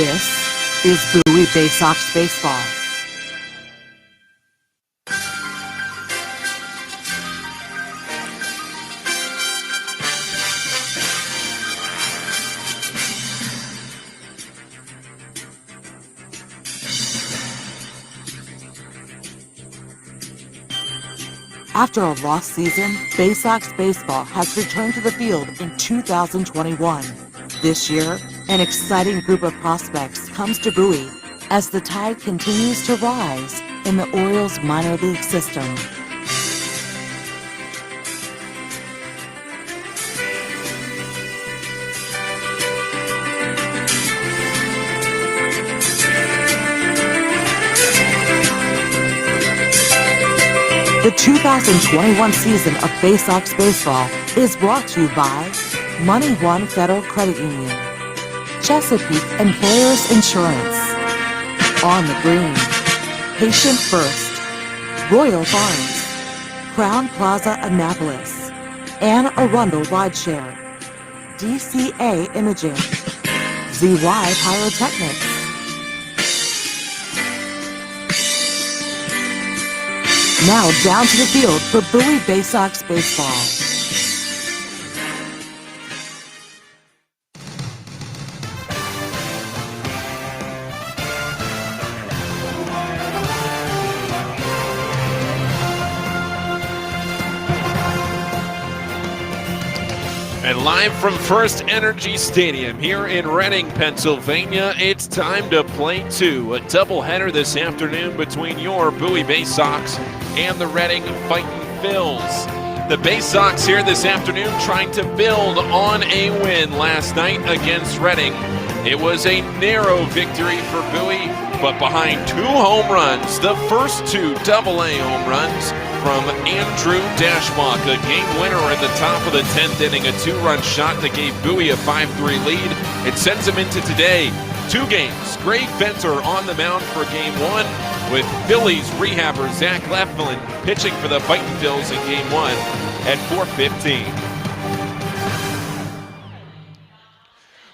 This is Bowie Bay Sox Baseball. After a lost season, Bay Sox baseball has returned to the field in 2021. This year, an exciting group of prospects comes to Bowie as the tide continues to rise in the Orioles minor league system. The 2021 season of Bay Sox baseball is brought to you by Money One Federal Credit Union, Chesapeake Employers Insurance, On the Green, Patient First, Royal Farms, Crown Plaza Annapolis, Anne Arundel Rideshare, DCA Imaging, ZY Pyrotechnics. Now down to the field for Bowie Bay Sox baseball. And live from First Energy Stadium here in Reading, Pennsylvania, it's time to play two. A doubleheader this afternoon between your Bowie Bay Sox and the Reading Fightin' Phils. The Bay Sox here this afternoon trying to build on a win last night against Reading. It was a narrow victory for Bowie, but behind two home runs, the first two Double-A home runs from Andrew Dashwalk, a game winner in the top of the 10th inning, a two-run shot that gave Bowie a 5-3 lead. It sends him into today. 2 games. Gray Fenter on the mound for game 1 with Phillies rehabber Zach Lefflin pitching for the Fightin' Phils in game 1 at 4:15.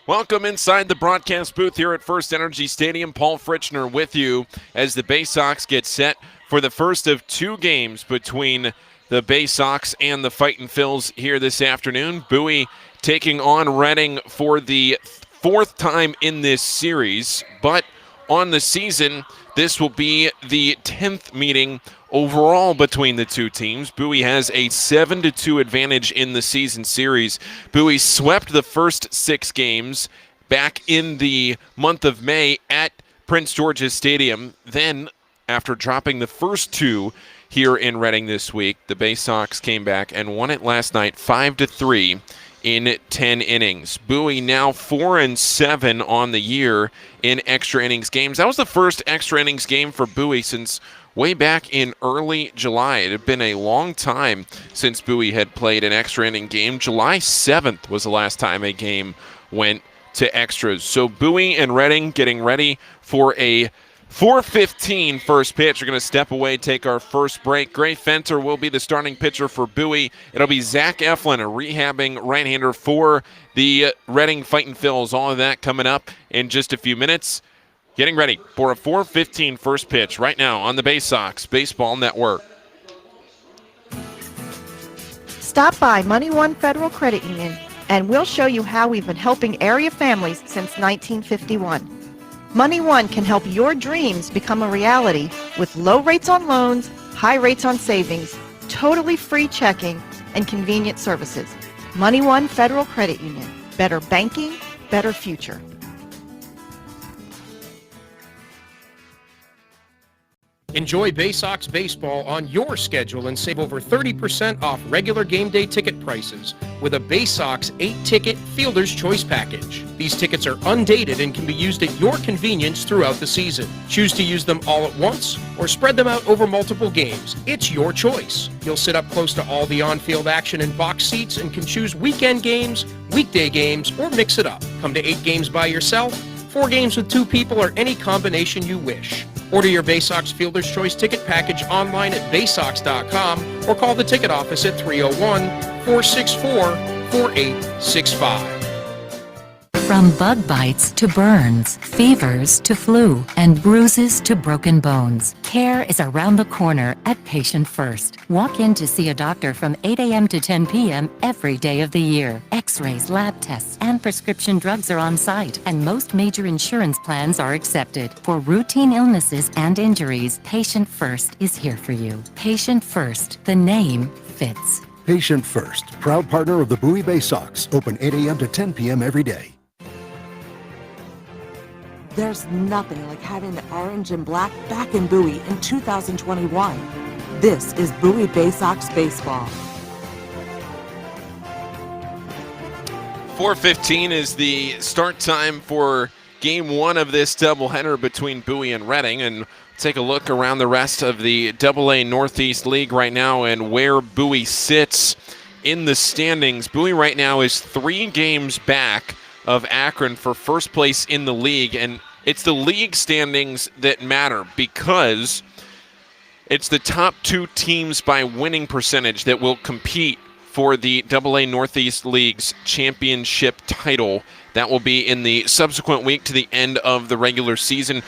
Welcome inside the broadcast booth here at First Energy Stadium. Paul Fritschner with you as the Bay Sox get set for the first of 2 games between the Bay Sox and the Fightin' Phils here this afternoon. Bowie taking on Reading for the 4th time in this series, but on the season, this will be the 10th meeting overall between the two teams. Bowie has a 7-2 advantage in the season series. Bowie swept the first 6 games back in the month of May at Prince George's Stadium. Then, after dropping the first 2 here in Reading this week, the Bay Sox came back and won it last night 5-3 in 10 innings. Bowie now 4-7 on the year in extra innings games. That was the first extra innings game for Bowie since way back in early July. It had been a long time since Bowie had played an extra inning game. July 7th was the last time a game went to extras. So Bowie and Reading getting ready for a 4:15 first pitch. We're going to step away, take our first break. Gray Fenter will be the starting pitcher for Bowie. It'll be Zach Eflin, a rehabbing right-hander for the Reading Fightin' Phils. All of that coming up in just a few minutes. Getting ready for a 4:15 first pitch right now on the Bay Sox Baseball Network. Stop by Money One Federal Credit Union and we'll show you how we've been helping area families since 1951. Money One can help your dreams become a reality with low rates on loans, high rates on savings, totally free checking, and convenient services. Money One Federal Credit Union. Better banking, better future. Enjoy Bay Sox baseball on your schedule and save over 30% off regular game day ticket prices with a Bay Sox 8-ticket Fielder's Choice package. These tickets are undated and can be used at your convenience throughout the season. Choose to use them all at once or spread them out over multiple games. It's your choice. You'll sit up close to all the on-field action in box seats and can choose weekend games, weekday games, or mix it up. Come to 8 games by yourself, 4 games with 2 people, or any combination you wish. Order your Bay Sox Fielder's Choice ticket package online at baysox.com or call the ticket office at 301-464-4865. From bug bites to burns, fevers to flu, and bruises to broken bones, care is around the corner at Patient First. Walk in to see a doctor from 8 a.m. to 10 p.m. every day of the year. X-rays, lab tests, and prescription drugs are on site, and most major insurance plans are accepted. For routine illnesses and injuries, Patient First is here for you. Patient First, the name fits. Patient First, proud partner of the Bowie Bay Sox, open 8 a.m. to 10 p.m. every day. There's nothing like having the orange and black back in Bowie in 2021. This is Bowie Bay Sox baseball. 4:15 is the start time for Game 1 of this doubleheader between Bowie and Reading, and take a look around the rest of the AA Northeast League right now and where Bowie sits in the standings. Bowie right now is 3 games back of Akron for first place in the league, and it's the league standings that matter because it's the top 2 teams by winning percentage that will compete for the AA Northeast League's championship title. That will be in the subsequent week to the end of the regular season.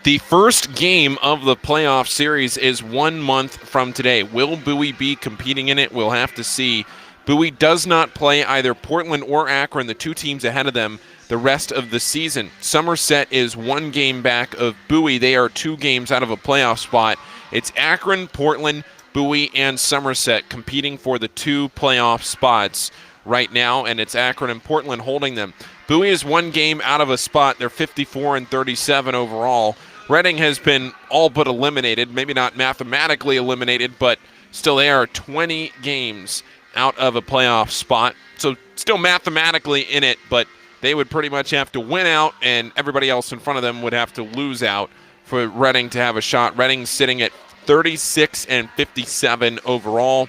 The first game of the playoff series is 1 month from today. Will Bowie be competing in it? We'll have to see. Bowie does not play either Portland or Akron, the 2 teams ahead of them, the rest of the season. Somerset is 1 game back of Bowie. They are 2 games out of a playoff spot. It's Akron, Portland, Bowie, and Somerset competing for the 2 playoff spots right now, and it's Akron and Portland holding them. Bowie is 1 game out of a spot. They're 54-37 overall. Reading has been all but eliminated, maybe not mathematically eliminated, but still they are 20 games out of a playoff spot. So still mathematically in it, but they would pretty much have to win out, and everybody else in front of them would have to lose out for Reading to have a shot. Reading sitting at 36-57 overall.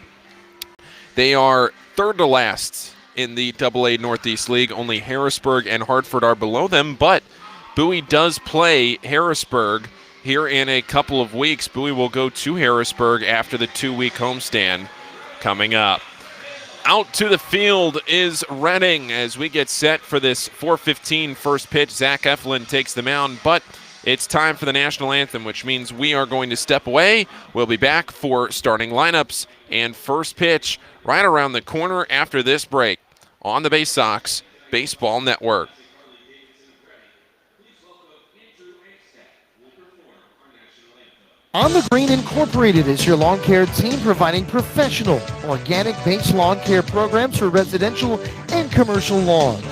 They are third to last in the AA Northeast League. Only Harrisburg and Hartford are below them, but Bowie does play Harrisburg here in a couple of weeks. Bowie will go to Harrisburg after the 2-week homestand coming up. Out to the field is Reading as we get set for this 4:15 first pitch. Zach Eflin takes the mound, but it's time for the national anthem, which means we are going to step away. We'll be back for starting lineups and first pitch right around the corner after this break on the Bay Sox Baseball Network. On the Green Incorporated is your lawn care team providing professional, organic base lawn care programs for residential and commercial lawns.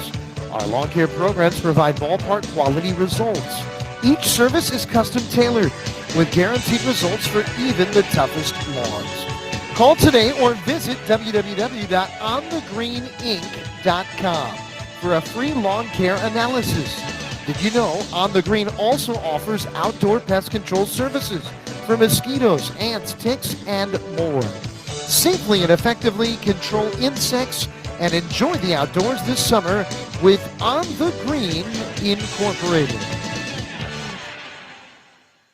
Our lawn care programs provide ballpark quality results. Each service is custom tailored with guaranteed results for even the toughest lawns. Call today or visit www.onthegreeninc.com for a free lawn care analysis. Did you know On the Green also offers outdoor pest control services for mosquitoes, ants, ticks, and more? Safely and effectively control insects and enjoy the outdoors this summer with On the Green Incorporated.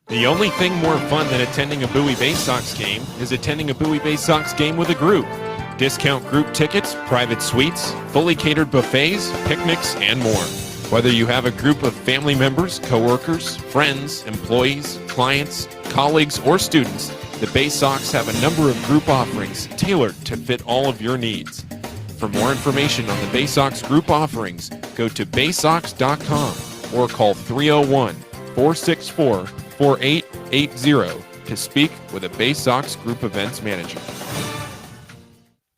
The only thing more fun than attending a Bowie Bay Sox game is attending a Bowie Bay Sox game with a group. Discount group tickets, private suites, fully catered buffets, picnics, and more. Whether you have a group of family members, coworkers, friends, employees, clients, colleagues, or students, the Bay Sox have a number of group offerings tailored to fit all of your needs. For more information on the Bay Sox group offerings, go to baysox.com or call 301-464-4880 to speak with a Bay Sox group events manager.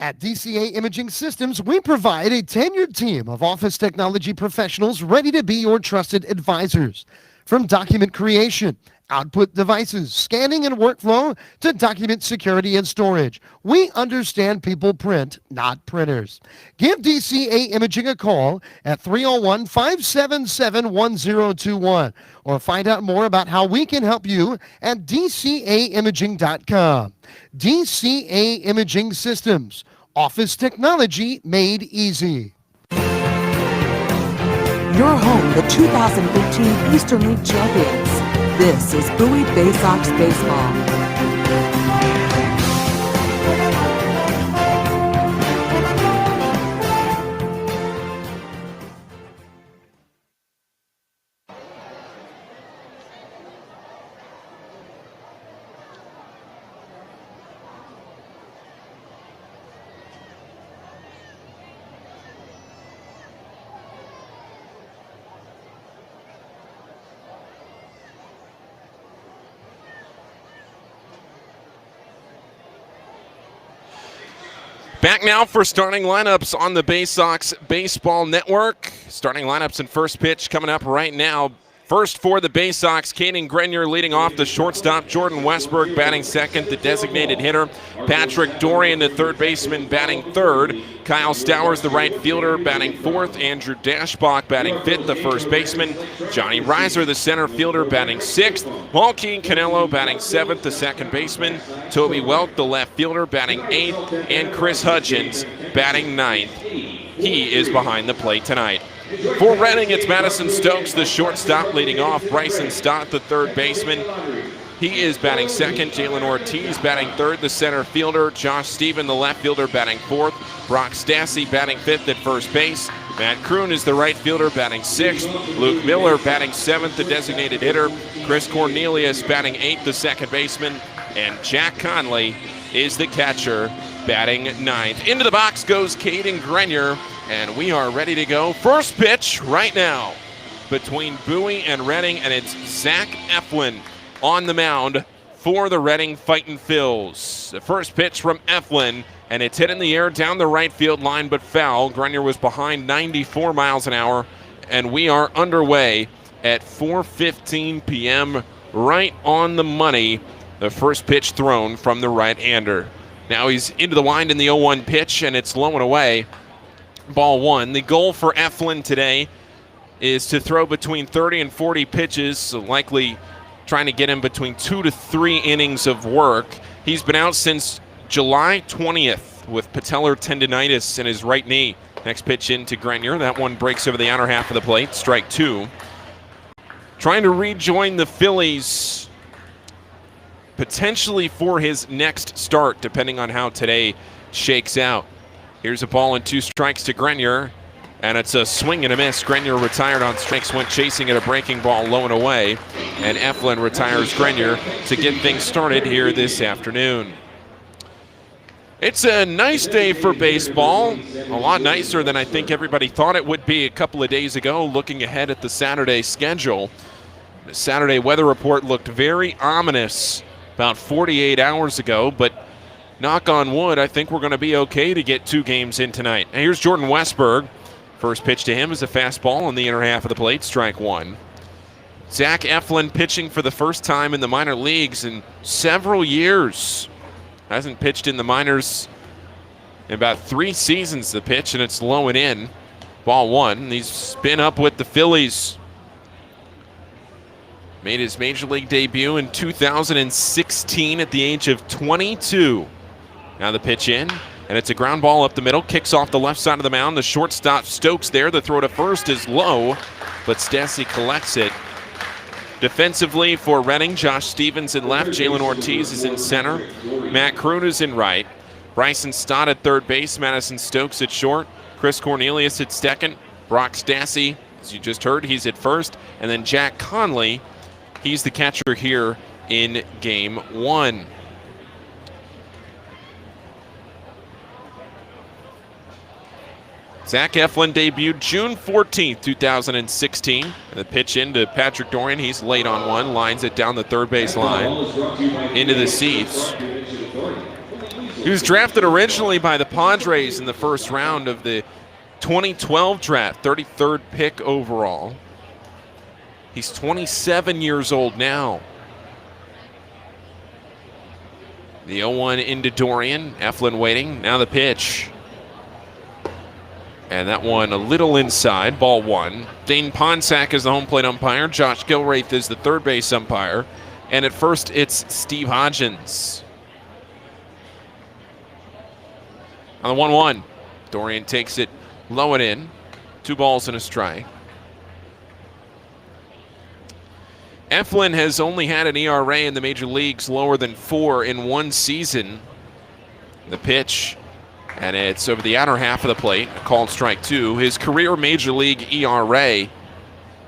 At DCA Imaging Systems, we provide a tenured team of office technology professionals ready to be your trusted advisors. From document creation, output devices, scanning and workflow, to document security and storage, we understand people print, not printers. Give DCA Imaging a call at 301-577-1021 or find out more about how we can help you at dcaimaging.com. DCA Imaging Systems, office technology made easy. Your home, the 2015 Eastern League champions. This is Bowie Bay Sox baseball. now for starting lineups on the Bay Sox Baseball Network. Starting lineups and first pitch coming up right now. First for the Bay Sox, Caden Grenier leading off, the shortstop. Jordan Westberg batting second, the designated hitter. Patrick Dorian, the third baseman, batting third. Kyle Stowers, the right fielder, batting fourth. Andrew Dashbach batting fifth, the first baseman. Johnny Reiser, the center fielder, batting sixth. Malkeem Canelo batting seventh, the second baseman. Toby Welk, the left fielder, batting eighth. And Chris Hutchins batting ninth. He is behind the plate tonight. For Reading, it's Madison Stokes, the shortstop, leading off. Bryson Stott, the third baseman. He is batting second. Jalen Ortiz batting third, the center fielder. Josh Stephen, the left fielder, batting fourth. Brock Stassi batting fifth at first base. Matt Kroon is the right fielder, batting sixth. Luke Miller batting seventh, the designated hitter. Chris Cornelius batting eighth, the second baseman. And Jack Conley is the catcher, batting ninth. Into the box goes Caden Grenier. And we are ready to go. First pitch right now between Bowie and Reading, and it's Zach Eflin on the mound for the Reading Fightin' Phils. The first pitch from Eflin, and it's hit in the air down the right field line, but foul. Grenier was behind 94 miles an hour, and we are underway at 4:15 p.m. right on the money. The first pitch thrown from the right-hander. Now he's into the wind in the 0-1 pitch, and it's low and away. Ball one. The goal for Eflin today is to throw between 30 and 40 pitches, so likely trying to get him between 2 to 3 innings of work. He's been out since July 20th with patellar tendonitis in his right knee. Next pitch into Grenier. That one breaks over the outer half of the plate. Strike two. Trying to rejoin the Phillies potentially for his next start, depending on how today shakes out. Here's a ball and 2 strikes to Grenier, and it's a swing and a miss. Grenier retired on strikes, went chasing at a breaking ball low and away, and Eflin retires Grenier to get things started here this afternoon. It's a nice day for baseball, a lot nicer than I think everybody thought it would be a couple of days ago, looking ahead at the Saturday schedule. The Saturday weather report looked very ominous about 48 hours ago, but knock on wood, I think we're going to be okay to get 2 games in tonight. Now here's Jordan Westberg. First pitch to him is a fastball on the inner half of the plate, strike one. Zach Eflin pitching for the first time in the minor leagues in several years. Hasn't pitched in the minors in about 3 seasons, the pitch, and it's low and in. Ball one. He's been up with the Phillies. Made his major league debut in 2016 at the age of 22. Now the pitch in, and it's a ground ball up the middle. Kicks off the left side of the mound. The shortstop Stokes there. The throw to first is low, but Stassi collects it. Defensively for Reading, Josh Stevens in left. Jalen Ortiz is in center. Matt Kroon is in right. Bryson Stott at third base. Madison Stokes at short. Chris Cornelius at second. Brock Stassi, as you just heard, he's at first. And then Jack Conley, he's the catcher here in game one. Zach Eflin debuted June 14th, 2016. And the pitch into Patrick Dorian. He's late on one, lines it down the third base line into the seats. He was drafted originally by the Padres in the first round of the 2012 draft, 33rd pick overall. He's 27 years old now. The 0-1 into Dorian. Eflin waiting. Now the pitch. And that one a little inside, ball one. Dane Ponsack is the home plate umpire. Josh Gilraith is the third base umpire. And at first, it's Steve Hodgins. On the 1-1, Dorian takes it low and in. 2 balls and a strike. Eflin has only had an ERA in the major leagues lower than 4 in 1 season. The pitch. And it's over the outer half of the plate, a called strike two. His career major league ERA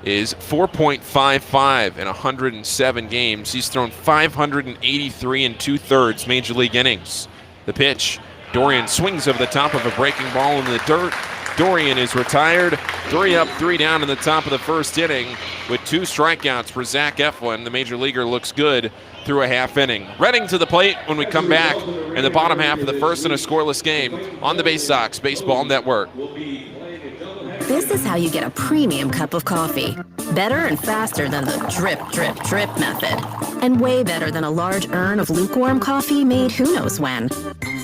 is 4.55 in 107 games. He's thrown 583 2/3 major league innings. The pitch, Dorian swings over the top of a breaking ball in the dirt. Dorian is retired. 3 up, 3 down in the top of the first inning. with 2 strikeouts for Zach Eflin. The major leaguer looks good through a half inning. Reading to the plate when we come back in the bottom half of the first in a scoreless game on the Bay Sox Baseball Network. This is how you get a premium cup of coffee. Better and faster than the drip, drip, drip method. And way better than a large urn of lukewarm coffee made who knows when.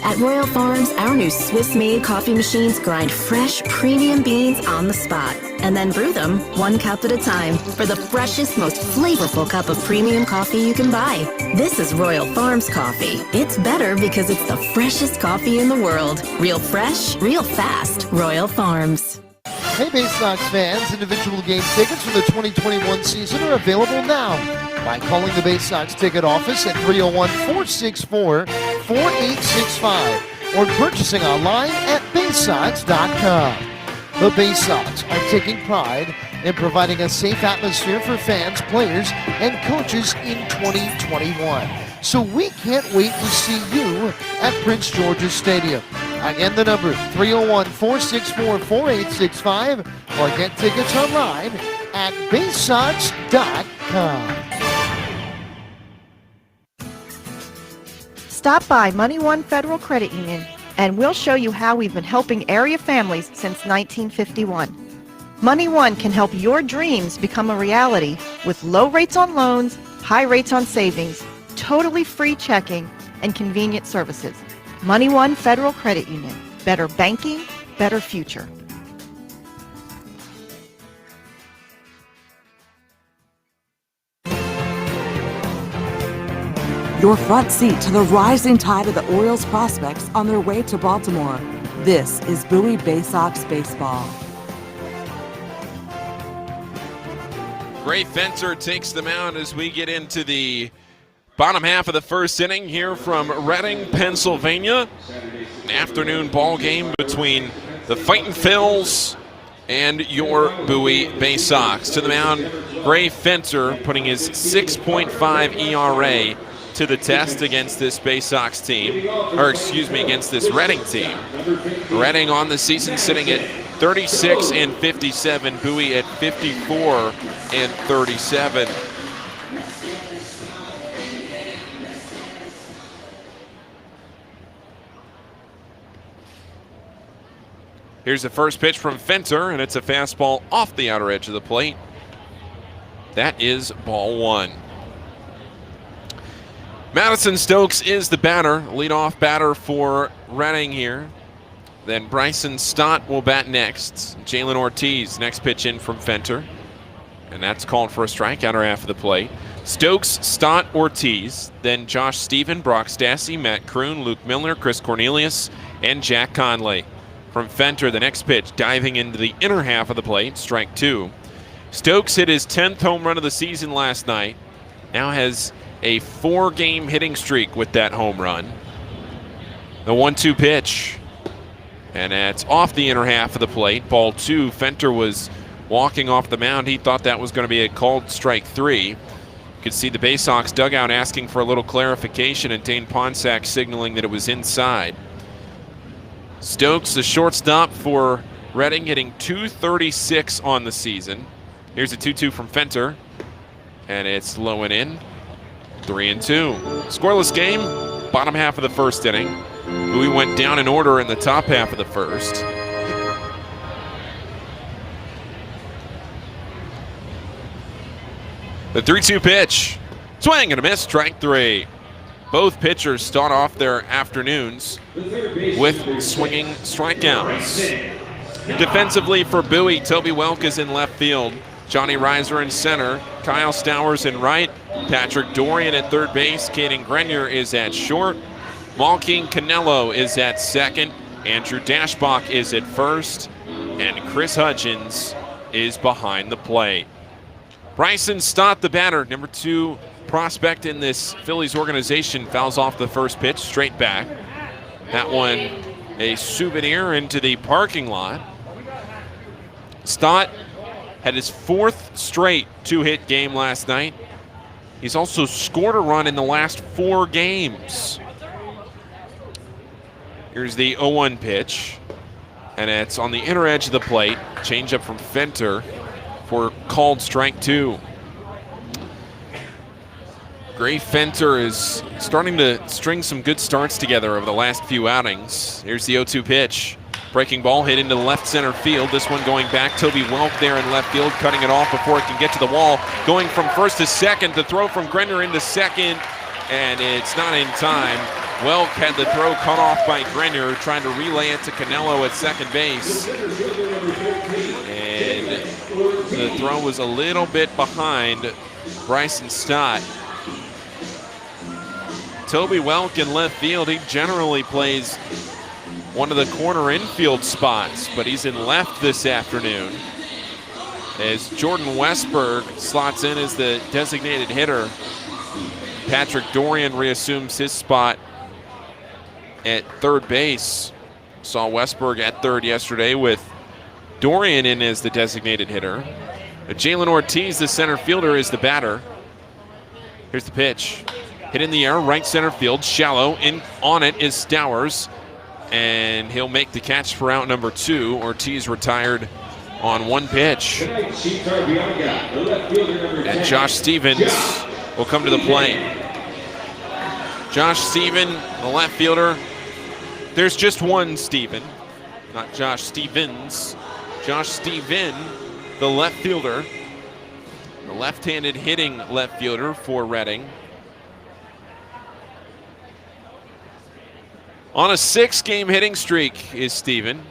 At Royal Farms, our new Swiss-made coffee machines grind fresh, premium beans on the spot and then brew them 1 cup at a time for the freshest, most flavorful cup of premium coffee you can buy. This is Royal Farms coffee. It's better because it's the freshest coffee in the world. Real fresh, real fast. Royal Farms. Hey, Bay Sox fans, individual game tickets for the 2021 season are available now by calling the Bay Sox ticket office at 301-464-4865 or purchasing online at baysox.com. The Bay Sox are taking pride in providing a safe atmosphere for fans, players, and coaches in 2021. So we can't wait to see you at Prince George's Stadium. Again, the number 301-464-4865 or get tickets online at baysox.com. Stop by Money One Federal Credit Union and we'll show you how we've been helping area families since 1951. Money One can help your dreams become a reality with low rates on loans, high rates on savings, totally free checking, and convenient services. Money One Federal Credit Union. Better banking, better future. Your front seat to the rising tide of the Orioles prospects on their way to Baltimore. This is Bowie Bay Sox Baseball. Gray Fenter takes the mound as we get into the bottom half of the first inning here from Reading, Pennsylvania. An afternoon ball game between the Fightin' Phils and your Bowie Bay Sox. To the mound, Gray Fenter putting his 6.5 ERA to the test against this Bay Sox team, against this Reading team. Reading on the season sitting at 36-57, Bowie at 54-37. Here's the first pitch from Fenter, and it's a fastball off the outer edge of the plate. That is ball 1. Madison Stokes is the batter, leadoff batter for Reading here. Then Bryson Stott will bat next. Jalen Ortiz, next pitch in from Fenter. And that's called for a strike, outer half of the plate. Stokes, Stott, Ortiz. Then Josh Stephen, Brock Stassi, Matt Kroon, Luke Milner, Chris Cornelius, and Jack Conley. From Fenter, the next pitch, diving into the inner half of the plate, strike 2. Stokes hit his 10th home run of the season last night. Now has a 4-game hitting streak with that home run. The 1-2 pitch. And that's off the inner half of the plate. Ball 2. Fenter was walking off the mound. He thought that was going to be a called strike 3. You could see the Bay Sox dugout asking for a little clarification and Dane Ponsack signaling that it was inside. Stokes, the shortstop for Reading, hitting .236 on the season. Here's a 2-2 from Fenter. And it's low and in. 3-2. Scoreless game, bottom half of the first inning. We went down in order in the top half of the first. The 3-2 pitch. Swing and a miss, strike 3. Both pitchers start off their afternoons with swinging strikeouts. Defensively for Bowie, Toby Welk is in left field. Johnny Reiser in center. Kyle Stowers in right. Patrick Dorian at third base. Caden Grenier is at short. Malkeem Canelo is at second. Andrew Dashbach is at first. And Chris Hudgens is behind the plate. Bryson Stott, the batter, number 2 prospect in this Phillies organization, fouls off the first pitch, straight back. That one a souvenir into the parking lot. Stott had his 4th straight 2-hit game last night. He's also scored a run in the last 4 games. Here's the 0-1 pitch, and it's on the inner edge of the plate. Changeup from Fenter. for called strike 2. Gray Fenter is starting to string some good starts together over the last few outings. Here's the 0-2 pitch. Breaking ball hit into left center field. This one going back. Toby Welk there in left field, cutting it off before it can get to the wall. Going from first to second. The throw from Grenier into second, and it's not in time. Welk had the throw cut off by Grenier, trying to relay it to Canelo at second base. And the throw was a little bit behind Bryson Stott. Toby Welk in left field, he generally plays one of the corner infield spots, but he's in left this afternoon as Jordan Westberg slots in as the designated hitter. Patrick Dorian reassumes his spot at third base. Saw Westberg at third yesterday with Dorian in as the designated hitter. Jalen Ortiz, the center fielder, is the batter. Here's the pitch. Hit in the air, right center field, shallow. In on it is Stowers, and he'll make the catch for out number 2. Ortiz retired on one pitch. And Josh Stevens will come to the plate. Josh Stephen, the left fielder. There's just one Stephen, not Josh Stevens. Josh Stephen, the left fielder, the left-handed hitting left fielder for Reading. On a 6-game hitting streak is Steven,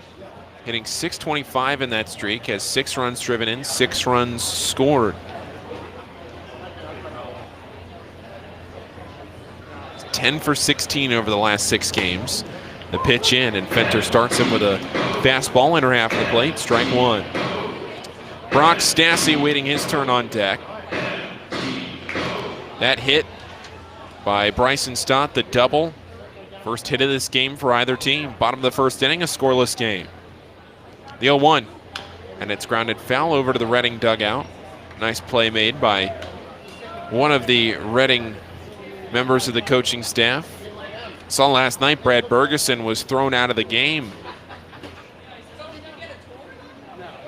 hitting .625 in that streak, has 6 runs driven in, 6 runs scored. 10 for 16 over the last 6 games. The pitch in, and Fenter starts him with a fastball, inner half of the plate, strike 1. Brock Stassi waiting his turn on deck. That hit by Bryson Stott, the double. First hit of this game for either team. Bottom of the first inning, a scoreless game. The 0-1, and it's grounded foul over to the Reading dugout. Nice play made by one of the Reading members of the coaching staff. Saw last night Brad Bergeson was thrown out of the game.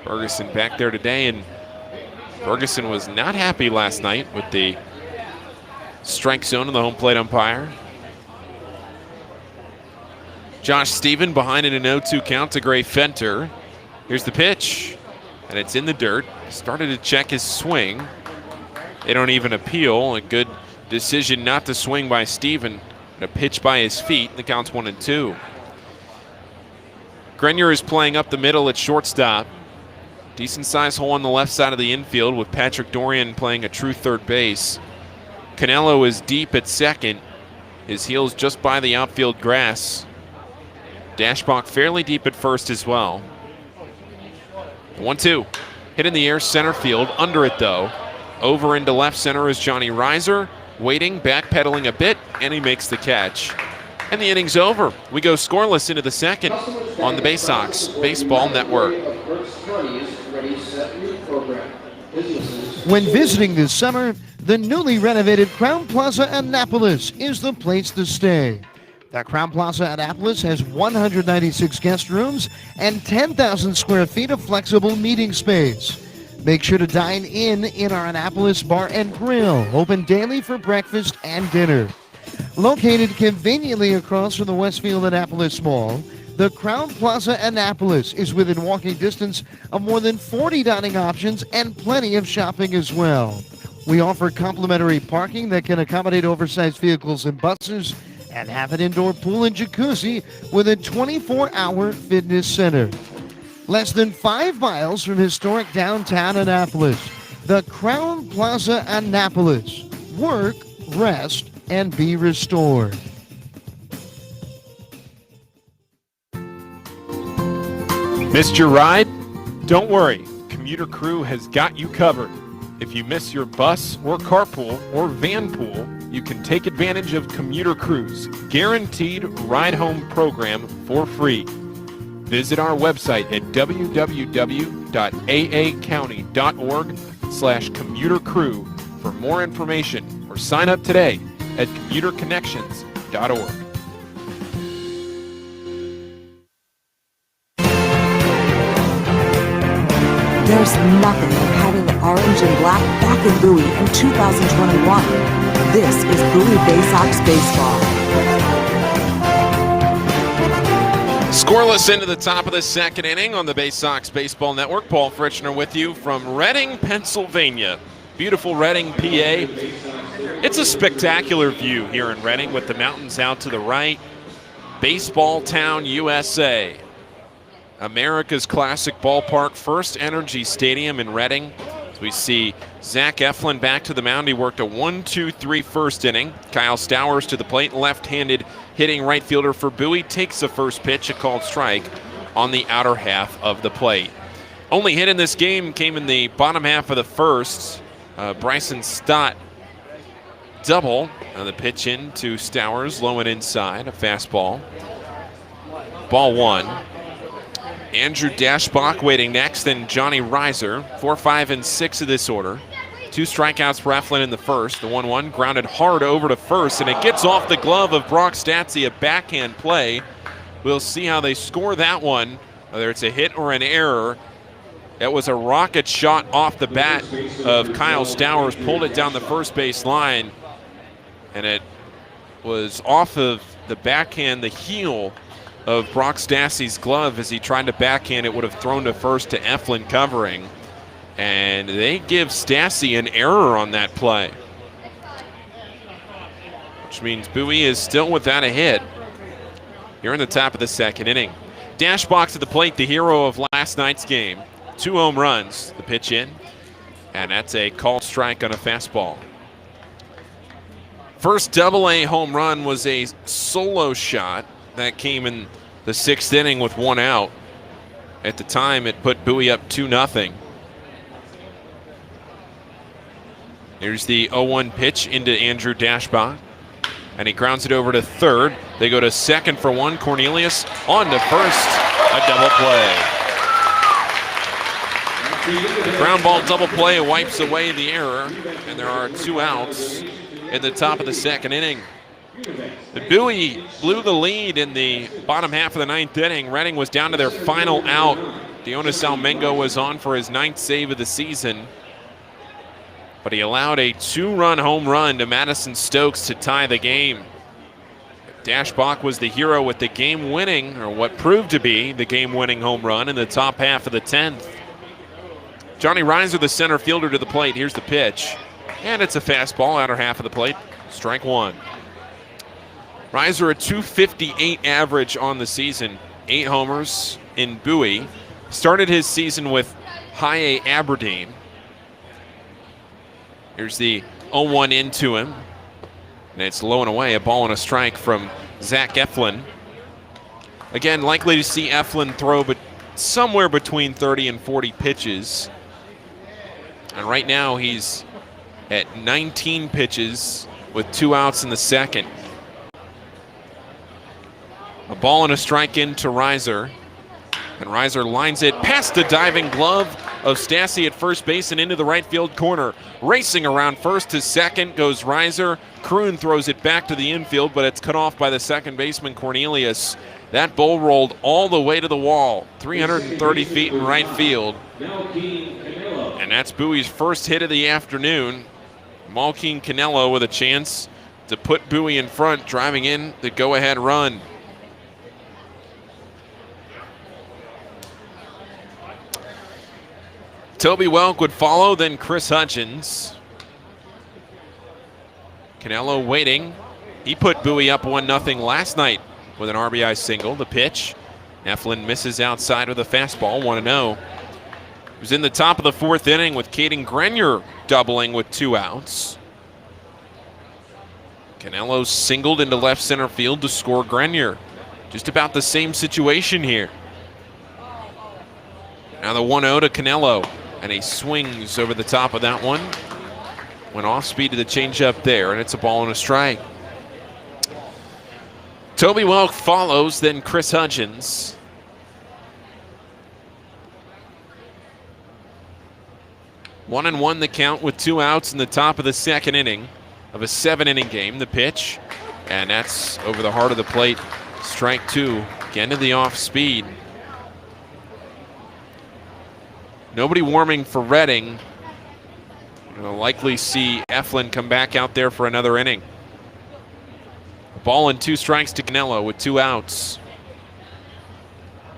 Bergeson back there today, and Bergeson was not happy last night with the strike zone of the home plate umpire. Josh Stephen behind in an 0-2 count to Gray Fenter. Here's the pitch, and it's in the dirt. Started to check his swing. They don't even appeal. A good decision not to swing by Stephen. A pitch by his feet. The count's 1-2. Grenier is playing up the middle at shortstop. Decent sized hole on the left side of the infield with Patrick Dorian playing a true third base. Canelo is deep at second. His heels just by the outfield grass. Dashbach fairly deep at first as well. 1-2. Hit in the air, center field. Under it though. Over into left center is Johnny Reiser. Waiting, backpedaling a bit, and he makes the catch. And the inning's over. We go scoreless into the second on the Bay Sox Baseball Network. When visiting this summer, the newly renovated Crown Plaza Annapolis is the place to stay. The Crown Plaza Annapolis has 196 guest rooms and 10,000 square feet of flexible meeting space. Make sure to dine in our Annapolis Bar and Grill, open daily for breakfast and dinner. Located conveniently across from the Westfield Annapolis Mall, the Crown Plaza Annapolis is within walking distance of more than 40 dining options and plenty of shopping as well. We offer complimentary parking that can accommodate oversized vehicles and buses, and have an indoor pool and jacuzzi with a 24-hour fitness center. Less than 5 miles from historic downtown Annapolis, the Crown Plaza Annapolis. Work, rest, and be restored. Missed your ride? Don't worry, Commuter Crew has got you covered. If you miss your bus or carpool or van pool, you can take advantage of Commuter Crew's guaranteed ride-home program for free. Visit our website at www.aacounty.org/commutercrew for more information or sign up today at commuterconnections.org. There's nothing like having orange and black back in Bowie in 2021. This is Bowie Bay Sox baseball. Scoreless into the top of the second inning on the Bay Sox Baseball Network. Paul Fritschner with you from Reading, Pennsylvania. Beautiful Reading, PA. It's a spectacular view here in Reading with the mountains out to the right. Baseball Town, USA. America's classic ballpark, First Energy Stadium in Reading. As we see Zach Eflin back to the mound. He worked a 1-2-3 first inning. Kyle Stowers to the plate, left-handed hitting right fielder for Bowie, takes the first pitch, a called strike on the outer half of the plate. Only hit in this game came in the bottom half of the first. Bryson Stott double. The pitch in to Stowers, low and inside, a fastball. Ball one. Andrew Dashbach waiting next, then Johnny Reiser. 4, 5, and 6 of this order. 2 strikeouts for Eflin in the first. The 1-1 grounded hard over to first, and it gets off the glove of Brock Stastny, a backhand play. We'll see how they score that one, whether it's a hit or an error. It was a rocket shot off the bat of Kyle Stowers, pulled it down the first base line, and it was off of the backhand, the heel of Brock Stastny's glove as he tried to backhand. It would have thrown to first to Eflin covering. And they give Stastny an error on that play, which means Bowie is still without a hit here in the top of the second inning. Dashbach at the plate, the hero of last night's game. 2 home runs, the pitch in, and that's a called strike on a fastball. First Double-A home run was a solo shot that came in the 6th inning with 1 out. At the time, it put Bowie up 2-0. Here's the 0-1 pitch into Andrew Dashbach, and he grounds it over to third. They go to second for 1. Cornelius on to first, a double play. The ground ball double play wipes away the error, and there are 2 outs in the top of the second inning. But Bowie blew the lead in the bottom half of the 9th inning. Reading was down to their final out. Dionis Almengo was on for his 9th save of the season, but he allowed a 2-run home run to Madison Stokes to tie the game. Dashbach was the hero with the game-winning, or what proved to be the game-winning home run in the top half of the 10th. Johnny Reiser, the center fielder, to the plate. Here's the pitch, and it's a fastball, outer half of the plate, strike 1. Reiser, a .258 average on the season, 8 homers in Bowie. Started his season with High A Aberdeen. Here's the 0-1 into him, and it's low and away, a ball and a strike from Zach Eflin. Again, likely to see Eflin throw but somewhere between 30 and 40 pitches. And right now he's at 19 pitches with 2 outs in the second. A ball and a strike into Reiser. And Reiser lines it past the diving glove of Stastny at first base and into the right field corner. Racing around first to second goes Reiser. Kroon throws it back to the infield, but it's cut off by the second baseman, Cornelius. That ball rolled all the way to the wall, 330 feet in right field. And that's Bowie's first hit of the afternoon. Malkeem Canelo with a chance to put Bowie in front, driving in the go-ahead run. Toby Welk would follow, then Chris Hutchins. Canelo waiting. He put Bowie up 1-0 last night with an RBI single. The pitch. Eflin misses outside with a fastball, 1-0. He was in the top of the 4th inning with Caden Grenier doubling with 2 outs. Canelo singled into left center field to score Grenier. Just about the same situation here. Now the 1-0 to Canelo. And he swings over the top of that one. Went off speed to the changeup there, and it's a ball and a strike. Toby Welk follows, then Chris Hutchins. One and one the count with 2 outs in the top of the second inning of a 7-inning game. The pitch, and that's over the heart of the plate. Strike 2, again to the off speed. Nobody warming for Reading We'll likely see Eflin come back out there for another inning. Ball and 2 strikes to Cannello with 2 outs.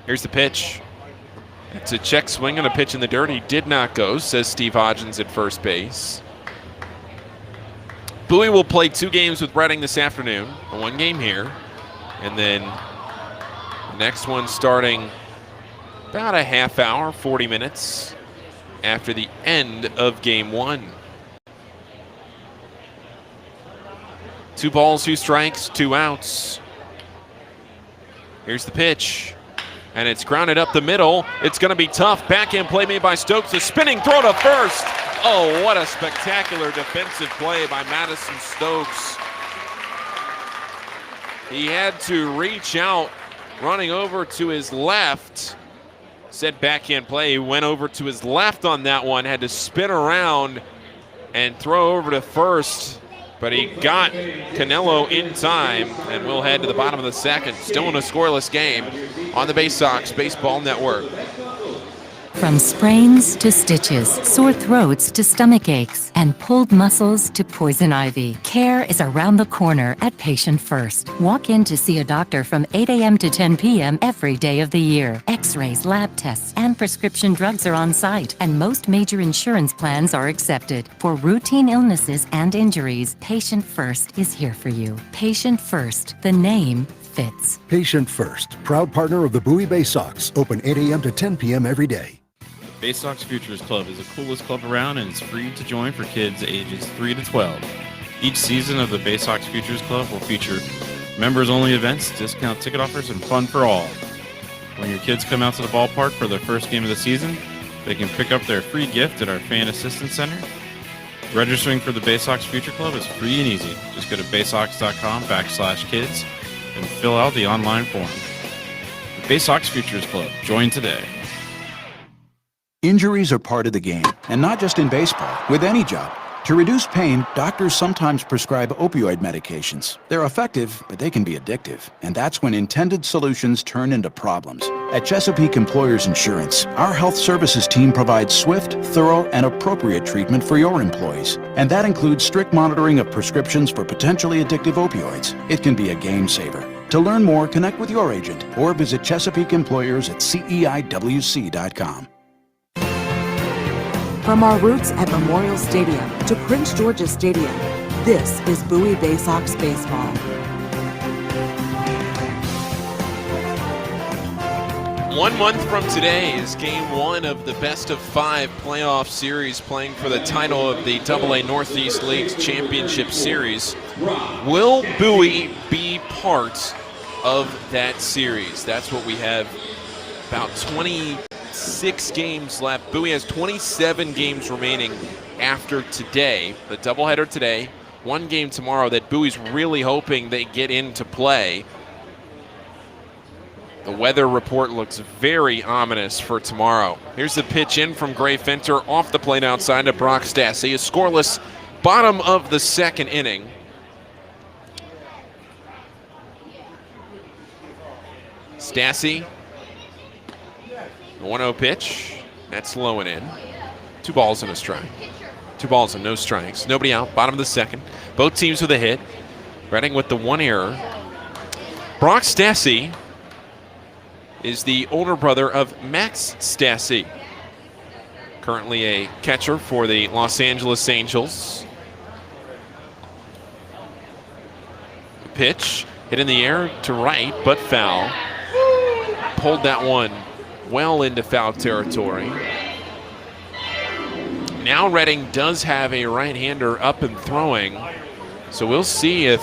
Here's the pitch. It's a check swing and a pitch in the dirt. He did not go, says Steve Hodgins at first base. Bowie will play 2 games with Reading this afternoon. A 1 game here. And then the next one starting about a half hour, 40 minutes after the end of game 1. 2 balls, 2 strikes, 2 outs. Here's the pitch. And it's grounded up the middle. It's going to be tough. Backhand play made by Stokes. A spinning throw to first. Oh, what a spectacular defensive play by Madison Stokes. He had to reach out, running over to his left. Said backhand play. He went over to his left on that one. Had to spin around and throw over to first. But he got Cannello in time, and we'll head to the bottom of the second. Still in a scoreless game on the Bay Sox Baseball Network. From sprains to stitches, sore throats to stomach aches, and pulled muscles to poison ivy, care is around the corner at Patient First. Walk in to see a doctor from 8 a.m. to 10 p.m. every day of the year. X-rays, lab tests, and prescription drugs are on site, and most major insurance plans are accepted. For routine illnesses and injuries, Patient First is here for you. Patient First, the name fits. Patient First, proud partner of the Bowie Bay Sox. Open 8 a.m. to 10 p.m. every day. Bay Sox Futures Club is the coolest club around, and it's free to join for kids ages 3 to 12. Each season of the Bay Sox Futures Club will feature members-only events, discount ticket offers, and fun for all. When your kids come out to the ballpark for their first game of the season, they can pick up their free gift at our Fan Assistance Center. Registering for the Bay Sox Future Club is free and easy. Just go to baysox.com/kids and fill out the online form. The Bay Sox Futures Club. Join today. Injuries are part of the game, and not just in baseball, with any job. To reduce pain, doctors sometimes prescribe opioid medications. They're effective, but they can be addictive, and that's when intended solutions turn into problems. At Chesapeake Employers Insurance, our health services team provides swift, thorough, and appropriate treatment for your employees, and that includes strict monitoring of prescriptions for potentially addictive opioids. It can be a game saver. To learn more, connect with your agent or visit Chesapeake Employers at CEIWC.com. From our roots at Memorial Stadium to Prince George's Stadium, this is Bowie Bay Sox Baseball. 1 month from today is Game 1 of the best-of-5 playoff series, playing for the title of the AA Northeast League's Championship Series. Will Bowie be part of that series? That's what we have. About 26 games left. Bowie has 27 games remaining after today, the doubleheader today, 1 game tomorrow that Bowie's really hoping they get into play. The weather report looks very ominous for tomorrow. Here's the pitch in from Gray Fenter off the plate outside to Brock Stassi. A scoreless bottom of the second inning. Stassi. 1-0 pitch. That's low and in. 2 balls and a strike. 2 balls and no strikes. Nobody out. Bottom of the second. Both teams with a hit. Reading with the 1 error. Brock Stassi is the older brother of Max Stassi. Currently a catcher for the Los Angeles Angels. Pitch. Hit in the air to right, but foul. Pulled that one well into foul territory. Now Reading does have a right-hander up and throwing, so we'll see if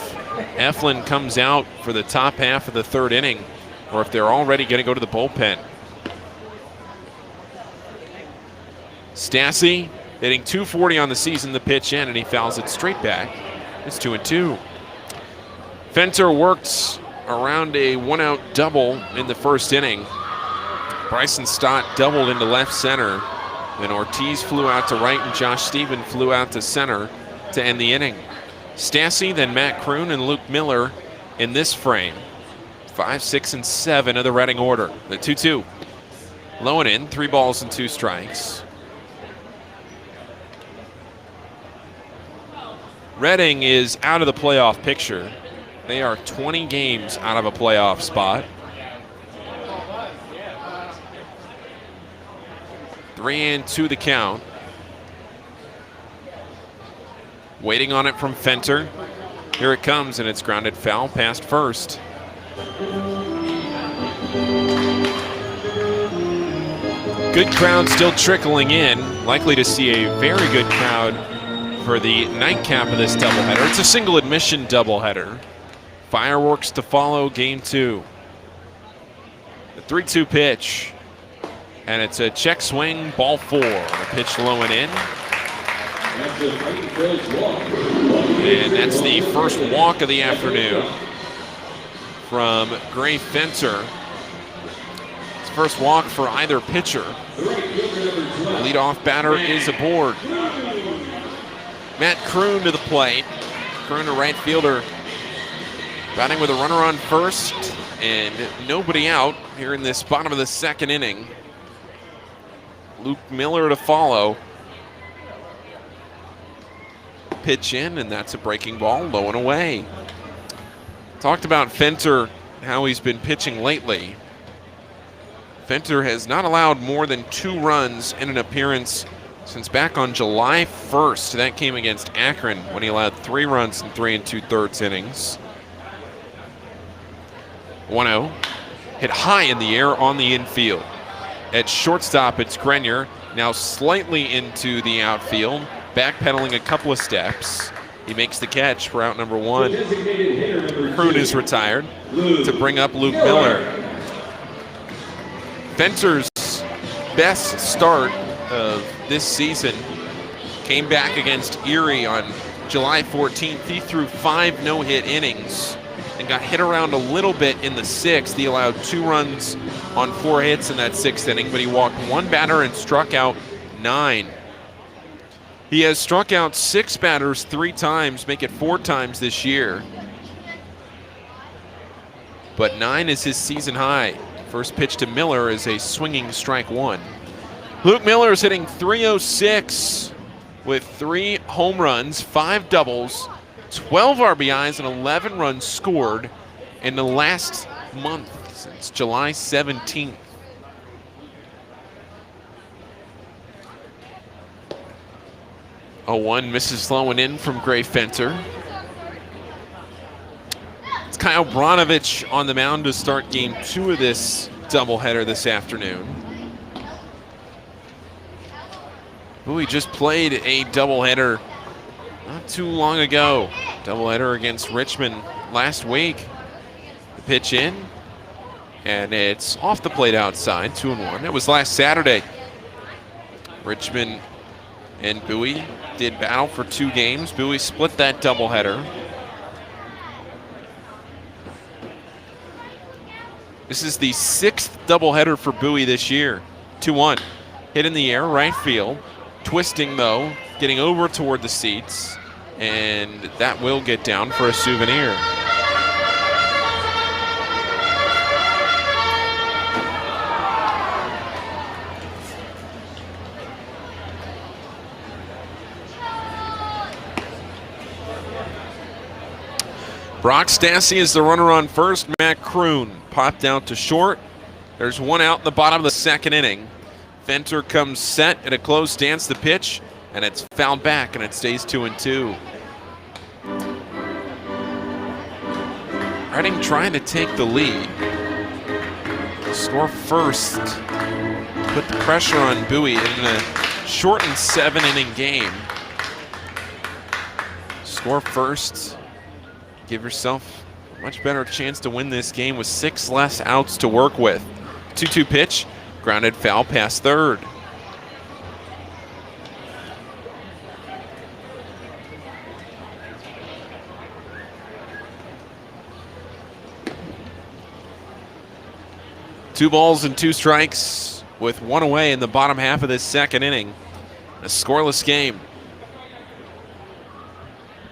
Eflin comes out for the top half of the third inning or if they're already going to go to the bullpen. Stassi hitting .240 on the season, the pitch in, and he fouls it straight back. It's 2-2. Fenter worked around a 1-out double in the first inning. Bryson Stott doubled into left center. Then Ortiz flew out to right and Josh Stephen flew out to center to end the inning. Stassi, then Matt Kroon and Luke Miller in this frame. 5, 6, and 7 of the Reading order. The 2-2. Low and in, 3 balls and 2 strikes. Reading is out of the playoff picture. They are 20 games out of a playoff spot. 3-2 the count. Waiting on it from Fenter. Here it comes, and it's grounded foul past first. Good crowd still trickling in. Likely to see a very good crowd for the nightcap of this doubleheader. It's a single admission doubleheader. Fireworks to follow game 2. The 3-2 pitch. And it's a check swing, ball 4. The pitch low and in. And that's the first walk of the afternoon from Gray Fenter. It's first walk for either pitcher. The leadoff batter is aboard. Matt Kroon to the plate. Kroon, a right fielder, batting with a runner on first and nobody out here in this bottom of the second inning. Luke Miller to follow. Pitch in, and that's a breaking ball, low and away. Talked about Fenter, how he's been pitching lately. Fenter has not allowed more than 2 runs in an appearance since back on July 1st. That came against Akron when he allowed 3 runs in 3 2/3 innings. 1-0. Hit high in the air on the infield. At shortstop, it's Grenier, now slightly into the outfield, backpedaling a couple of steps. He makes the catch for out number 1. Kroon is retired to bring up Luke Miller. Fenter's best start of this season came back against Erie on July 14th. He threw 5 no-hit innings and got hit around a little bit in the 6th. He allowed 2 runs on 4 hits in that 6th inning, but he walked 1 batter and struck out 9. He has struck out 6 batters 3 times, make it 4 times this year. But 9 is his season high. First pitch to Miller is a swinging strike 1. Luke Miller is hitting .306 with 3 home runs, 5 doubles, 12 RBIs, and 11 runs scored in the last month since July 17th. Oh, 1 misses low and in from Gray Fenter. It's Kyle Branovich on the mound to start game 2 of this doubleheader this afternoon. Bowie just played a doubleheader not too long ago. Doubleheader against Richmond last week. The pitch in, and it's off the plate outside, 2-1. That was last Saturday. Richmond and Bowie did battle for 2 games. Bowie split that doubleheader. This is the 6th doubleheader for Bowie this year. 2-1. Hit in the air, right field. Twisting though, getting over toward the seats, and that will get down for a souvenir. Brock Stassi is the runner on first. Matt Kroon popped out to short. There's 1 out in the bottom of the second inning. Fenter comes set at a close stance, the pitch, and it's fouled back, and it stays 2-2. Reading trying to take the lead. Score first. Put the pressure on Bowie in a shortened 7-inning game. Score first. Give yourself a much better chance to win this game with 6 less outs to work with. 2-2 pitch, grounded foul past third. Two balls and 2 strikes with 1 away in the bottom half of this second inning. A scoreless game.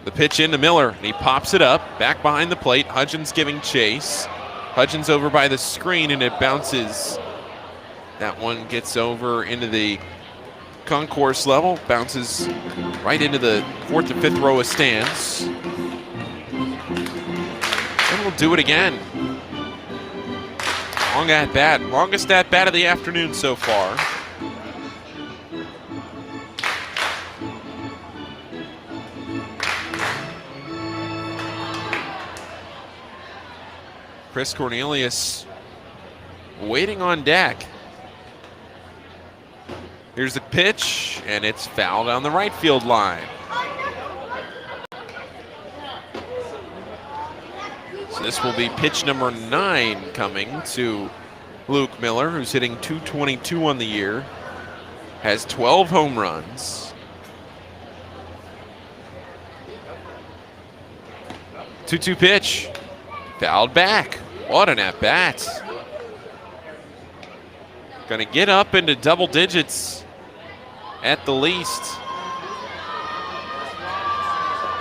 The pitch into Miller, and he pops it up, back behind the plate. Hudgens giving chase. Hudgens over by the screen, and it bounces. That one gets over into the back on course level. Bounces right into the 4th and 5th row of stands. And we'll do it again. Long at bat. Longest at bat of the afternoon so far. Chris Cornelius waiting on deck. Here's the pitch, and it's fouled on the right field line. So this will be pitch number 9 coming to Luke Miller, who's hitting .222 on the year, has 12 home runs. 2-2 pitch, fouled back. What an at-bat. Gonna get up into double digits at the least.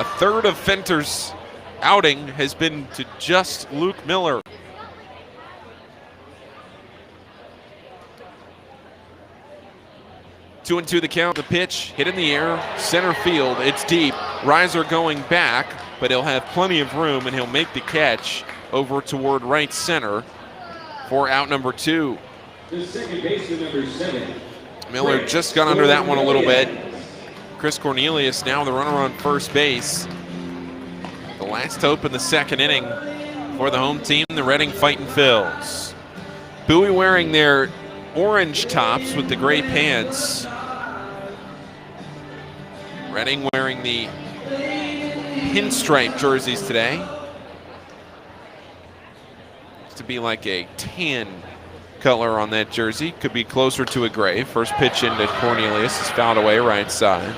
A third of Fenter's outing has been to just Luke Miller. Two and two the count, the pitch, hit in the air, center field, it's deep. Reiser going back, but he'll have plenty of room and he'll make the catch over toward right center for out number 2. The second baseman, number 7. Miller just got under that one a little bit. Chris Cornelius now the runner on first base. The last hope in the second inning for the home team, the Reading Fightin' Phils. Bowie wearing their orange tops with the gray pants. Reading wearing the pinstripe jerseys today. Looks to be like a tan color on that jersey. Could be closer to a gray. First pitch into Cornelius is fouled away right side.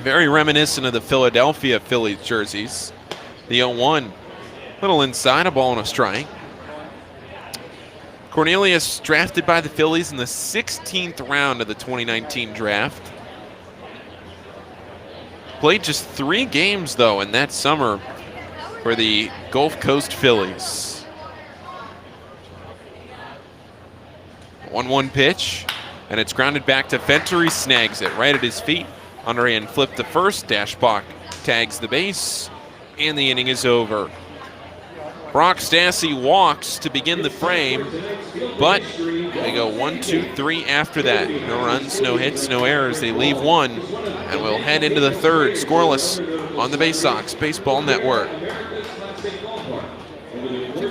Very reminiscent of the Philadelphia Phillies jerseys. The 0-1, little inside, a ball and a strike. Cornelius drafted by the Phillies in the 16th round of the 2019 draft. Played just 3 games, though, in that summer for the Gulf Coast Phillies. 1-1 pitch, and it's grounded back to Fenter. He snags it right at his feet. Underhand flip to first. Dashbach tags the base, and the inning is over. Brock Stassi walks to begin the frame, but they go 1, 2, 3 after that. No runs, no hits, no errors. They leave one, and we'll head into the third, scoreless on the Bay Sox Baseball Network.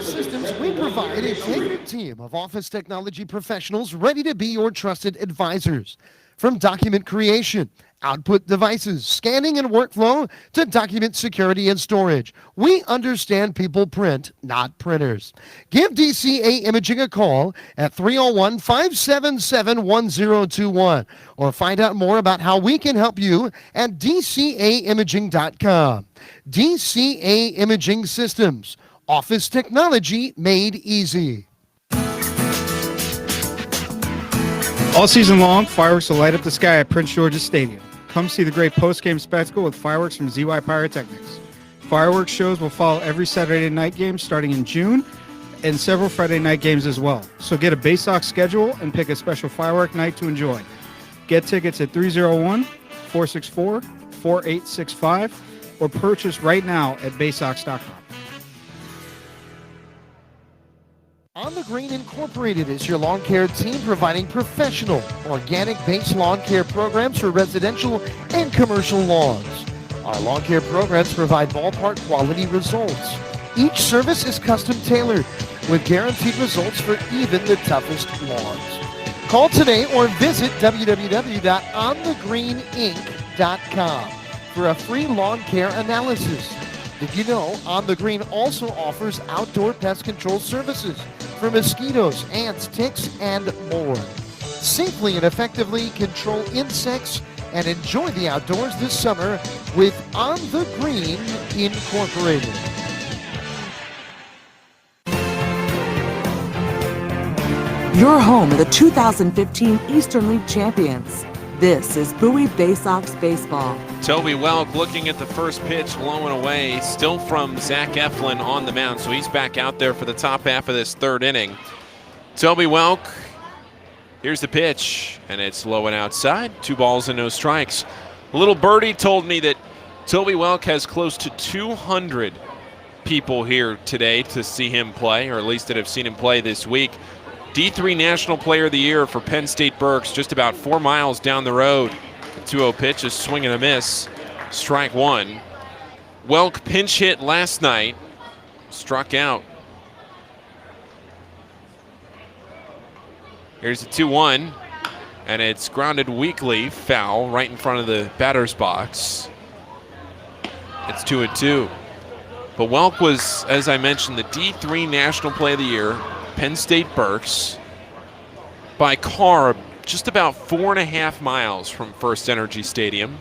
Systems, we provide a tenured team of office technology professionals ready to be your trusted advisors. From document creation, output devices, scanning and workflow, to document security and storage, we understand people print, not printers. Give DCA Imaging a call at 301-577-1021 or find out more about how we can help you at dcaimaging.com. DCA Imaging Systems, office technology made easy. All season long, fireworks will light up the sky at Prince George's Stadium. Come see the great post-game spectacle with fireworks from ZY Pyrotechnics. Fireworks shows will follow every Saturday night game starting in June and several Friday night games as well. So get a Bay Sox schedule and pick a special firework night to enjoy. Get tickets at 301-464-4865 or purchase right now at baysox.com. On the Green Incorporated is your lawn care team providing professional, organic-based lawn care programs for residential and commercial lawns. Our lawn care programs provide ballpark quality results. Each service is custom tailored with guaranteed results for even the toughest lawns. Call today or visit www.onthegreeninc.com for a free lawn care analysis. Did you know On the Green also offers outdoor pest control services for mosquitoes, ants, ticks, and more? Safely and effectively control insects and enjoy the outdoors this summer with On the Green Incorporated. Your home of the 2015 Eastern League champions. This is Bowie Bay Sox baseball. Toby Welk looking at the first pitch, blowing away, still from Zach Eflin on the mound, so he's back out there for the top half of this third inning. Toby Welk, here's the pitch, and it's low and outside. 2 balls and no strikes. A little birdie told me that Toby Welk has close to 200 people here today to see him play, or at least that have seen him play this week. D3 National Player of the Year for Penn State Berks, just about 4 miles down the road. The 2-0 pitch is swing and a miss. Strike 1. Welk pinch hit last night, struck out. Here's the 2-1, and it's grounded weakly, foul, right in front of the batter's box. It's 2-2. But Welk was, as I mentioned, the D3 National Player of the Year, Penn State Berks, by car just about 4.5 miles from First Energy Stadium.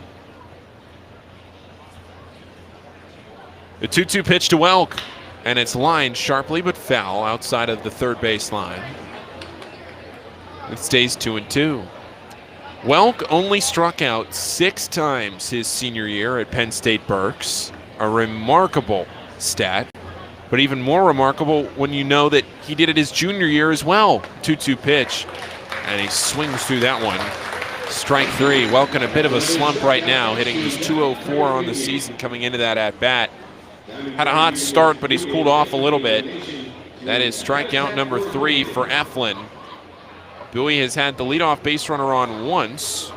The 2-2 pitch to Welk, and it's lined sharply but foul outside of the third base line. It stays 2-2. Welk only struck out 6 times his senior year at Penn State Berks, a remarkable stat, but even more remarkable when you know that he did it his junior year as well. 2-2 pitch, and he swings through that one. Strike 3. Welk in a bit of a slump right now, hitting just .204 on the season coming into that at-bat. Had a hot start, but he's cooled off a little bit. That is strikeout number 3 for Eflin. Bowie has had the leadoff base runner on once.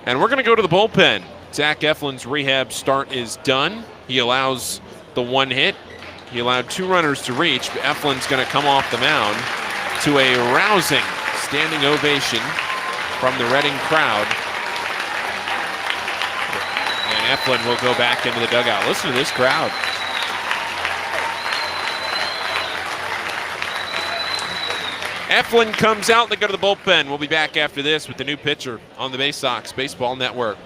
And we're going to go to the bullpen. Zach Eflin's rehab start is done. He allows the 1 hit. He allowed 2 runners to reach, but Eflin's going to come off the mound to a rousing standing ovation from the Reading crowd. And Eflin will go back into the dugout. Listen to this crowd. Eflin comes out, they go to the bullpen. We'll be back after this with the new pitcher on the Bay Sox Baseball Network.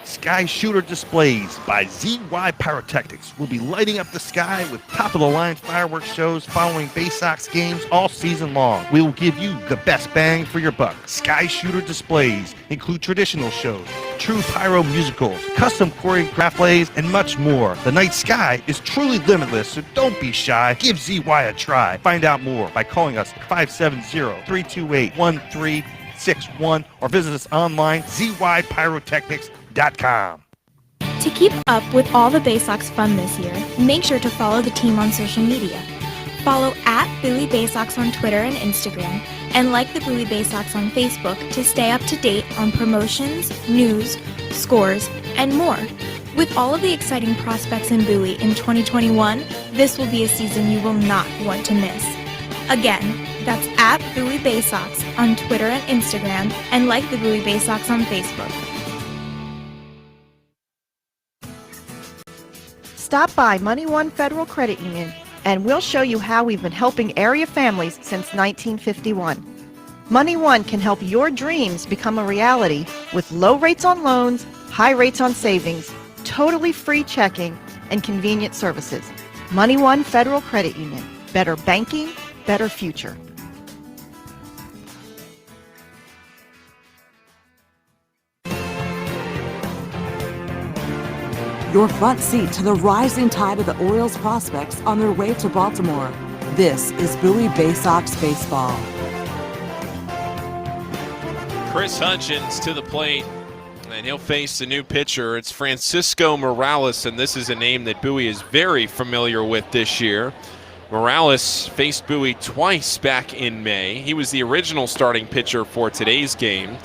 Sky Shooter Displays by ZY Pyrotechnics will be lighting up the sky with top-of-the-line fireworks shows following Bay Sox games all season long. We will give you the best bang for your buck. Sky Shooter Displays include traditional shows, true pyro musicals, custom choreographed plays, and much more. The night sky is truly limitless, so don't be shy. Give ZY a try. Find out more by calling us at 570-328-1361 or visit us online, zypyrotechnics.com. To keep up with all the Bay Sox fun this year, make sure to follow the team on social media. Follow at Bowie Bay Sox on Twitter and Instagram, and like the Bowie Bay Sox on Facebook to stay up to date on promotions, news, scores, and more. With all of the exciting prospects in Bowie in 2021, this will be a season you will not want to miss. Again, that's at Bowie Bay Sox on Twitter and Instagram, and like the Bowie Bay Sox on Facebook. Stop by Money One Federal Credit Union, and we'll show you how we've been helping area families since 1951. Money One can help your dreams become a reality with low rates on loans, high rates on savings, totally free checking, and convenient services. Money One Federal Credit Union. Better banking, better future. Your front seat to the rising tide of the Orioles prospects on their way to Baltimore. This is Bowie Bay Sox baseball. Chris Hutchins to the plate, and he'll face the new pitcher. It's Francisco Morales, and this is a name that Bowie is very familiar with this year. Morales faced Bowie twice back in May. He was the original starting pitcher for today's game,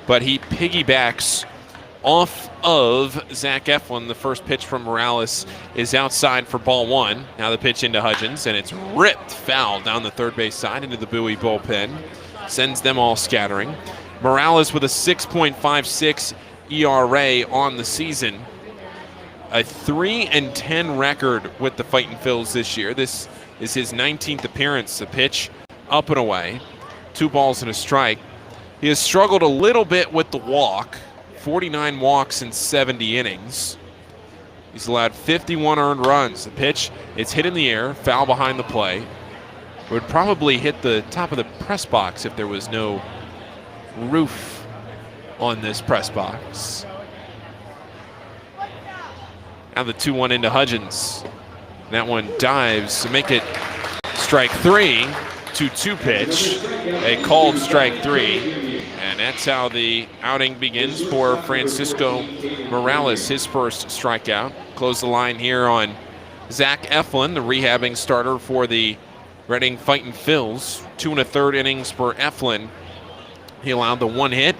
but he piggybacks off of Zach Eflin. The first pitch from Morales is outside for ball 1. Now the pitch into Hutchins, and it's ripped foul down the third base side into the Bowie bullpen. Sends them all scattering. Morales with a 6.56 ERA on the season. A 3-10 record with the Fightin' Phils this year. This is his 19th appearance. The pitch up and away. 2 balls and a strike. He has struggled a little bit with the walk. 49 walks in 70 innings. He's allowed 51 earned runs. The pitch, it's hit in the air, foul behind the plate. Would probably hit the top of the press box if there was no roof on this press box. Now the 2-1 into Hudgens. That one dives to make it strike 3. 2-2 pitch, a called strike 3. And that's how the outing begins for Francisco Morales, his first strikeout. Close the line here on Zach Eflin, the rehabbing starter for the Reading Fightin' Phils. 2 1/3 innings for Eflin. He allowed the 1 hit,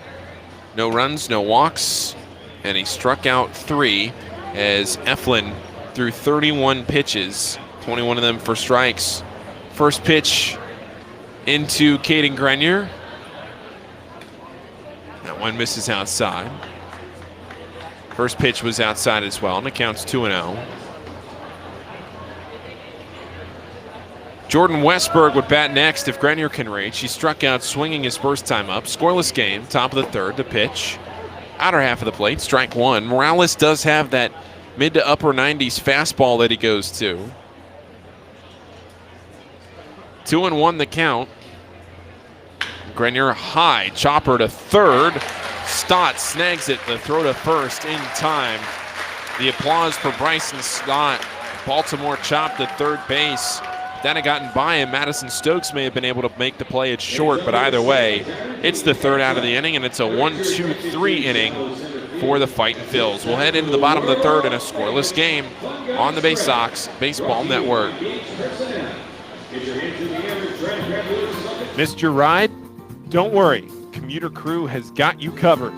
no runs, no walks, and he struck out 3 as Eflin threw 31 pitches, 21 of them for strikes. First pitch into Caden Grenier. That one misses outside. First pitch was outside as well, and it counts 2-0. Jordan Westberg would bat next if Grenier can reach. He struck out swinging his first time up. Scoreless game, top of the third, the pitch. Outer half of the plate, strike 1. Morales does have that mid to upper 90s fastball that he goes to. 2-1 the count. Grenier high, chopper to third. Stott snags it, the throw to first in time. The applause for Bryson Stott. Baltimore chopped at third base. That had gotten by him. Madison Stokes may have been able to make the play. It's short, but either way, it's the third out of the inning, and it's a 1-2-3 inning for the Fightin' Phils. We'll head into the bottom of the third in a scoreless game on the Bay Sox Baseball Network. Missed your ride? Don't worry, Commuter Crew has got you covered.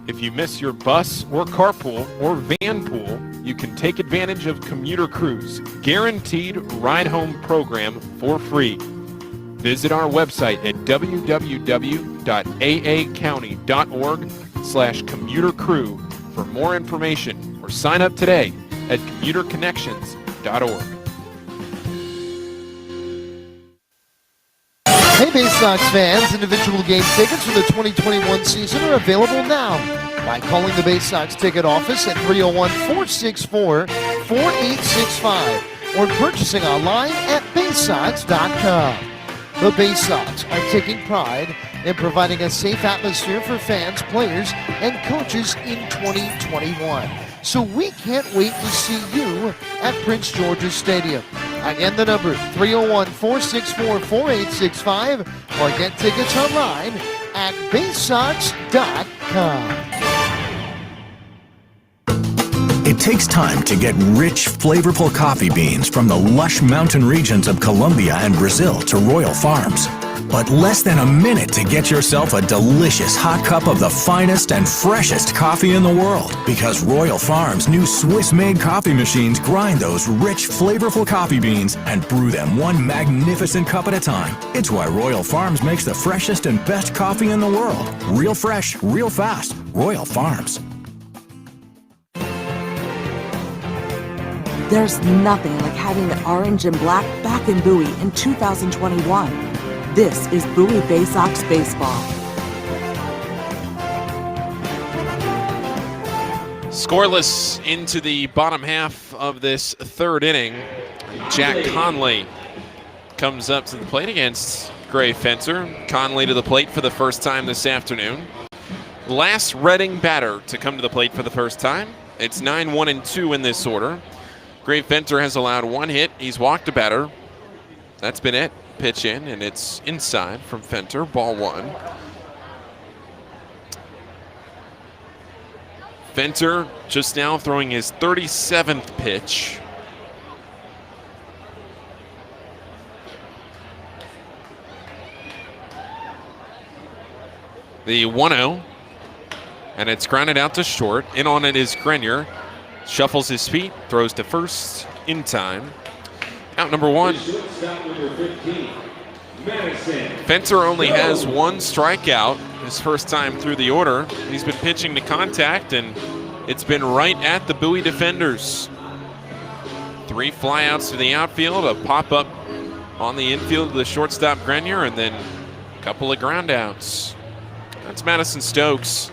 If you miss your bus or carpool or van pool, you can take advantage of Commuter Crew's guaranteed ride-home program for free. Visit our website at www.aacounty.org/commutercrew for more information or sign up today at commuterconnections.org. Hey, Bay Sox fans, individual game tickets for the 2021 season are available now by calling the Bay Sox ticket office at 301-464-4865 or purchasing online at baysox.com. The Bay Sox are taking pride in providing a safe atmosphere for fans, players, and coaches in 2021. So we can't wait to see you at Prince George's Stadium. Again, the number 301-464-4865 or get tickets online at baysox.com. It takes time to get rich, flavorful coffee beans from the lush mountain regions of Colombia and Brazil to Royal Farms. But less than a minute to get yourself a delicious hot cup of the finest and freshest coffee in the world. Because Royal Farms' new Swiss-made coffee machines grind those rich, flavorful coffee beans and brew them one magnificent cup at a time. It's why Royal Farms makes the freshest and best coffee in the world. Real fresh, real fast. Royal Farms. There's nothing like having the orange and black back in Bowie in 2021. This is Bowie Bay Sox Baseball. Scoreless into the bottom half of this third inning. Jack Conley comes up to the plate against Gray Fenter. Conley to the plate for the first time this afternoon. Last Reading batter to come to the plate for the first time. It's 9-1-2 in this order. Gray Fenter has allowed 1 hit. He's walked a batter. That's been it. Pitch in, and it's inside from Fenter. Ball 1. Fenter just now throwing his 37th pitch. The 1-0, and it's grounded out to short. In on it is Grenier. Shuffles his feet, throws to first in time. Out number 1. Fenter only has 1 strikeout his first time through the order. He's been pitching to contact, and it's been right at the Bowie defenders. 3 flyouts to the outfield, a pop-up on the infield to the shortstop Grenier, and then a couple of groundouts. That's Madison Stokes.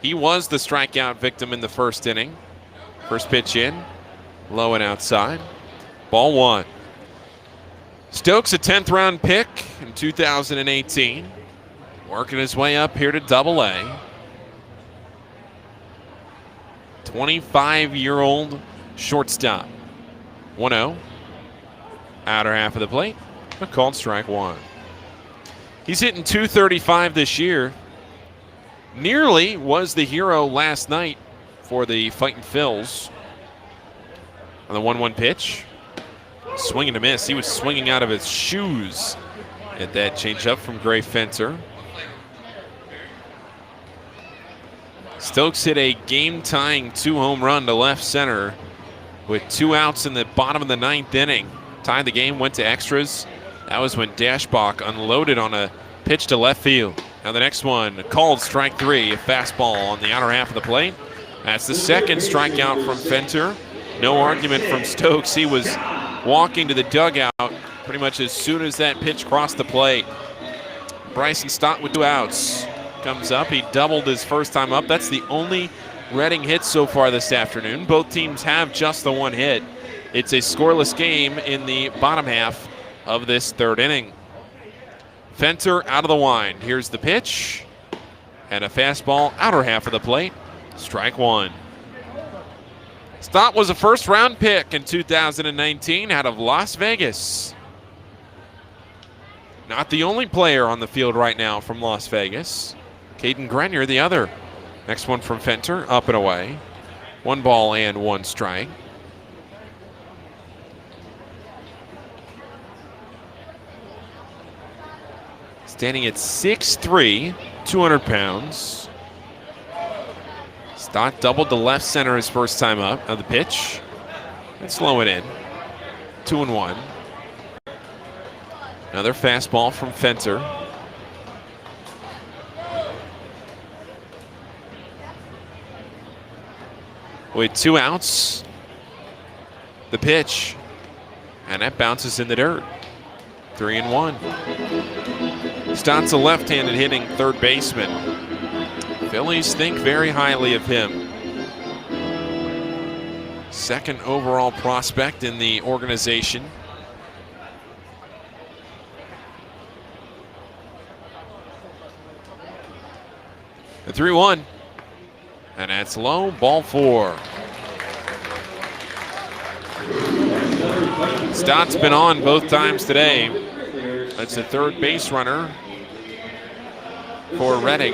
He was the strikeout victim in the first inning. First pitch in, low and outside. Ball 1. Stokes, a 10th round pick in 2018. working his way up here to Double-A. 25-year-old shortstop. 1-0. Outer half of the plate. A called strike one. He's hitting .235 this year. Nearly was the hero last night for the Fightin' Phils. On the 1-1 pitch. Swing and a miss. He was swinging out of his shoes at that changeup from Gray Fenter. Stokes hit a game-tying 2-home run to left center with 2 outs in the bottom of the 9th inning. Tied the game, went to extras. That was when Dashbach unloaded on a pitch to left field. Now the next one, called strike 3, a fastball on the outer half of the plate. That's the second strikeout from Fenter. No argument from Stokes. He was walking to the dugout pretty much as soon as that pitch crossed the plate. Bryson Stott with 2 outs. Comes up, he doubled his first time up. That's the only Reading hit so far this afternoon. Both teams have just the 1 hit. It's a scoreless game in the bottom half of this 3rd inning. Fenter out of the wind. Here's the pitch. And a fastball outer half of the plate. Strike 1. Stott was a first-round pick in 2019 out of Las Vegas. Not the only player on the field right now from Las Vegas. Caden Grenier, the other. Next one from Fenter, up and away. 1 ball and 1 strike. Standing at 6'3", 200 pounds. Stott doubled to left center his first time up. Now the pitch. And slow it in. 2-1. Another fastball from Fenter. With 2 outs, the pitch, and that bounces in the dirt. 3-1. Stott's a left-handed hitting third baseman. Phillies think very highly of him. 2nd overall prospect in the organization. The 3-1. And that's low, ball 4. Stott's been on both times today. That's the 3rd base runner for Reading.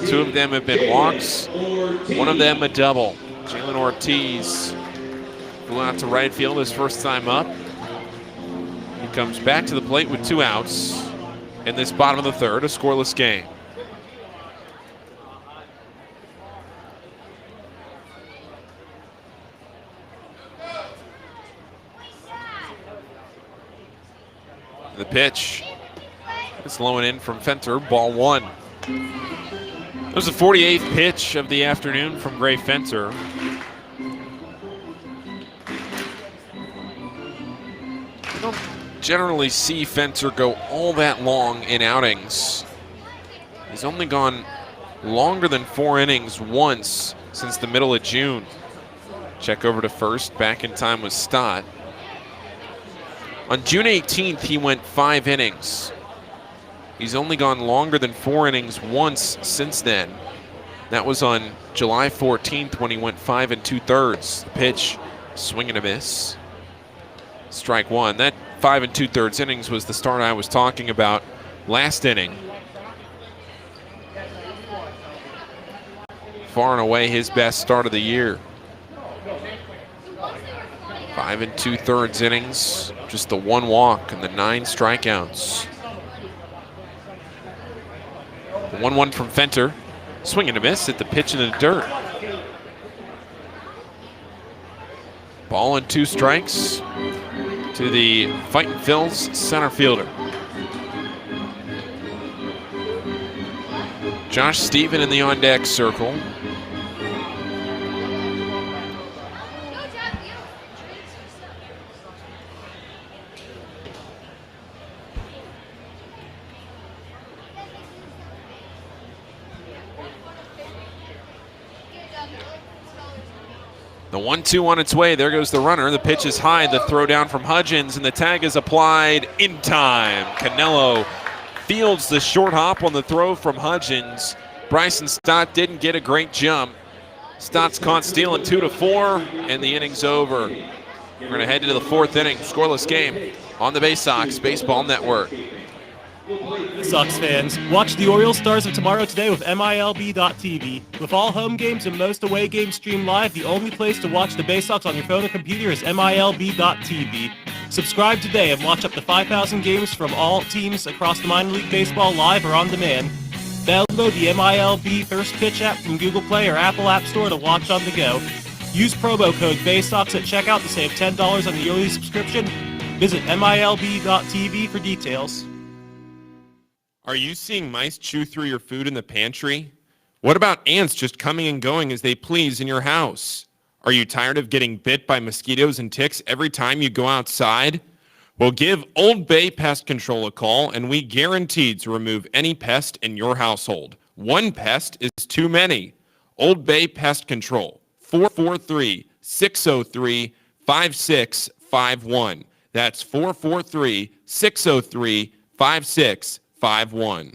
2 of them have been walks, 1 of them a double. Jalen Ortiz flew out to right field his first time up. He comes back to the plate with 2 outs in this bottom of the 3rd, a scoreless game. The pitch is low and in from Fenter, ball 1. It was the 48th pitch of the afternoon from Gray Fenter. You don't generally see Fenter go all that long in outings. He's only gone longer than 4 innings once since the middle of June. Check over to first, back in time with Stott. On June 18th, he went 5 innings. He's only gone longer than 4 innings once since then. That was on July 14th when he went 5 2/3. The pitch, swing and a miss. Strike 1. That 5 2/3 innings was the start I was talking about last inning. Far and away his best start of the year. 5 2/3 innings, just the 1 walk and the 9 strikeouts. 1-1 from Fenter. Swing and a miss at the pitch in the dirt. Ball and 2 strikes to the Fightin' Phils center fielder. Josh Stephen in the on-deck circle. The 1-2 on its way. There goes the runner. The pitch is high. The throw down from Hudgens, and the tag is applied in time. Canelo fields the short hop on the throw from Hudgens. Bryson Stott didn't get a great jump. Stott's caught stealing 2-4, and the inning's over. We're going to head into the fourth inning. Scoreless game on the Bay Sox Baseball Network. Sox fans, watch the Orioles Stars of Tomorrow today with MILB.TV. With all home games and most away games streamed live, the only place to watch the Bay Sox on your phone or computer is MILB.TV. Subscribe today and watch up to 5,000 games from all teams across the minor league baseball live or on demand. Download the MILB First Pitch app from Google Play or Apple App Store to watch on the go. Use promo code BAYSOX at checkout to save $10 on the yearly subscription. Visit MILB.TV for details. Are you seeing mice chew through your food in the pantry? What about ants just coming and going as they please in your house? Are you tired of getting bit by mosquitoes and ticks every time you go outside? Well, give Old Bay Pest Control a call, and we guarantee to remove any pest in your household. One pest is too many. Old Bay Pest Control, 443-603-5651. That's 443-603-5651.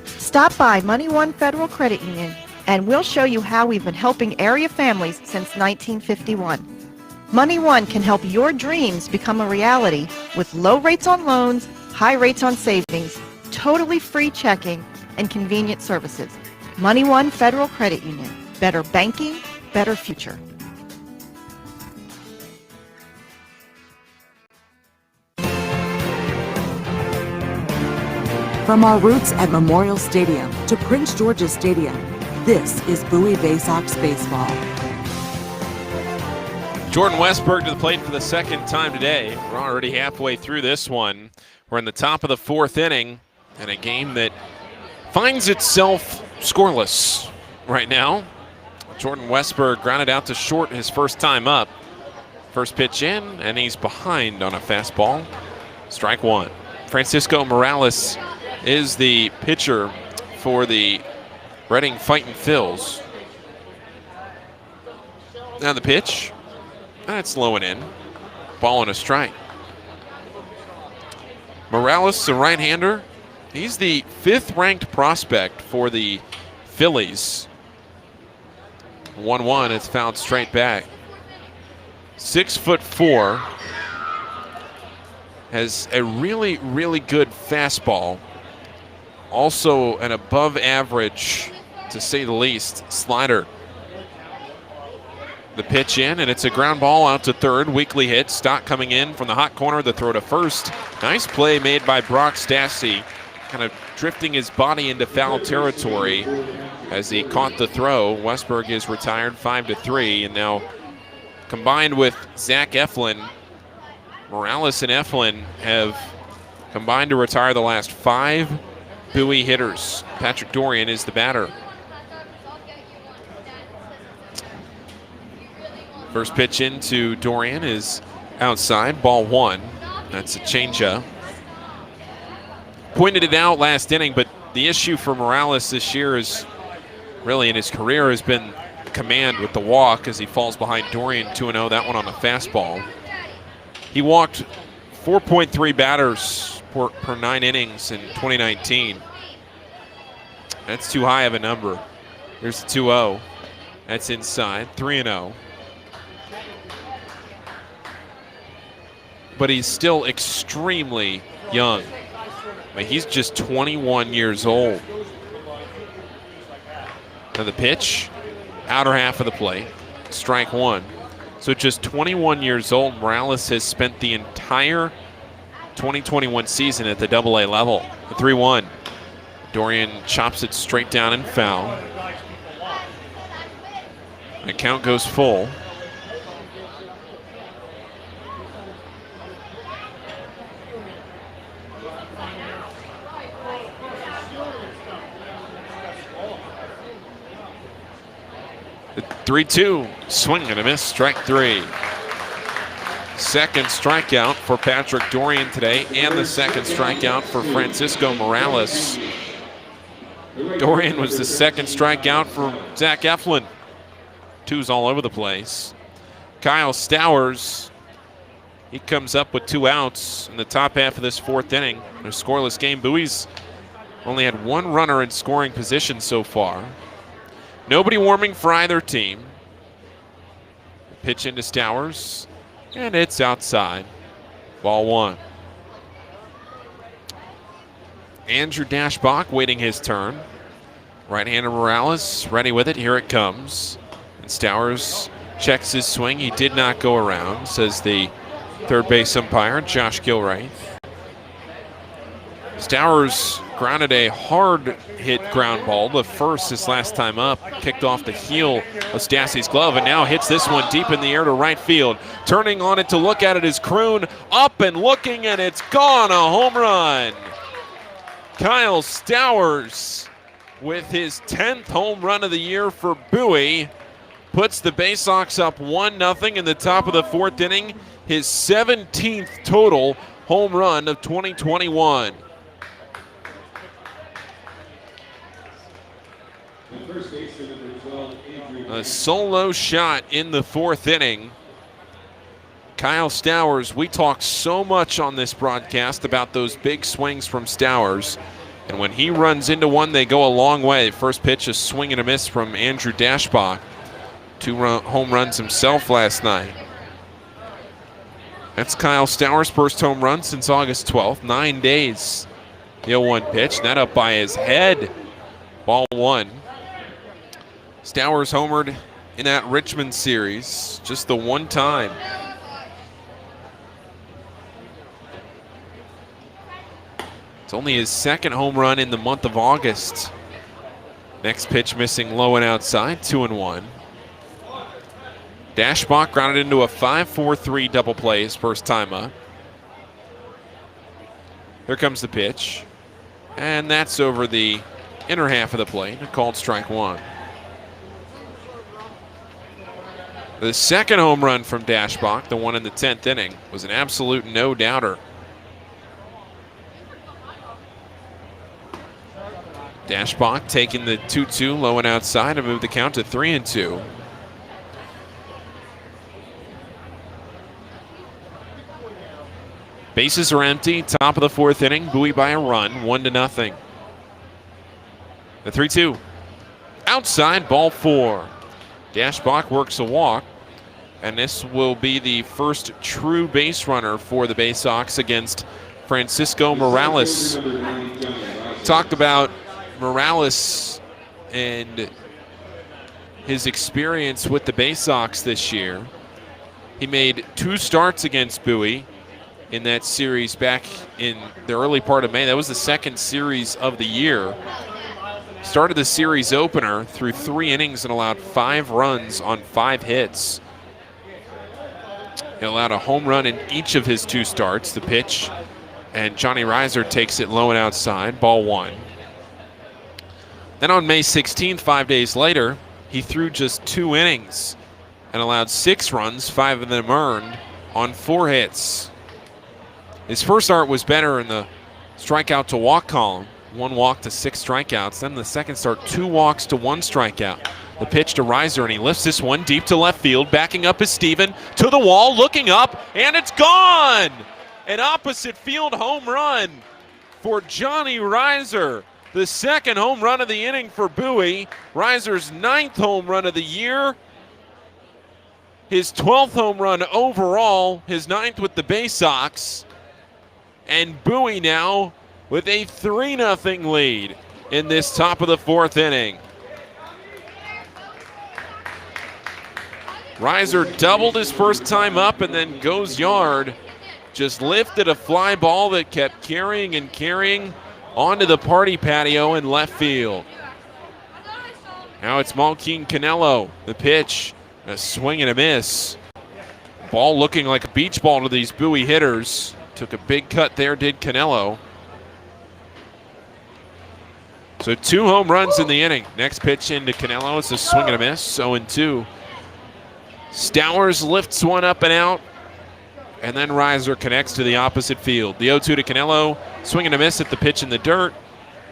Stop by Money One Federal Credit Union, and we'll show you how we've been helping area families since 1951. Money One can help your dreams become a reality with low rates on loans, high rates on savings, totally free checking, and convenient services. Money One Federal Credit Union. Better banking, better future. From our roots at Memorial Stadium to Prince George's Stadium, this is Bowie Bay Sox Baseball. Jordan Westberg to the plate for the second time today. We're already halfway through this one. We're in the top of the fourth inning in a game that finds itself scoreless right now. Jordan Westberg grounded out to short his first time up. First pitch in, and he's behind on a fastball. Strike one. Francisco Morales is the pitcher for the Reading Fightin' Phils. Now the pitch. That's low and in. Ball and a strike. Morales, the right-hander. He's the fifth-ranked prospect for the Phillies. 1-1, it's fouled straight back. 6'4", has a really, really good fastball. Also an above-average, to say the least, slider. The pitch in, and it's a ground ball out to third. Weakly hit. Stott coming in from the hot corner. The throw to first. Nice play made by Brock Stassi, kind of drifting his body into foul territory as he caught the throw. Westberg is retired 5-3, and now combined with Zach Eflin, Morales and Eflin have combined to retire the last 5 Bowie hitters. Patrick Dorian is the batter. First pitch into Dorian is outside, ball one. That's a changeup. Pointed it out last inning, but the issue for Morales this year is, really in his career, has been command with the walk as he falls behind Dorian 2-0, that one on a fastball. He walked 4.3 batters per 9 innings in 2019. That's too high of a number. Here's the 2-0. That's inside, 3-0. But he's still extremely young. I mean, he's just 21 years old. Now the pitch, outer half of the plate, strike one. So just 21 years old, Morales has spent the entire 2021 season at the AA level. The 3-1. Dorian chops it straight down and foul. The count goes full. The 3-2, swing and a miss, strike three. Second strikeout for Patrick Dorian today, and the second strikeout for Francisco Morales. Dorian was the second strikeout for Zach Eflin. Twos all over the place. Kyle Stowers, he comes up with 2 outs in the top half of this fourth inning. a scoreless game. Bowie's only had one runner in scoring position so far. Nobody warming for either team. Pitch into Stowers, and it's outside. Ball one. Andrew Dashbach waiting his turn. Right-hander Morales ready with it. Here it comes. And Stowers checks his swing. He did not go around, says the third base umpire, Josh Gilreath. Stowers grounded a hard hit ground ball. The first his last time up, kicked off the heel of Stassi's glove, and now hits this one deep in the air to right field. Turning on it to look at it is Kroon, up and looking, and it's gone, a home run. Kyle Stowers with his 10th home run of the year for Bowie puts the Bay Sox up 1-0 in the top of the fourth inning. His 17th total home run of 2021. A solo shot in the fourth inning. Kyle Stowers, we talk so much on this broadcast about those big swings from Stowers. And when he runs into one, they go a long way. First pitch, a swing and a miss from Andrew Dashbach. 2 home runs himself last night. That's Kyle Stowers' first home run since August 12th. 9 days. The 0-1 pitch, that up by his head. Ball one. Stowers homered in that Richmond series, just the one time. It's only his second home run in the month of August. Next pitch missing low and outside, 2-1. Dashbach grounded into a 5-4-3 double play his first time up. Here comes the pitch. And that's over the inner half of the plate, a called strike one. The second home run from Dashbach, the one in the 10th inning, was an absolute no-doubter. Dashbach taking the 2-2 low and outside to move the count to 3-2. Bases are empty, top of the fourth inning, Bowie by a run, 1-0. The 3-2. Outside, ball four. Dashbach works a walk, and this will be the first true base runner for the Bay Sox against Francisco Morales. Talked about Morales and his experience with the Bay Sox this year. He made 2 starts against Bowie in that series back in the early part of May. That was the second series of the year. Started the series opener through 3 innings and allowed 5 runs on 5 hits. He allowed a home run in each of his 2 starts. The pitch, and Johnny Reiser takes it low and outside, ball one. Then on May 16th, 5 days later, he threw just 2 innings and allowed 6 runs, 5 of them earned, on 4 hits. His first start was better in the strikeout to walk column. 1 walk to 6 strikeouts. Then the second start, 2 walks to 1 strikeout. The pitch to Reiser, and he lifts this one deep to left field. Backing up is Steven to the wall, looking up, and it's gone! An opposite field home run for Johnny Reiser. The second home run of the inning for Bowie. Reiser's 9th home run of the year. His 12th home run overall, his 9th with the Bay Sox. And Bowie now with a 3-0 lead in this top of the fourth inning. Reiser doubled his first time up and then goes yard. Just lifted a fly ball that kept carrying and carrying onto the party patio in left field. Now it's Malquin Canelo. The pitch, a swing and a miss. Ball looking like a beach ball to these Bowie hitters. Took a big cut there, did Canelo. So 2 home runs in the inning. Next pitch into Canelo. It's a swing and a miss. 0-2. Stowers lifts one up and out. And then Reiser connects to the opposite field. The 0-2 to Canelo. Swing and a miss at the pitch in the dirt.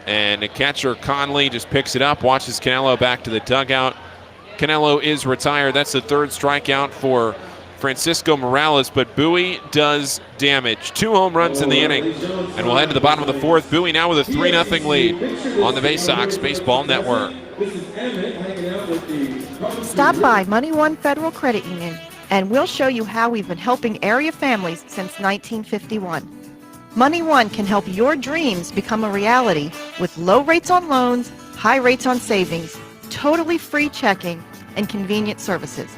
And the catcher Conley just picks it up, watches Canelo back to the dugout. Canelo is retired. That's the 3rd strikeout for Francisco Morales, but Bowie does damage. 2 home runs in the inning, and we'll head to the bottom of the 4th. Bowie now with a 3-0 lead on the Bay Sox Baseball Network. Stop by Money One Federal Credit Union, and we'll show you how we've been helping area families since 1951. Money One can help your dreams become a reality with low rates on loans, high rates on savings, totally free checking, and convenient services.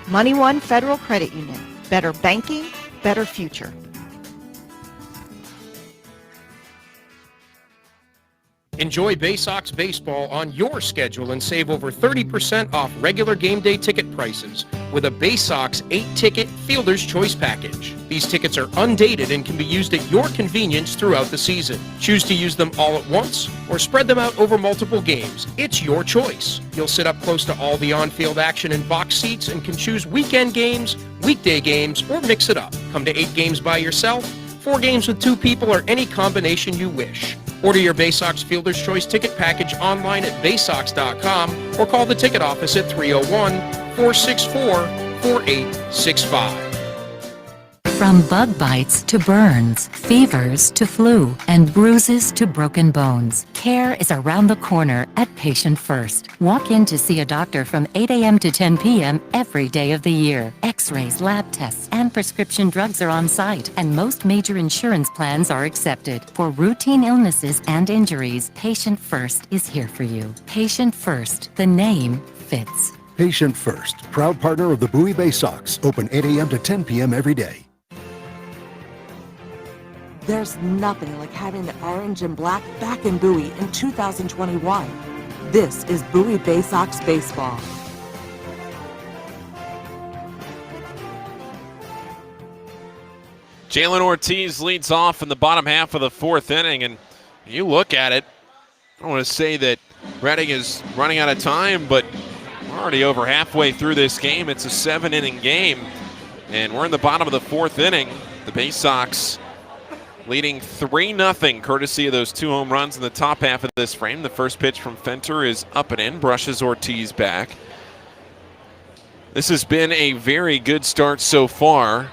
Money One Federal Credit Union. Better banking, better future. Enjoy Bay Sox baseball on your schedule and save over 30% off regular game day ticket prices with a Bay Sox 8-ticket Fielder's Choice package. These tickets are undated and can be used at your convenience throughout the season. Choose to use them all at once or spread them out over multiple games. It's your choice. You'll sit up close to all the on-field action in box seats and can choose weekend games, weekday games, or mix it up. Come to 8 games by yourself, 4 games with 2 people, or any combination you wish. Order your Bay Sox Fielder's Choice ticket package online at baysox.com or call the ticket office at 301-464-4865. From bug bites to burns, fevers to flu, and bruises to broken bones, care is around the corner at Patient First. Walk in to see a doctor from 8 a.m. to 10 p.m. every day of the year. X-rays, lab tests, and prescription drugs are on site, and most major insurance plans are accepted. For routine illnesses and injuries, Patient First is here for you. Patient First, the name fits. Patient First, proud partner of the Bowie Bay Sox. Open 8 a.m. to 10 p.m. every day. There's nothing like having the orange and black back in Bowie in 2021. This is Bowie Bay Sox baseball. Jalen Ortiz leads off in the bottom half of the 4th inning, and you look at it, I don't want to say that Reading is running out of time, but we're already over halfway through this game. It's a 7-inning game, and we're in the bottom of the 4th inning. The Bay Sox leading 3-0, courtesy of those 2 home runs in the top half of this frame. The first pitch from Fenter is up and in, brushes Ortiz back. This has been a very good start so far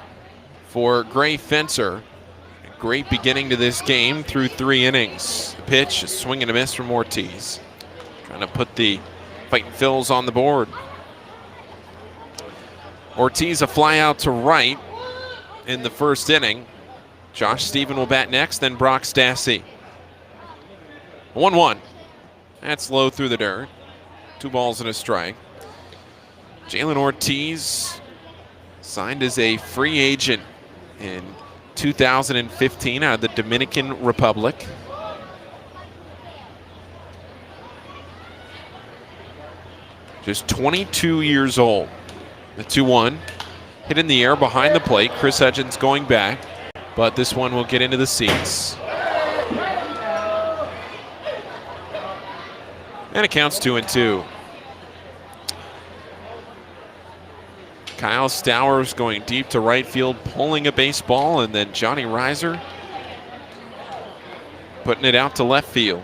for Gray Fenter. A great beginning to this game through 3 innings. The pitch, a swing and a miss from Ortiz. Trying to put the Fighting Phils on the board. Ortiz a fly out to right in the 1st inning. Josh Stephen will bat next, then Brock Stassi. 1-1. That's low through the dirt. 2 balls and a strike. Jalen Ortiz signed as a free agent in 2015 out of the Dominican Republic. Just 22 years old. The 2-1 hit in the air behind the plate. Chris Hudgens going back, but this one will get into the seats. And it counts 2-2. Kyle Stowers going deep to right field, pulling a baseball, and then Johnny Reiser putting it out to left field.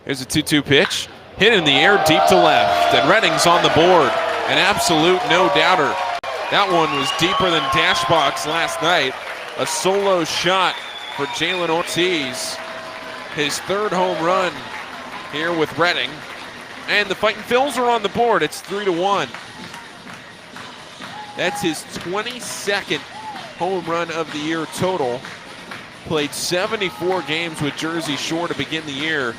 Here's a 2-2 pitch. Hit in the air deep to left, and Redding's on the board. An absolute no-doubter. That one was deeper than Dashbox last night. A solo shot for Jalen Ortiz. His 3rd home run here with Redding. And the Fighting Phils are on the board. It's 3-1. That's his 22nd home run of the year total. Played 74 games with Jersey Shore to begin the year.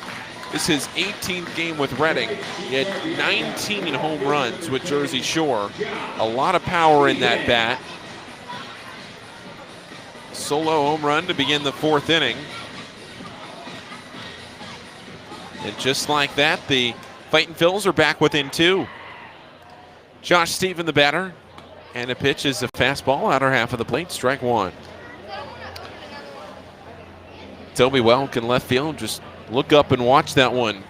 This is his 18th game with Reading. He had 19 home runs with Jersey Shore. A lot of power in that bat. Solo home run to begin the 4th inning. And just like that, the Fighting Phils are back within 2. Josh Stephen, the batter. And a pitch is a fastball, outer half of the plate, strike 1. Toby Welk in left field, just look up and watch that one.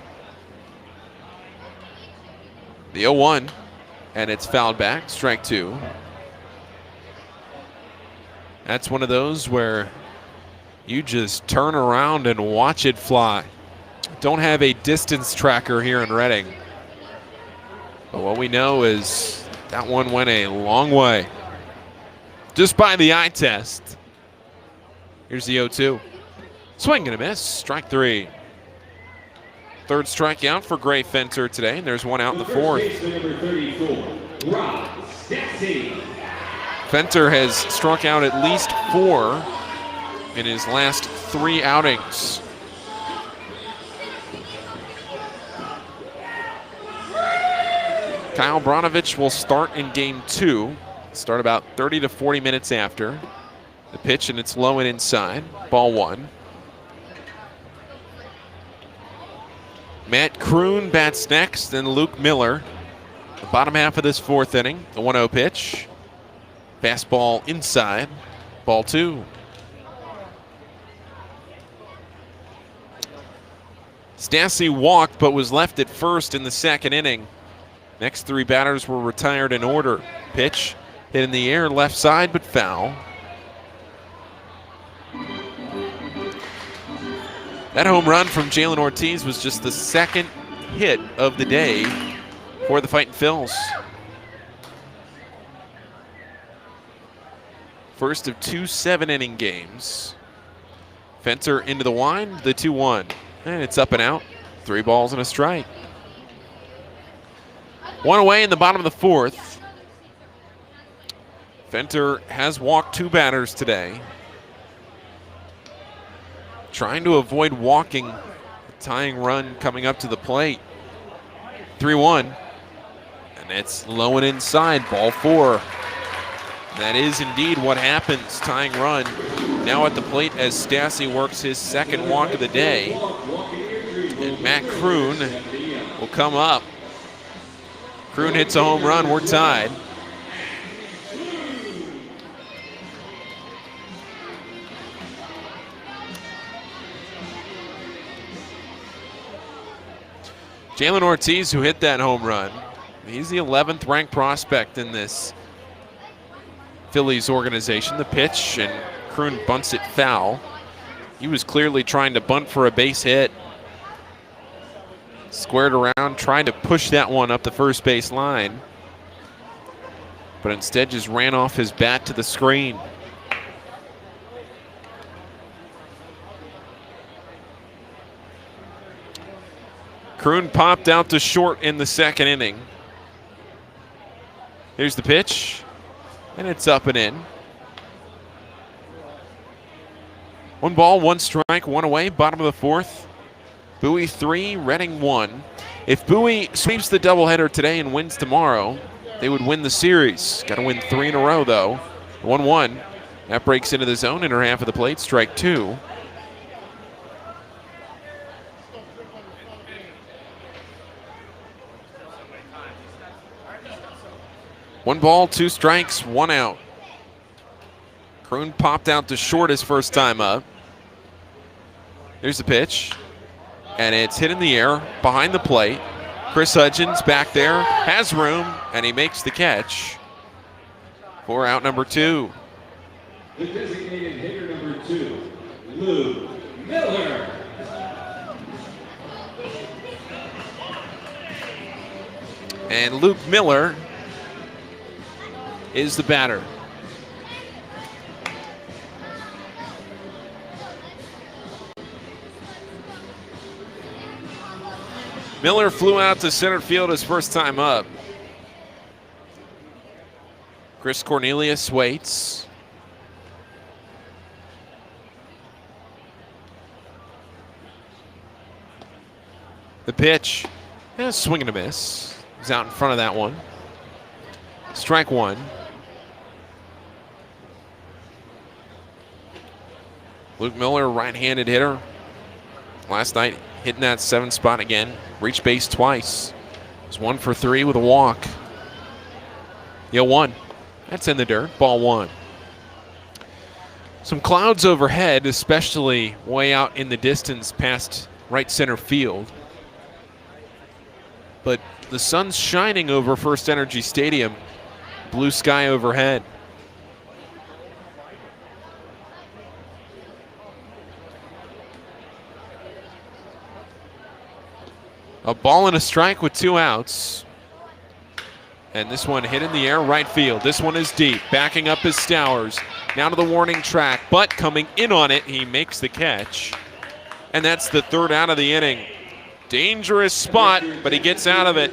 The 0-1, and it's fouled back, strike 2. That's one of those where you just turn around and watch it fly. Don't have a distance tracker here in Reading. But what we know is That one went a long way. Just by the eye test. Here's the 0-2. Swing and a miss. Strike 3. Third strikeout for Gray Fenter today, and there's one out in the fourth. Fenter has struck out at least 4 in his last 3 outings. Kyle Branovich will start in game 2. Start about 30 to 40 minutes after. The pitch, and it's low and inside. Ball 1. Matt Kroon bats next, then Luke Miller. The bottom half of this fourth inning. The 1-0 pitch. Fastball inside. Ball 2. Stassi walked but was left at first in the second inning. Next 3 batters were retired in order. Pitch hit in the air left side but foul. That home run from Jalen Ortiz was just the second hit of the day for the Fightin' Phils. First of 2 7-inning games. Fenter into the wind, the 2-1. And it's up and out. 3 balls and a strike. 1 away in the bottom of the fourth. Fenter has walked 2 batters today. Trying to avoid walking. A tying run coming up to the plate. 3-1. And it's low and inside. Ball 4. That is indeed what happens. Tying run. Now at the plate as Stassi works his second walk of the day. And Matt Kroon will come up. Kroon hits a home run. We're tied. Jalen Ortiz, who hit that home run, he's the 11th ranked prospect in this Phillies organization. The pitch, and Kroon bunts it foul. He was clearly trying to bunt for a base hit. Squared around, trying to push that one up the first base line, but instead just ran off his bat to the screen. Kroon popped out to short in the second inning. Here's the pitch, and it's up and in. 1 ball, 1 strike, 1 away, bottom of the fourth. Bowie 3, Reading 1. If Bowie sweeps the doubleheader today and wins tomorrow, they would win the series. Got to win 3 in a row, though. 1-1. That breaks into the zone, inner half of the plate, strike 2. One ball, 2 strikes, 1 out. Kroon popped out to short his first time up. Here's the pitch. And it's hit in the air behind the plate. Chris Hudgens back there, has room, and he makes the catch for out number 2. The designated hitter number 2, Luke Miller. And Luke Miller is the batter. Miller flew out to center field his first time up. Chris Cornelius waits. The pitch, swing and a miss. He's out in front of that one. Strike 1. Luke Miller, right-handed hitter. Last night, hitting that 7th spot again. Reached base twice. Was 1 for 3 with a walk. 1. That's in the dirt. Ball 1. Some clouds overhead, especially way out in the distance past right center field. But the sun's shining over First Energy Stadium. Blue sky overhead. A ball and a strike with 2 outs. And this one hit in the air, right field. This one is deep. Backing up is Stowers. Now to the warning track, but coming in on it, he makes the catch. And that's the third out of the inning. Dangerous spot, but he gets out of it.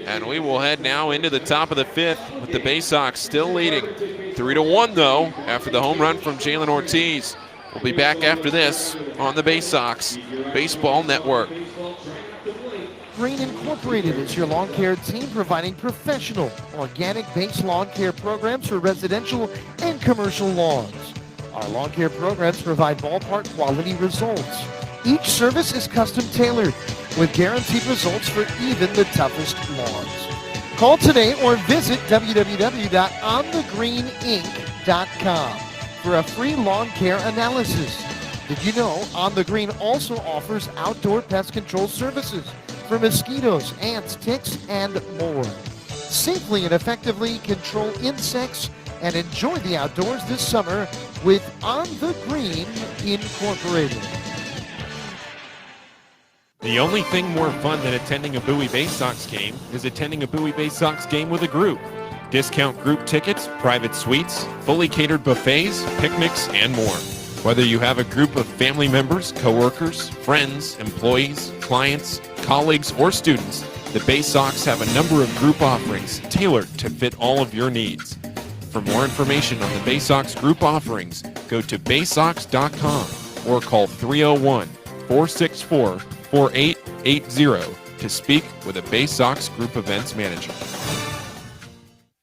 And we will head now into the top of the fifth with the Bay Sox still leading. 3-1 though, after the home run from Jalen Ortiz. We'll be back after this on the Bay Sox Baseball Network. Green Incorporated is your lawn care team providing professional, organic base lawn care programs for residential and commercial lawns. Our lawn care programs provide ballpark quality results. Each service is custom tailored with guaranteed results for even the toughest lawns. Call today or visit www.onthegreeninc.com for a free lawn care analysis. Did you know On the Green also offers outdoor pest control services for mosquitoes, ants, ticks, and more? Safely and effectively control insects and enjoy the outdoors this summer with On the Green Incorporated. The only thing more fun than attending a Bowie Bay Sox game is attending a Bowie Bay Sox game with a group. Discount group tickets, private suites, fully catered buffets, picnics, and more. Whether you have a group of family members, coworkers, friends, employees, clients, colleagues, or students, the Bay Sox have a number of group offerings tailored to fit all of your needs. For more information on the Bay Sox group offerings, go to baysox.com or call 301-464-4880 to speak with a Bay Sox group events manager.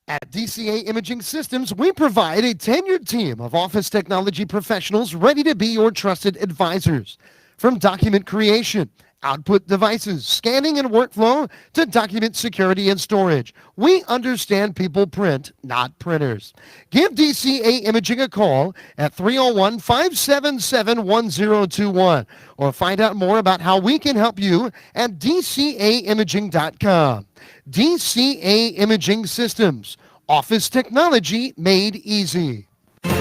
At DCA Imaging Systems, we provide a tenured team of office technology professionals ready to be your trusted advisors. From document creation, output devices, scanning and workflow, to document security and storage, we understand people print, not printers. Give DCA Imaging a call at 301-577-1021 or find out more about how we can help you at dcaimaging.com. DCA Imaging Systems, office technology made easy. Your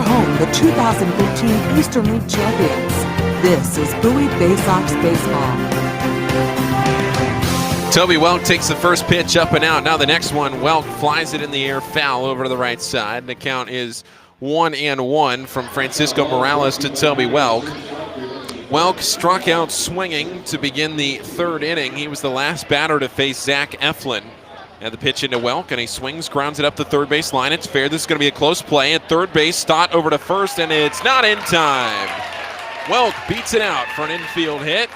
home, the 2015 Eastern League champions. This is Bowie Bay Sox Baseball. Toby Welk takes the first pitch up and out. Now the next one, Welk flies it in the air, foul over to the right side. The count is 1-1 from Francisco Morales to Toby Welk. Welk struck out swinging to begin the third inning. He was the last batter to face Zach Eflin. And the pitch into Welk, and he swings, grounds it up the third base line. It's fair. This is going to be a close play. At third base, Stott over to first, and it's not in time. Welk beats it out for an infield hit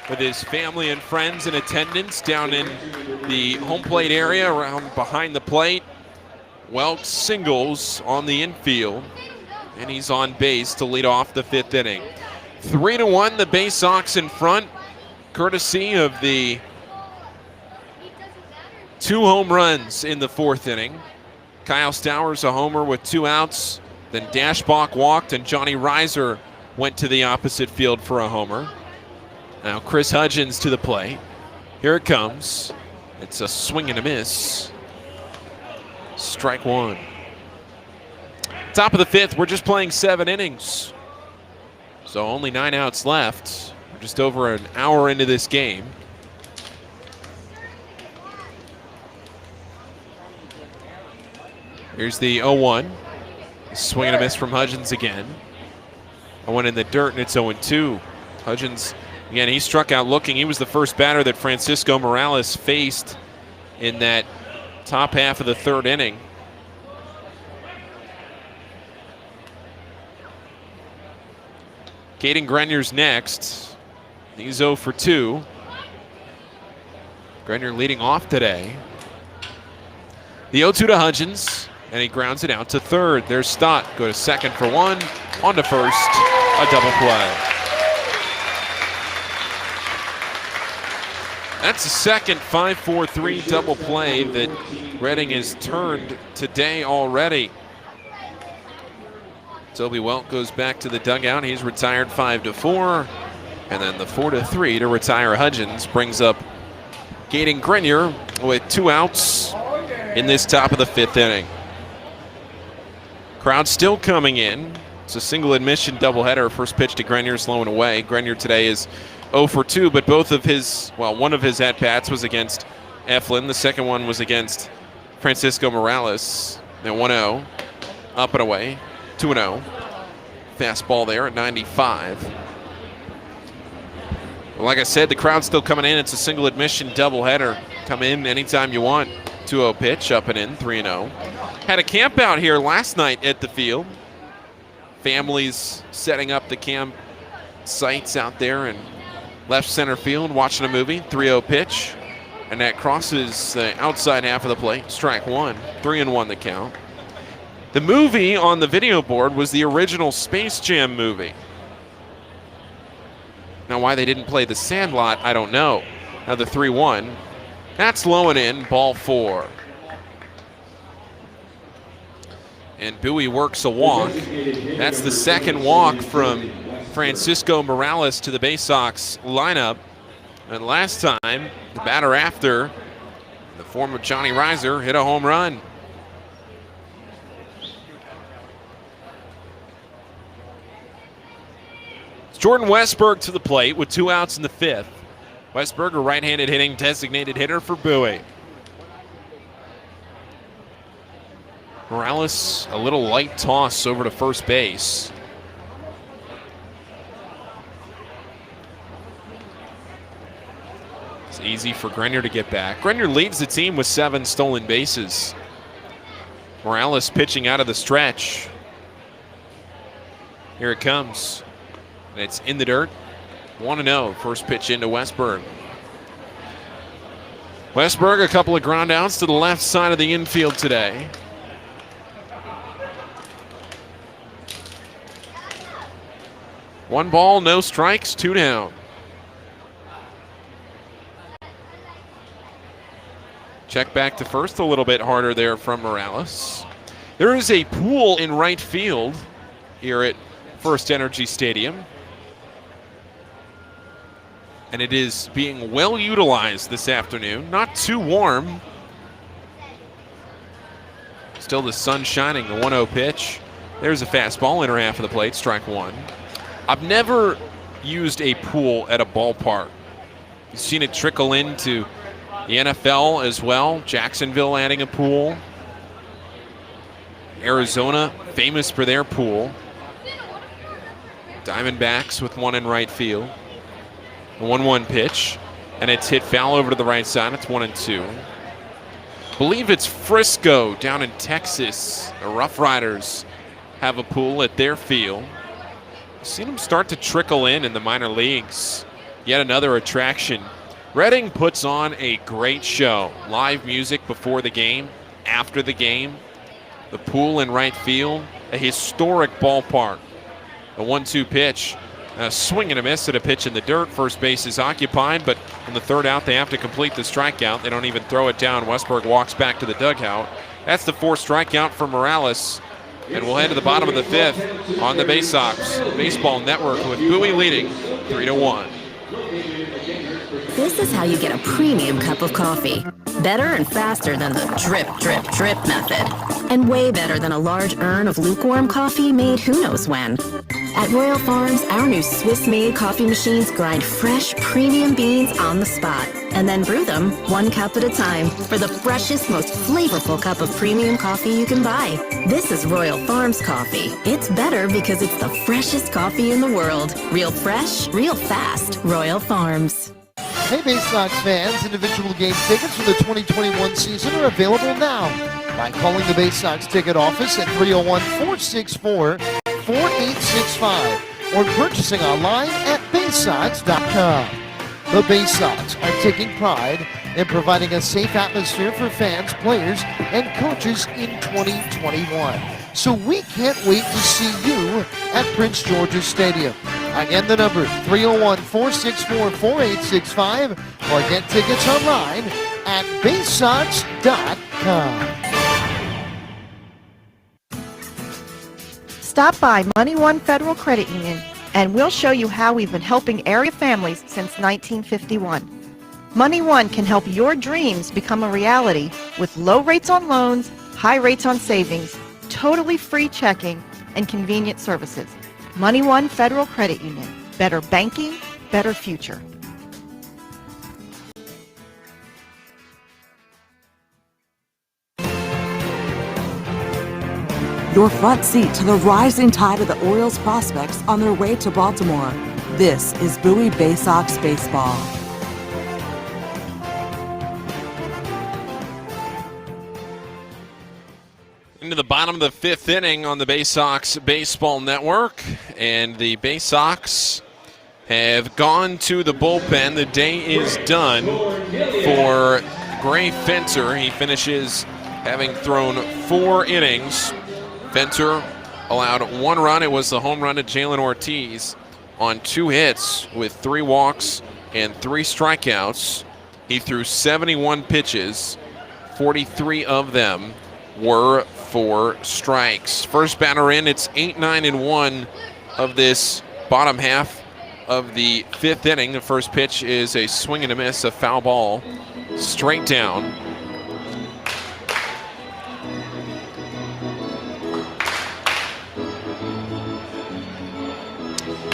with his family and friends in attendance down in the home plate area around behind the plate. Welk singles on the infield, and he's on base to lead off the fifth inning. 3-1, the Bay Sox in front, courtesy of the 2 home runs in the fourth inning. Kyle Stowers a homer with 2 outs. Then Dashbach walked, and Johnny Reiser went to the opposite field for a homer. Now Chris Hudgens to the plate. Here it comes. It's a swing and a miss. Strike one. Top of the fifth, we're just playing 7 innings. So only 9 outs left. We're just over an hour into this game. Here's the 0-1. Swing and a miss from Hudgens again. 0-1 in the dirt, and it's 0-2. Hudgens, again, he struck out looking. He was the first batter that Francisco Morales faced in that top half of the third inning. Caden Grenier's next. He's 0 for 2. Grenier leading off today. The 0-2 to Hudgens, and he grounds it out to third. There's Stott. Go to second for 1. On to first. A double play. That's the second 5-4-3 double play that Reading has turned today already. Toby Welk goes back to the dugout. He's retired 5-4. And then the 4-3 to retire Hudgens brings up Caden Grenier with 2 outs in this top of the fifth inning. Crowd still coming in. It's a single admission doubleheader. First pitch to Grenier, slow and away. Grenier today is 0 for 2, but both of his, well, one of his at-bats was against Eflin. The second one was against Francisco Morales. Now 1-0. Up and away. 2-0. Fastball there at 95. Well, like I said, the crowd's still coming in. It's a single admission doubleheader. Come in anytime you want. 2-0 pitch, up and in, 3-0. Had a camp out here last night at the field. Families setting up the camp sites out there in left center field, watching a movie. 3-0 pitch, and that crosses the outside half of the plate. Strike one. 3-1 the count. The movie on the video board was the original Space Jam movie. Now, why they didn't play The Sandlot, I don't know. Now the 3-1. That's low and in, ball 4. And Bowie works a walk. That's the second walk from Francisco Morales to the Bay Sox lineup. And last time, the batter after, in the form of Johnny Reiser, hit a home run. It's Jordan Westberg to the plate with 2 outs in the 5th. Westberg, a right-handed hitting designated hitter for Bowie. Morales, a little light toss over to first base. It's easy for Grenier to get back. Grenier leads the team with 7 stolen bases. Morales pitching out of the stretch. Here it comes. And it's in the dirt. 1-0, first pitch into Westberg. Westberg, a couple of ground outs to the left side of the infield today. One ball, no strikes, 2 down. Check back to first, a little bit harder there from Morales. There is a pool in right field here at First Energy Stadium. And it is being well utilized this afternoon. Not too warm. Still the sun shining, the 1-0 pitch. There's a fastball, inner half of the plate, strike one. I've never used a pool at a ballpark. You've seen it trickle into the NFL as well. Jacksonville adding a pool. Arizona, famous for their pool. Diamondbacks with one in right field. A 1-1 pitch, and it's hit foul over to the right side. It's 1-2. Believe it's Frisco down in Texas. The Rough Riders have a pool at their field. Seen them start to trickle in the minor leagues. Yet another attraction. Reading puts on a great show. Live music before the game, after the game. The pool in right field. A historic ballpark. A 1-2 pitch. A swing and a miss at a pitch in the dirt. First base is occupied, but on the third out, they have to complete the strikeout. They don't even throw it down. Westberg walks back to the dugout. That's the 4th strikeout for Morales. And we'll head to the bottom of the 5th on the Bay Sox Baseball Network with Bowie leading 3-1. This is how you get a premium cup of coffee. Better and faster than the drip, drip, drip method. And way better than a large urn of lukewarm coffee made who knows when. At Royal Farms, our new Swiss-made coffee machines grind fresh, premium beans on the spot and then brew them 1 cup at a time for the freshest, most flavorful cup of premium coffee you can buy. This is Royal Farms coffee. It's better because it's the freshest coffee in the world. Real fresh, real fast. Royal Farms. Hey, Bay Sox fans, individual game tickets for the 2021 season are available now by calling the Bay Sox ticket office at 301-464-4865 or purchasing online at baysox.com. The Bay Sox are taking pride in providing a safe atmosphere for fans, players, and coaches in 2021. So we can't wait to see you at Prince George's Stadium. Again, the number 301-464-4865 or get tickets online at baysox.com. Stop by Money One Federal Credit Union and we'll show you how we've been helping area families since 1951. Money One can help your dreams become a reality with low rates on loans, high rates on savings, totally free checking, and convenient services. Money One Federal Credit Union. Better banking, better future. your front seat to the rising tide of the Orioles prospects on their way to Baltimore. This is Bowie Bay Sox Baseball. Into the bottom of the fifth inning on the Bay Sox Baseball Network, and the Bay Sox have gone to the bullpen. The day is done for Gray Fenter. He finishes having thrown 4 innings. Fenter allowed 1 run. It was the home run to Jalen Ortiz on 2 hits with 3 walks and 3 strikeouts. He threw 71 pitches. 43 of them were for strikes. First batter in, it's 8-9-1 of this bottom half of the 5th inning. The first pitch is a swing and a miss, a foul ball, straight down.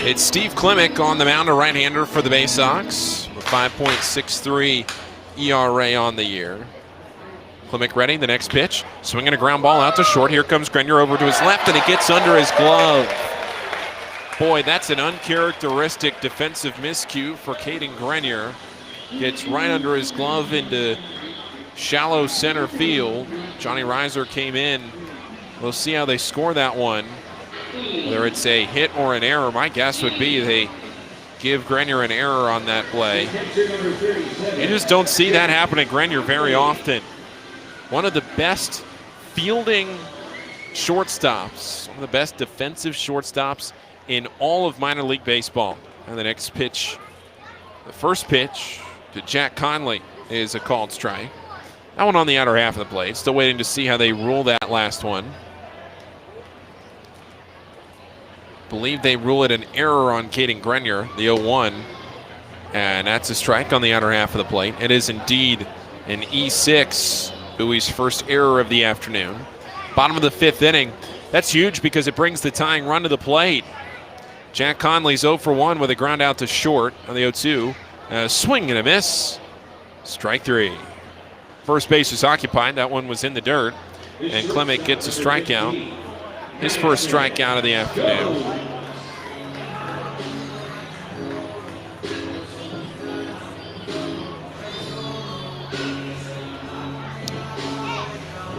It's Steve Klimek on the mound, a right-hander for the Bay Sox, with 5.63 ERA on the year. Klimek ready, the next pitch, swinging a ground ball out to short. Here comes Grenier over to his left, and it gets under his glove. Boy, that's an uncharacteristic defensive miscue for Caden Grenier. Gets right under his glove into shallow center field. Johnny Reiser came in. We'll see how they score that one. Whether it's a hit or an error, my guess would be they give Grenier an error on that play. You just don't see that happen at Grenier very often. One of the best fielding shortstops, one of the best defensive shortstops in all of minor league baseball. And the next pitch, the first pitch to Jack Conley is a called strike. That one on the outer half of the plate. Still waiting to see how they rule that last one. Believe they rule it an error on Caden Grenier, the 0-1. And that's a strike on the outer half of the plate. It is indeed an E6. Bowie's first error of the afternoon. Bottom of the 5th inning. That's huge because it brings the tying run to the plate. Jack Conley's 0 for 1 with a ground out to short on the 0-2. Swing and a miss. Strike 3. First base is occupied. That one was in the dirt. And Klimek gets a strikeout. His first strikeout of the afternoon.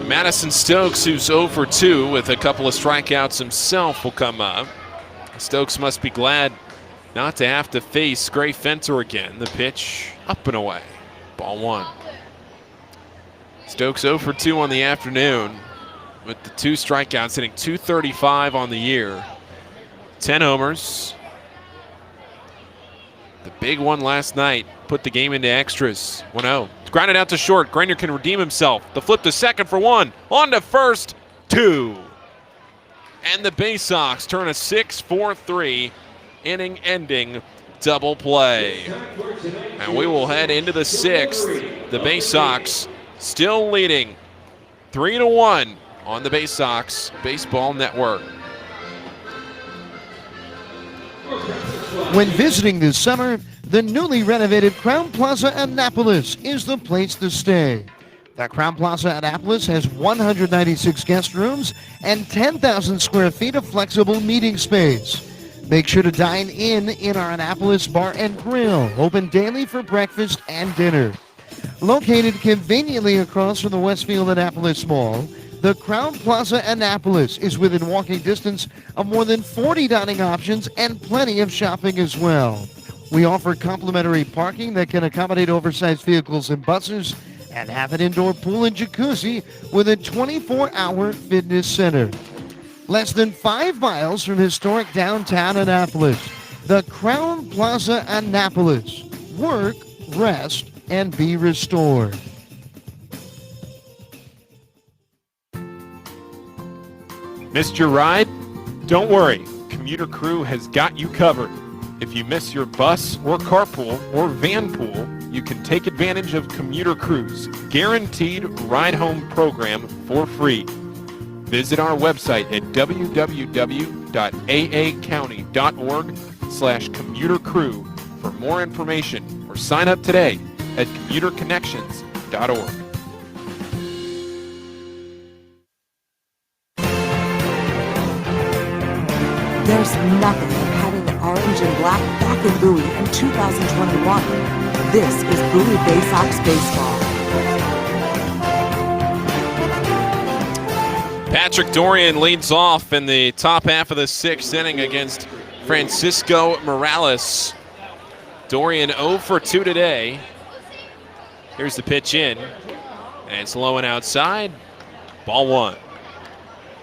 Madison Stokes, who's 0 for 2 with a couple of strikeouts himself, will come up. Stokes must be glad not to have to face Gray Fenter again. The pitch up and away. Ball 1. Stokes 0 for 2 on the afternoon with the 2 strikeouts, hitting .235 on the year. 10 homers. The big one last night put the game into extras. 1-0. Grounded out to short. Grenier can redeem himself. The flip to second for 1. On to first, 2. And the Bay Sox turn a 6-4-3 inning-ending double play. And we will head into the 6th. The Bay Sox still leading 3-1 on the Bay Sox Baseball Network. When visiting this summer, the newly renovated Crown Plaza Annapolis is the place to stay. The Crown Plaza Annapolis has 196 guest rooms and 10,000 square feet of flexible meeting space. Make sure to dine in our Annapolis Bar and Grill, open daily for breakfast and dinner. Located conveniently across from the Westfield Annapolis Mall, the Crown Plaza Annapolis is within walking distance of more than 40 dining options and plenty of shopping as well. We offer complimentary parking that can accommodate oversized vehicles and buses, and have an indoor pool and jacuzzi with a 24-hour fitness center. Less than 5 miles from historic downtown Annapolis, the Crown Plaza Annapolis. Work, rest, and be restored. Missed your ride? Don't worry, Commuter Crew has got you covered. If you miss your bus or carpool or van pool, you can take advantage of Commuter Crew's guaranteed ride-home program for free. Visit our website at www.aacounty.org/commutercrew for more information, or sign up today at commuterconnections.org. There's nothing like having the orange and black back in Bowie in 2021. This is Bowie Bay Sox baseball. Patrick Dorian leads off in the top half of the 6th inning against Francisco Morales. Dorian 0 for 2 today. Here's the pitch in, and it's low and outside. Ball 1.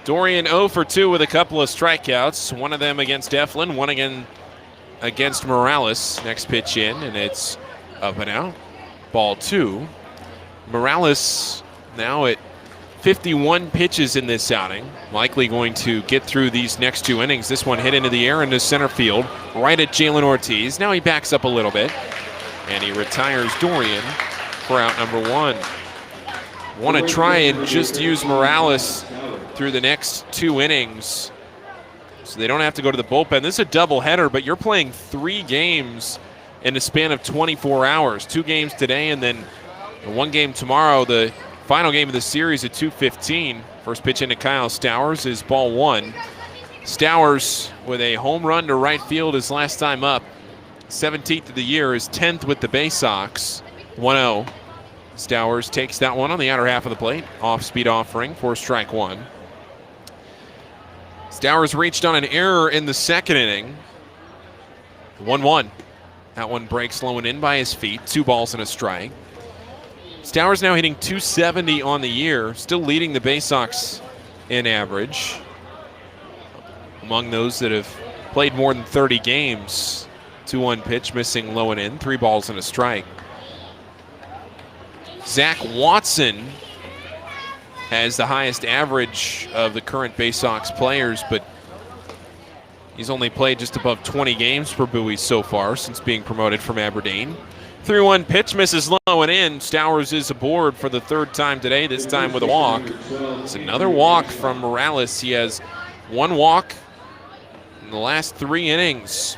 Dorian 0 for 2 with a couple of strikeouts. One of them against Eflin, one again against Morales. Next pitch in, and it's up and out. Ball 2. Morales now at 51 pitches in this outing. Likely going to get through these next 2 innings. This one hit into the air into center field, right at Jalen Ortiz. Now he backs up a little bit, and he retires Dorian for out number 1. Want to try and just use Morales through the next 2 innings so they don't have to go to the bullpen. This is a doubleheader, but you're playing 3 games in a span of 24 hours. 2 games today and then 1 game tomorrow. The final game of the series at 2:15. First pitch into Kyle Stowers is ball 1. Stowers with a home run to right field his last time up. 17th of the year, his 10th with the Bay Sox. 1-0. Stowers takes that one on the outer half of the plate. Off-speed offering for strike 1. Stowers reached on an error in the 2nd inning. 1-1. That one breaks low and in by his feet. 2 balls and a strike. Stowers now hitting .270 on the year, still leading the Bay Sox in average. Among those that have played more than 30 games. 2-1 pitch, missing low and in. 3 balls and a strike. Zach Watson has the highest average of the current Bay Sox players, but he's only played just above 20 games for Bowie so far since being promoted from Aberdeen. 3-1 pitch misses low and in. Stowers is aboard for the 3rd time today, this time with a walk. It's another walk from Morales. He has 1 walk in the last 3 innings.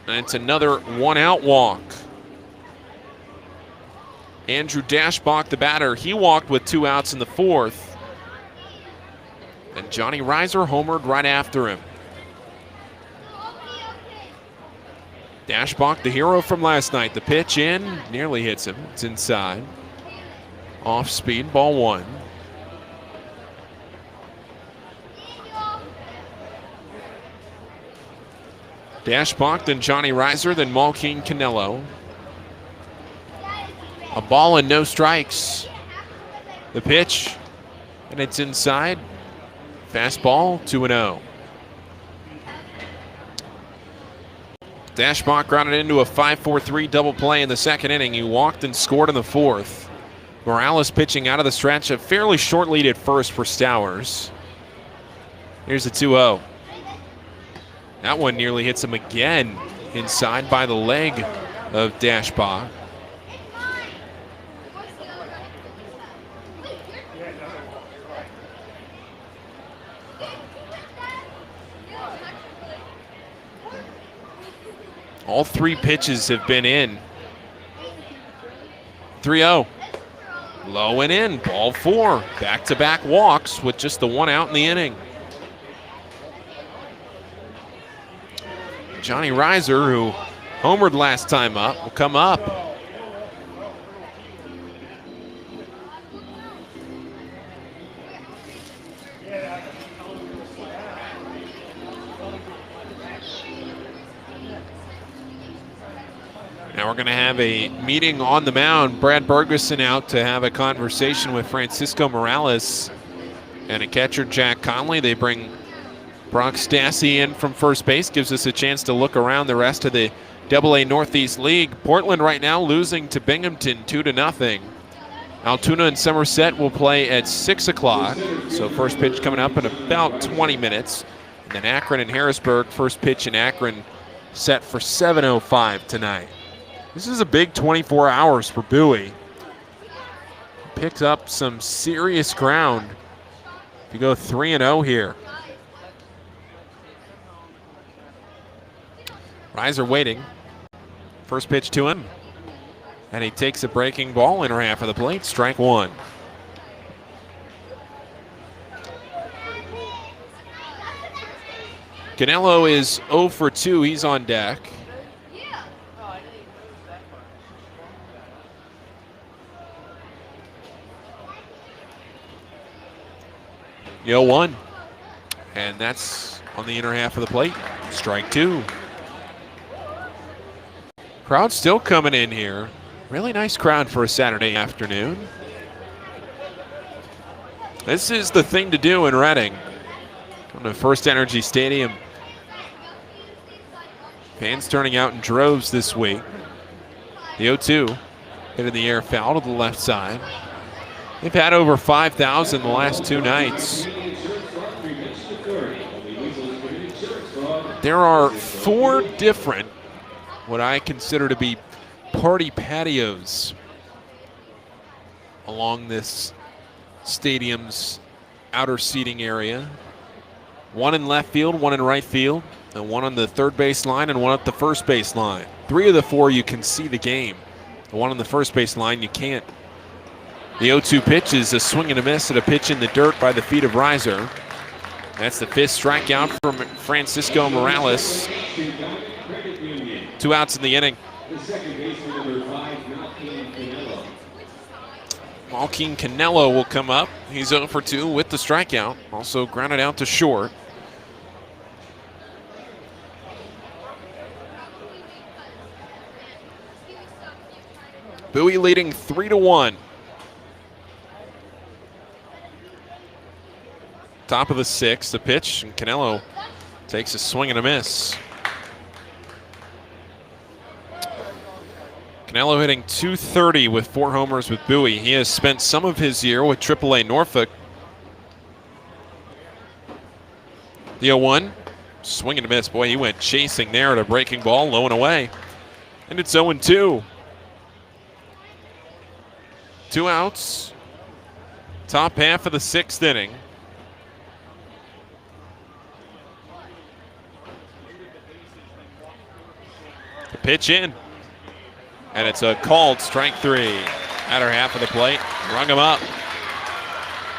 And it's another 1-out walk. Andrew Dashbach, the batter, he walked with 2 outs in the 4th. And Johnny Reiser homered right after him. Dashbach, the hero from last night. The pitch in, nearly hits him. It's inside. Off speed, ball 1. Dashbach, then Johnny Reiser, then Malkeem Canelo. A ball and no strikes. The pitch, and it's inside. Fastball, 2-0. Dashbach grounded into a 5-4-3 double play in the 2nd inning. He walked and scored in the 4th. Morales pitching out of the stretch. A fairly short lead at first for Stowers. Here's a 2-0. That one nearly hits him again. Inside by the leg of Dashbach. All 3 pitches have been in. 3-0. Low and in. Ball 4. Back-to-back walks with just the 1 out in the inning. Johnny Reiser, who homered last time up, will come up. Now we're going to have a meeting on the mound. Brad Bergeson out to have a conversation with Francisco Morales and a catcher, Jack Conley. They bring Brock Stassi in from first base. Gives us a chance to look around the rest of the AA Northeast League. Portland right now losing to Binghamton 2-0. Altoona and Somerset will play at 6 o'clock. So first pitch coming up in about 20 minutes. And then Akron and Harrisburg, first pitch in Akron set for 7:05 tonight. This is a big 24 hours for Bowie. Picked up some serious ground. If you go 3-0 here. Reiser waiting. First pitch to him. And he takes a breaking ball, inner half of the plate, strike 1. Canelo is 0 for 2. He's on deck. The 0-1. And that's on the inner half of the plate. Strike 2. Crowd still coming in here. Really nice crowd for a Saturday afternoon. This is the thing to do in Reading. On the First Energy Stadium. Fans turning out in droves this week. The 0-2 hit in the air, foul to the left side. They've had over 5,000 the last 2 nights. There are 4 different, what I consider to be party patios along this stadium's outer seating area. 1 in left field, 1 in right field, and 1 on the third base line and 1 at the first base line. 3 of the 4 you can see the game. The 1 on the first base line you can't. The 0-2 pitch is a swing and a miss at a pitch in the dirt by the feet of Reiser. That's the 5th strikeout from Francisco Morales. 2 outs in the inning. Joaquin Canelo will come up. He's 0 for 2 with the strikeout. Also grounded out to short. Bowie leading 3-1. Top of the 6th, the pitch, and Canelo takes a swing and a miss. Canelo hitting .230 with 4 homers with Bowie. He has spent some of his year with AAA Norfolk. The 0-1, swing and a miss. Boy, he went chasing there at a breaking ball, low and away. And it's 0-2. 2 outs. Top half of the 6th inning. The pitch in. And it's a called strike 3. Outer half of the plate. Rung him up.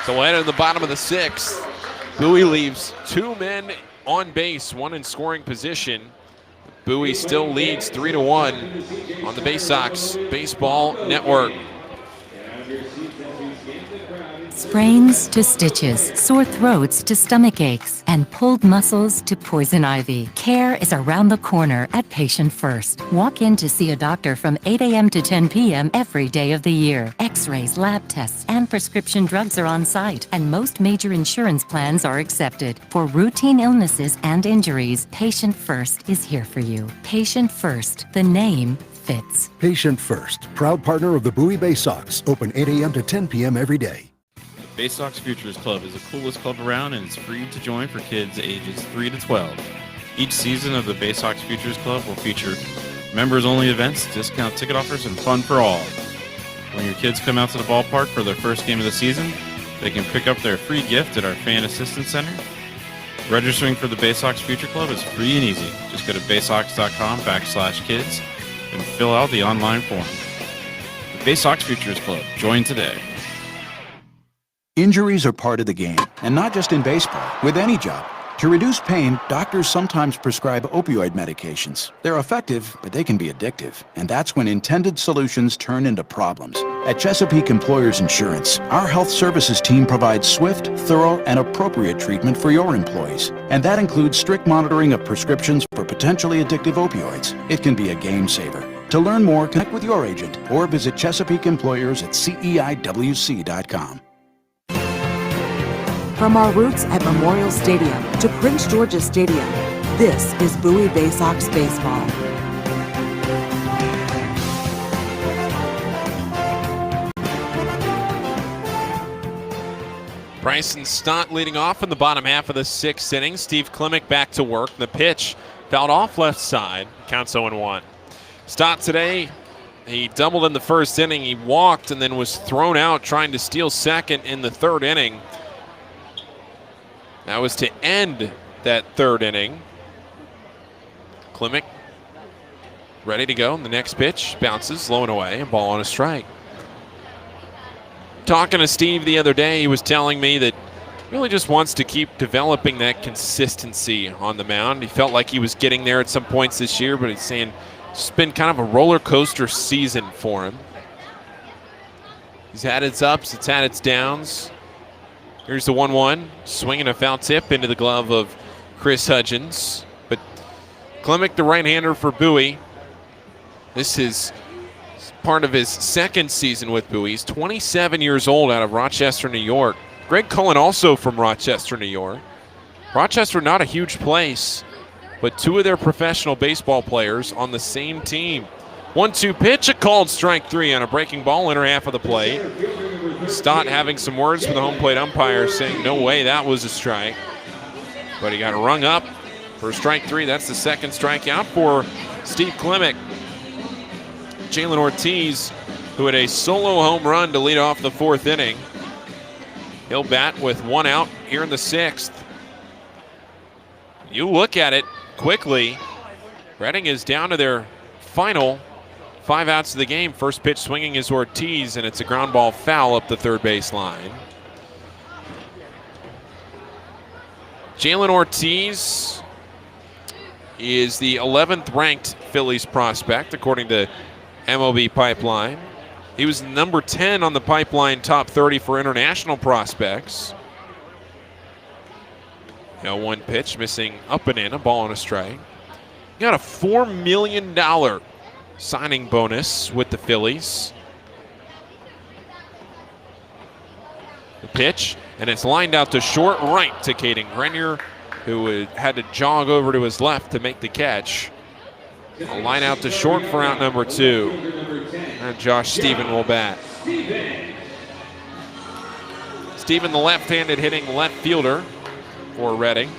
So ahead in the bottom of the 6th. Bowie leaves 2 men on base, 1 in scoring position. Bowie still leads 3-1 on the Bay Sox Baseball Network. Sprains to stitches, sore throats to stomach aches, and pulled muscles to poison ivy. Care is around the corner at Patient First. Walk in to see a doctor from 8 a.m. to 10 p.m. every day of the year. X-rays, lab tests, and prescription drugs are on site, and most major insurance plans are accepted. For routine illnesses and injuries, Patient First is here for you. Patient First, the name fits. Patient First, proud partner of the Bowie Bay Sox. Open 8 a.m. to 10 p.m. every day. Bay Sox Futures Club is the coolest club around, and it's free to join for kids ages 3 to 12. Each season of the Bay Sox Futures Club will feature members-only events, discount ticket offers, and fun for all. When your kids come out to the ballpark for their first game of the season, they can pick up their free gift at our Fan Assistance Center. Registering for the Bay Sox Future Club is free and easy. Just go to baysox.com/kids and fill out the online form. The Bay Sox Futures Club. Join today. Injuries are part of the game, and not just in baseball, with any job. To reduce pain, doctors sometimes prescribe opioid medications. They're effective, but they can be addictive, and that's when intended solutions turn into problems. At Chesapeake Employers Insurance, our health services team provides swift, thorough, and appropriate treatment for your employees, and that includes strict monitoring of prescriptions for potentially addictive opioids. It can be a game saver. To learn more, connect with your agent or visit Chesapeake Employers at CEIWC.com. From our roots at Memorial Stadium to Prince George's Stadium, this is Bowie Bay Sox Baseball. Bryson Stott leading off in the bottom half of the 6th inning. Steve Klimek back to work. The pitch fouled off left side. Counts 0-1. Stott today, he doubled in the 1st inning. He walked and then was thrown out trying to steal second in the 3rd inning. That was to end that 3rd inning. Klimek ready to go. The next pitch bounces low and away, and ball on a strike. Talking to Steve the other day, he was telling me that Really just wants to keep developing that consistency on the mound. He felt like he was getting there at some points this year, but he's saying it's been kind of a roller coaster season for him. He's had its ups, it's had its downs. Here's the 1-1, swinging a foul tip into the glove of Chris Hudgens. But Klimek, the right-hander for Bowie. This is part of his second season with Bowie. He's 27 years old, out of Rochester, New York. Greg Cullen also from Rochester, New York. Rochester, not a huge place, but two of their professional baseball players on the same team. 1-2 pitch, a called strike three on a breaking ball, inner half of the plate. Stott having some words with the home plate umpire saying no way that was a strike. But he got rung up for strike three. That's the second strikeout for Steve Klimek. Jalen Ortiz, who had a solo home run to lead off the fourth inning. He'll bat with one out here in the sixth. You look at it quickly. Reading is down to their final 5 outs of the game. First pitch swinging is Ortiz, and it's a ground ball foul up the third base line. Jalen Ortiz is the 11th ranked Phillies prospect, according to MLB Pipeline. He was number 10 on the Pipeline top 30 for international prospects. Now 1 pitch, missing up and in, a ball and a strike. Got a $4 million signing bonus with the Phillies. The pitch, and it's lined out to short right to Caden Grenier, who had to jog over to his left to make the catch. A line out to short for out number 2. And Josh Stephen will bat. Stephen, the left-handed hitting left fielder for Reading.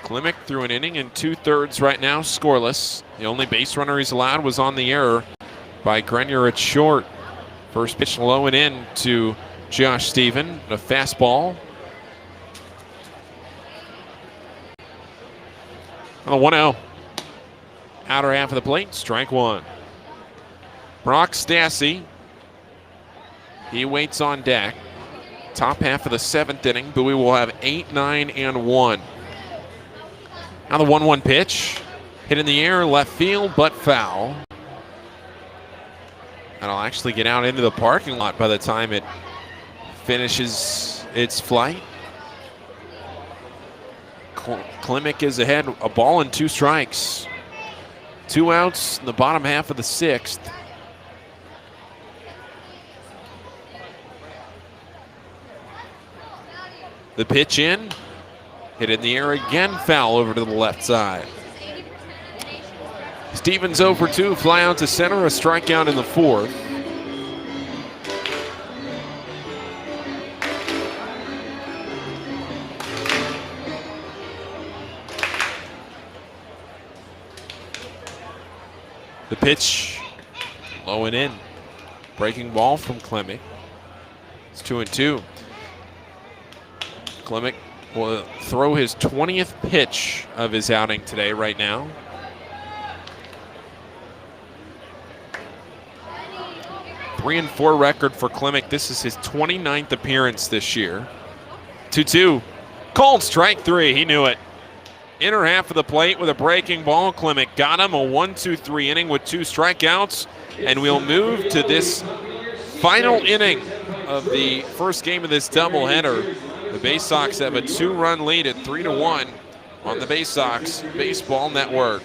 Klimek through an inning and 2/3 right now, scoreless. The only base runner he's allowed was on the error by Grenier at short. First pitch low and in to Josh Stephen, a fastball. On the 1-0. Outer half of the plate, strike one. Brock Stassi, he waits on deck. Top half of the 7th inning, Bowie will have 8, 9, and 1. Now the 1-1 pitch, hit in the air, left field, but foul. That'll actually get out into the parking lot by the time it finishes its flight. Klimek is ahead, a ball and 2 strikes. 2 outs in the bottom half of the 6th. The pitch in, hit in the air again, foul over to the left side. Stevens 0 for 2, fly out to center, a strikeout in the 4th. The pitch, low and in. Breaking ball from Klimek. It's 2-2. Klimek will throw his 20th pitch of his outing today right now. Three and 4 record for Klimek. This is his 29th appearance this year. 2-2. Called strike 3. He knew it. Inner half of the plate with a breaking ball. Klimek got him. A 1-2-3 inning with 2 strikeouts. And we'll move to this final inning of the first game of this doubleheader. The Bay Sox have a 2-run lead at 3-1 on the Bay Sox Baseball Network.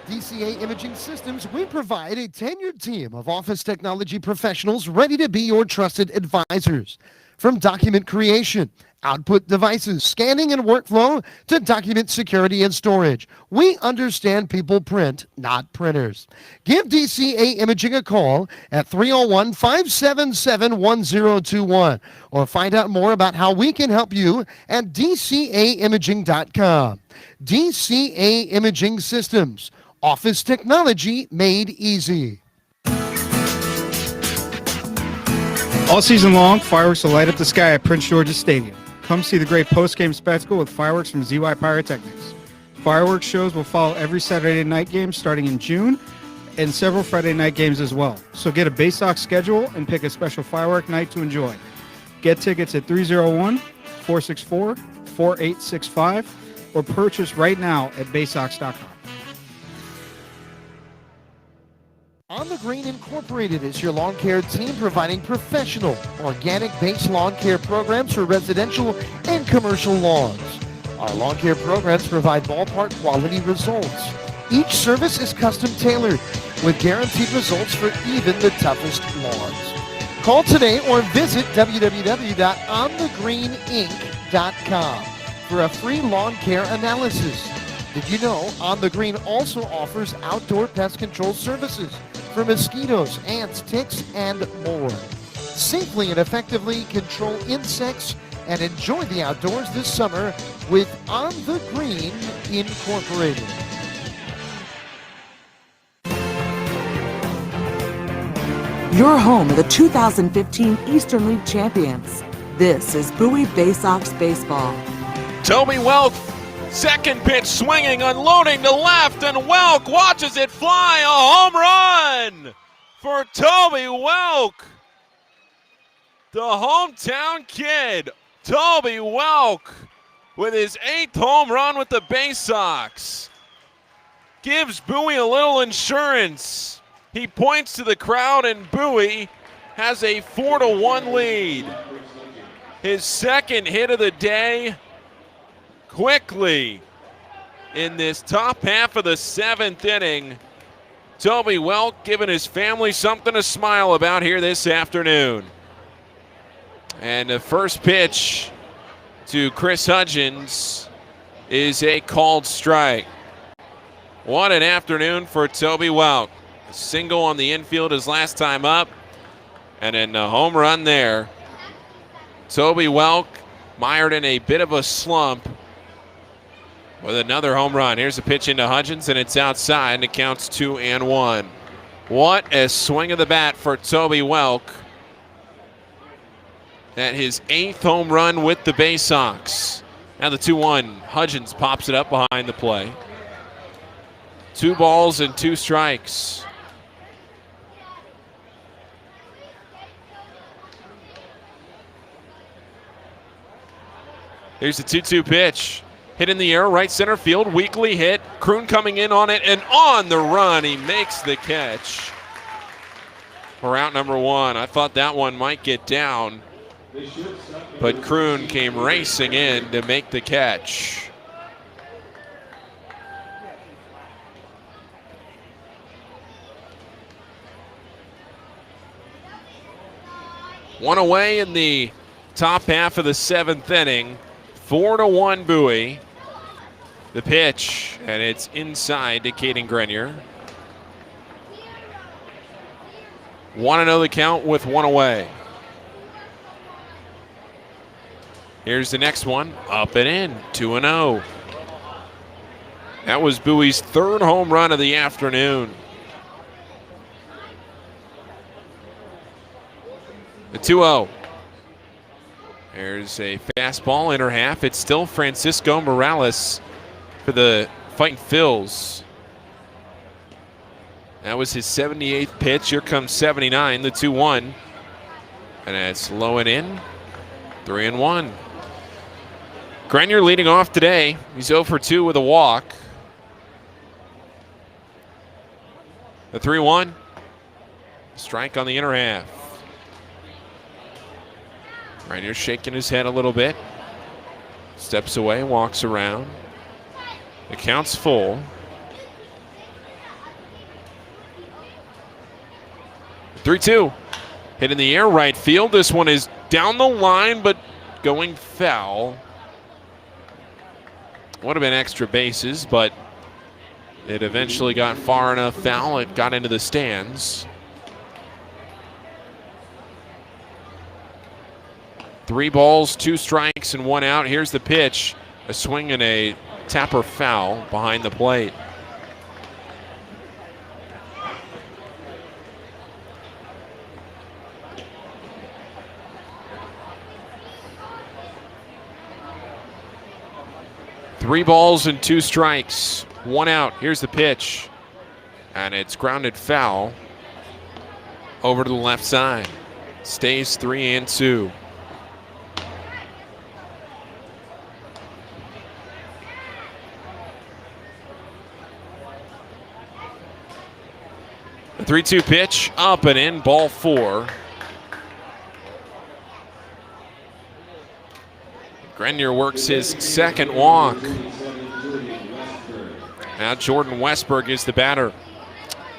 DCA Imaging Systems, we provide a tenured team of office technology professionals ready to be your trusted advisors. From document creation, output devices, scanning and workflow, to document security and storage, we understand people print, not printers. Give DCA Imaging a call at 301-577-1021 or find out more about how we can help you at dcaimaging.com. DCA Imaging Systems. Office technology made easy. All season long, fireworks will light up the sky at Prince George's Stadium. Come see the great post-game spectacle with fireworks from ZY Pyrotechnics. Fireworks shows will follow every Saturday night game starting in June, and several Friday night games as well. So get a Bay Sox schedule and pick a special firework night to enjoy. Get tickets at 301-464-4865 or purchase right now at baysox.com. On the Green Incorporated is your lawn care team providing professional, organic-based lawn care programs for residential and commercial lawns. Our lawn care programs provide ballpark quality results. Each service is custom tailored with guaranteed results for even the toughest lawns. Call today or visit www.onthegreeninc.com for a free lawn care analysis. Did you know On the Green also offers outdoor pest control services for mosquitoes, ants, ticks, and more? Safely and effectively control insects and enjoy the outdoors this summer with On the Green Incorporated. You're home of the 2015 Eastern League champions. This is Bowie Bay Sox baseball. Toby Welk, second pitch swinging, unloading to left, and Welk watches it fly. A home run for Toby Welk. The hometown kid, Toby Welk, with his 8th home run with the Bay Sox. Gives Bowie a little insurance. He points to the crowd, and Bowie has a 4-1 lead. His second hit of the day. Quickly in this top half of the 7th inning, Toby Welk giving his family something to smile about here this afternoon. And the first pitch to Chris Hudgens is a called strike. What an afternoon for Toby Welk. A single on the infield his last time up, and then a home run there. Toby Welk mired in a bit of a slump with another home run. Here's a pitch into Hudgens, and it's outside, and it counts 2-1. What a swing of the bat for Toby Welk. At his 8th home run with the Bay Sox. Now the 2-1. Hudgens pops it up behind the play. 2 balls and 2 strikes. Here's the 2-2 pitch. Hit in the air, right center field, weakly hit. Kroon coming in on it, and on the run, he makes the catch. For out number 1. I thought that one might get down, but Kroon came racing in to make the catch. One away in the top half of the 7th inning. 4-1 Bowie. The pitch, and it's inside to Caden Grenier. 1-0 the count with 1 away. Here's the next one, up and in, 2-0. That was Bowie's 3rd home run of the afternoon. The 2-0. There's a fastball, inner half. It's still Francisco Morales for the Fightin' Phils. That was his 78th pitch. Here comes 79, the 2-1. And that's low and in, 3-1. Grenier leading off today. He's 0 for 2 with a walk. The 3-1. Strike on the inner half. Grenier shaking his head a little bit. Steps away, walks around. The count's full. 3-2. Hit in the air, right field. This one is down the line, but going foul. Would have been extra bases, but it eventually got far enough foul. It got into the stands. 3 balls, 2 strikes, and 1 out. Here's the pitch. A swing and a tapper foul behind the plate. 3 balls and 2 strikes. 1 out. Here's the pitch. And it's grounded foul over to the left side. Stays 3-2. The 3-2 pitch, up and in, ball 4. Grenier works his second walk. Now Jordan Westberg is the batter.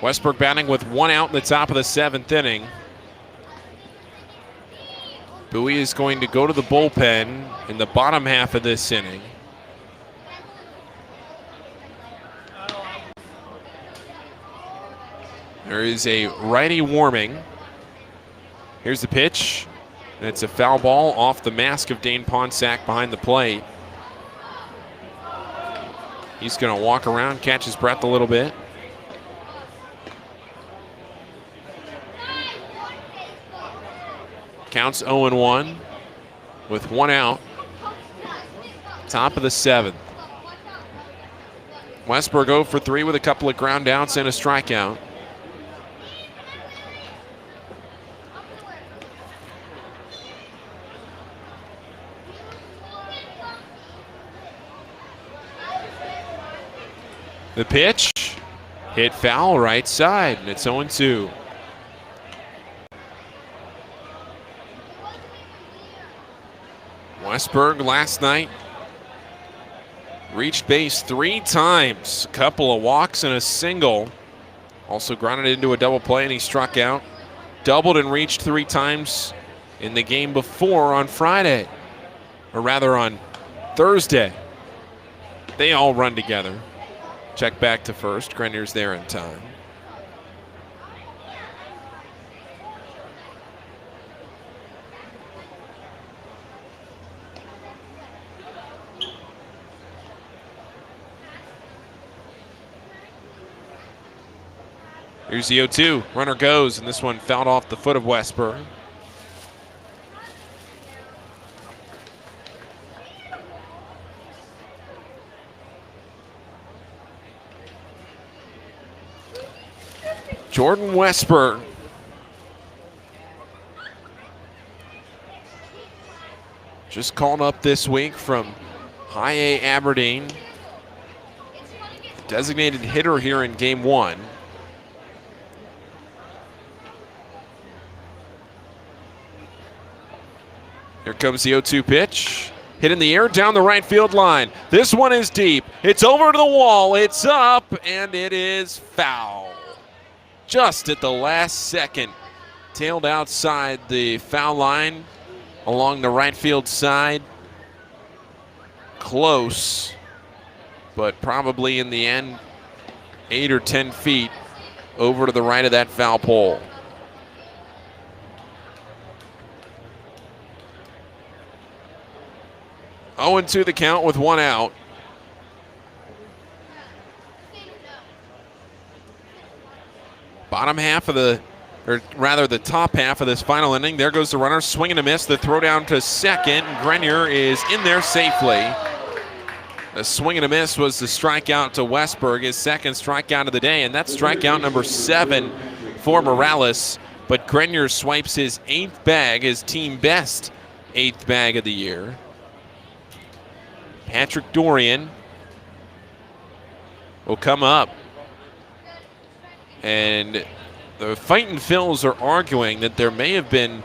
Westberg batting with 1 out in the top of the 7th inning. Bowie is going to go to the bullpen in the bottom half of this inning. There is a righty warming. Here's the pitch. And it's a foul ball off the mask of Dane Ponsack behind the plate. He's going to walk around, catch his breath a little bit. Counts 0-1 with 1 out. Top of the 7th. Westberg 0 for 3 with a couple of ground outs and a strikeout. The pitch, hit foul right side, and it's 0-2. Westberg last night reached base 3 times, a couple of walks and a single. Also grounded into a double play and he struck out. Doubled and reached 3 times in the game before on Friday, or rather on Thursday. They all run together. Check back to first. Grenier's there in time. Here's the 0-2. Runner goes, and this one fouled off the foot of Westberg. Jordan Westberg. Just called up this week from High A Aberdeen. Designated hitter here in game 1. Here comes the 0-2 pitch. Hit in the air down the right field line. This one is deep. It's over to the wall. It's up, and it is foul. Just at the last second. Tailed outside the foul line along the right field side. Close, but probably in the end 8 or 10 feet over to the right of that foul pole. Oh, 0-2 the count with 1 out. Bottom half of the, or rather the top half of this final inning. There goes the runner, swing and a miss. The throw down to second. Grenier is in there safely. The swing and a miss was the strikeout to Westberg, his second strikeout of the day, and that's strikeout number 7 for Morales. But Grenier swipes his 8th bag, his team best 8th bag of the year. Patrick Dorian will come up. And the Fightin' Phils are arguing that there may have been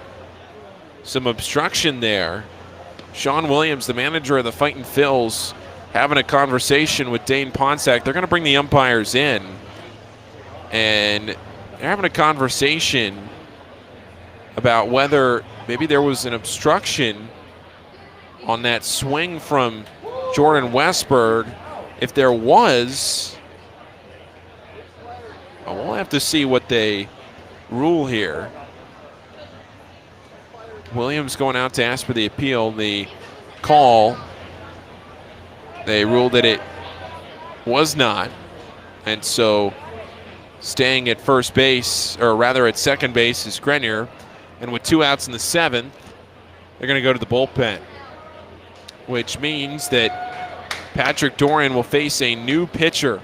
some obstruction there. Sean Williams, the manager of the Fightin' Phils, having a conversation with Dane Ponsack. They're going to bring the umpires in. And they're having a conversation about whether maybe there was an obstruction on that swing from Jordan Westberg. If there was, we'll have to see what they rule here. Williams going out to ask for the appeal. The call, they ruled that it was not. And so staying at first base, or rather at second base, is Grenier. And with 2 outs in the 7th, they're going to go to the bullpen, which means that Patrick Dorian will face a new pitcher.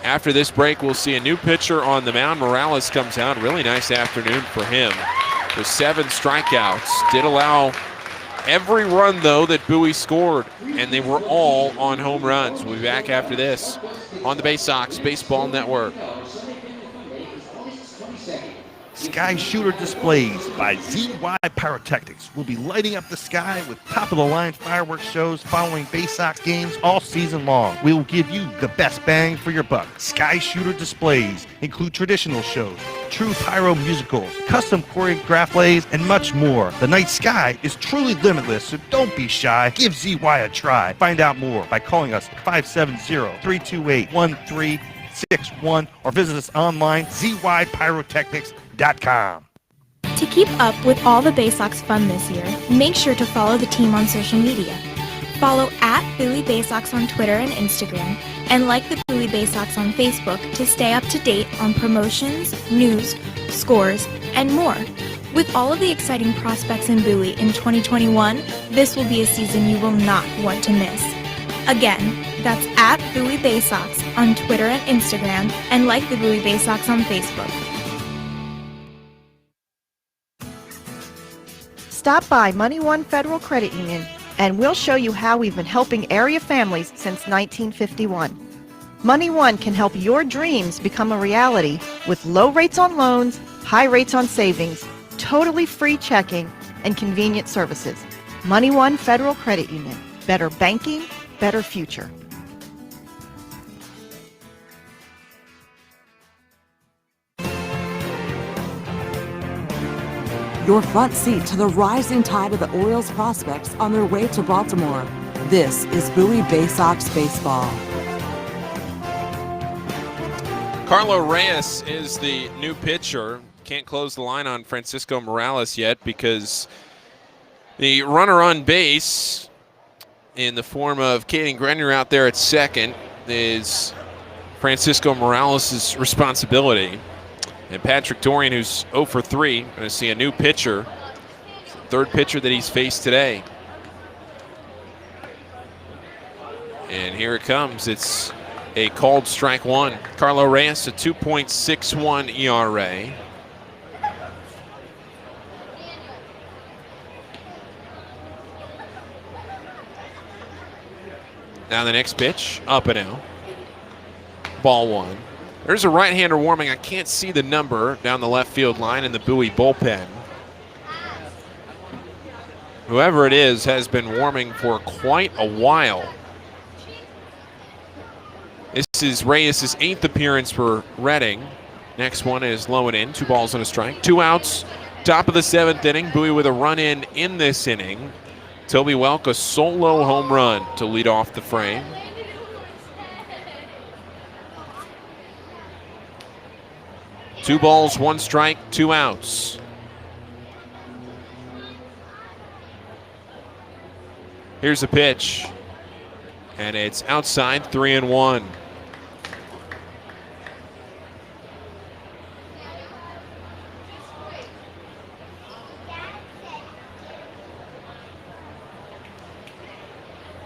After this break, we'll see a new pitcher on the mound. Morales comes out. Really nice afternoon for him with 7 strikeouts. Did allow every run, though, that Bowie scored, and they were all on home runs. We'll be back after this on the Bay Sox Baseball Network. Sky Shooter Displays by ZY Pyrotechnics will be lighting up the sky with top-of-the-line fireworks shows following Bay Sox games all season long. We will give you the best bang for your buck. Sky Shooter Displays include traditional shows, true pyro musicals, custom choreographed plays, and much more. The night sky is truly limitless, so don't be shy. Give ZY a try. Find out more by calling us at 570-328-1361 or visit us online, zypyrotechnics.com. To keep up with all the Bay Sox fun this year, make sure to follow the team on social media. Follow at Bowie Bay Sox on Twitter and Instagram, and like the Bowie Bay Sox on Facebook to stay up to date on promotions, news, scores, and more. With all of the exciting prospects in Bowie in 2021, this will be a season you will not want to miss. Again, that's at Bowie Bay Sox on Twitter and Instagram, and like the Bowie Bay Sox on Facebook. Stop by Money One Federal Credit Union and we'll show you how we've been helping area families since 1951. Money One can help your dreams become a reality with low rates on loans, high rates on savings, totally free checking, and convenient services. Money One Federal Credit Union. Better banking, better future. Your front seat to the rising tide of the Orioles prospects on their way to Baltimore. This is Bowie Bay Sox Baseball. Carlo Reyes is the new pitcher. Can't close the line on Francisco Morales yet because the runner on base in the form of Caden Grenier out there at second is Francisco Morales' responsibility. And Patrick Dorian, who's 0 for 3, going to see a new pitcher. Third pitcher that he's faced today. And here it comes. It's a called strike one. Carlo Reyes, a 2.61 ERA. Now the next pitch, up and out. Ball one. There's a right-hander warming. I can't see the number down the left field line in the Bowie bullpen. Whoever it is has been warming for quite a while. This is Reyes' 8th appearance for Reading. Next one is low and in. 2 balls and a strike. 2 outs. Top of the 7th inning. Bowie with a run in this inning. Toby Welk, a solo home run to lead off the frame. Two balls, 1 strike, 2 outs. Here's a pitch. And it's outside, 3-1.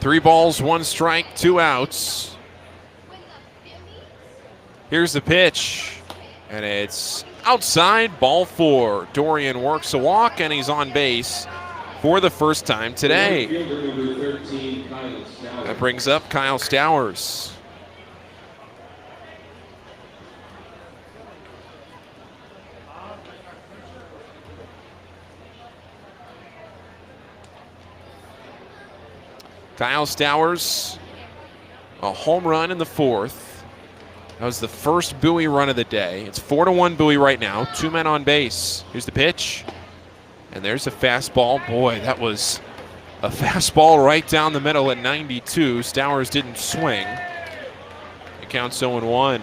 Three balls, 1 strike, 2 outs. Here's the pitch. And it's outside, ball 4. Dorian works a walk, and he's on base for the first time today. That brings up Kyle Stowers. Kyle Stowers, a home run in the 4th. That was the first Bowie run of the day. It's 4-1 Bowie right now. 2 men on base. Here's the pitch. And there's a fastball. Boy, that was a fastball right down the middle at 92. Stowers didn't swing. It counts 0-1.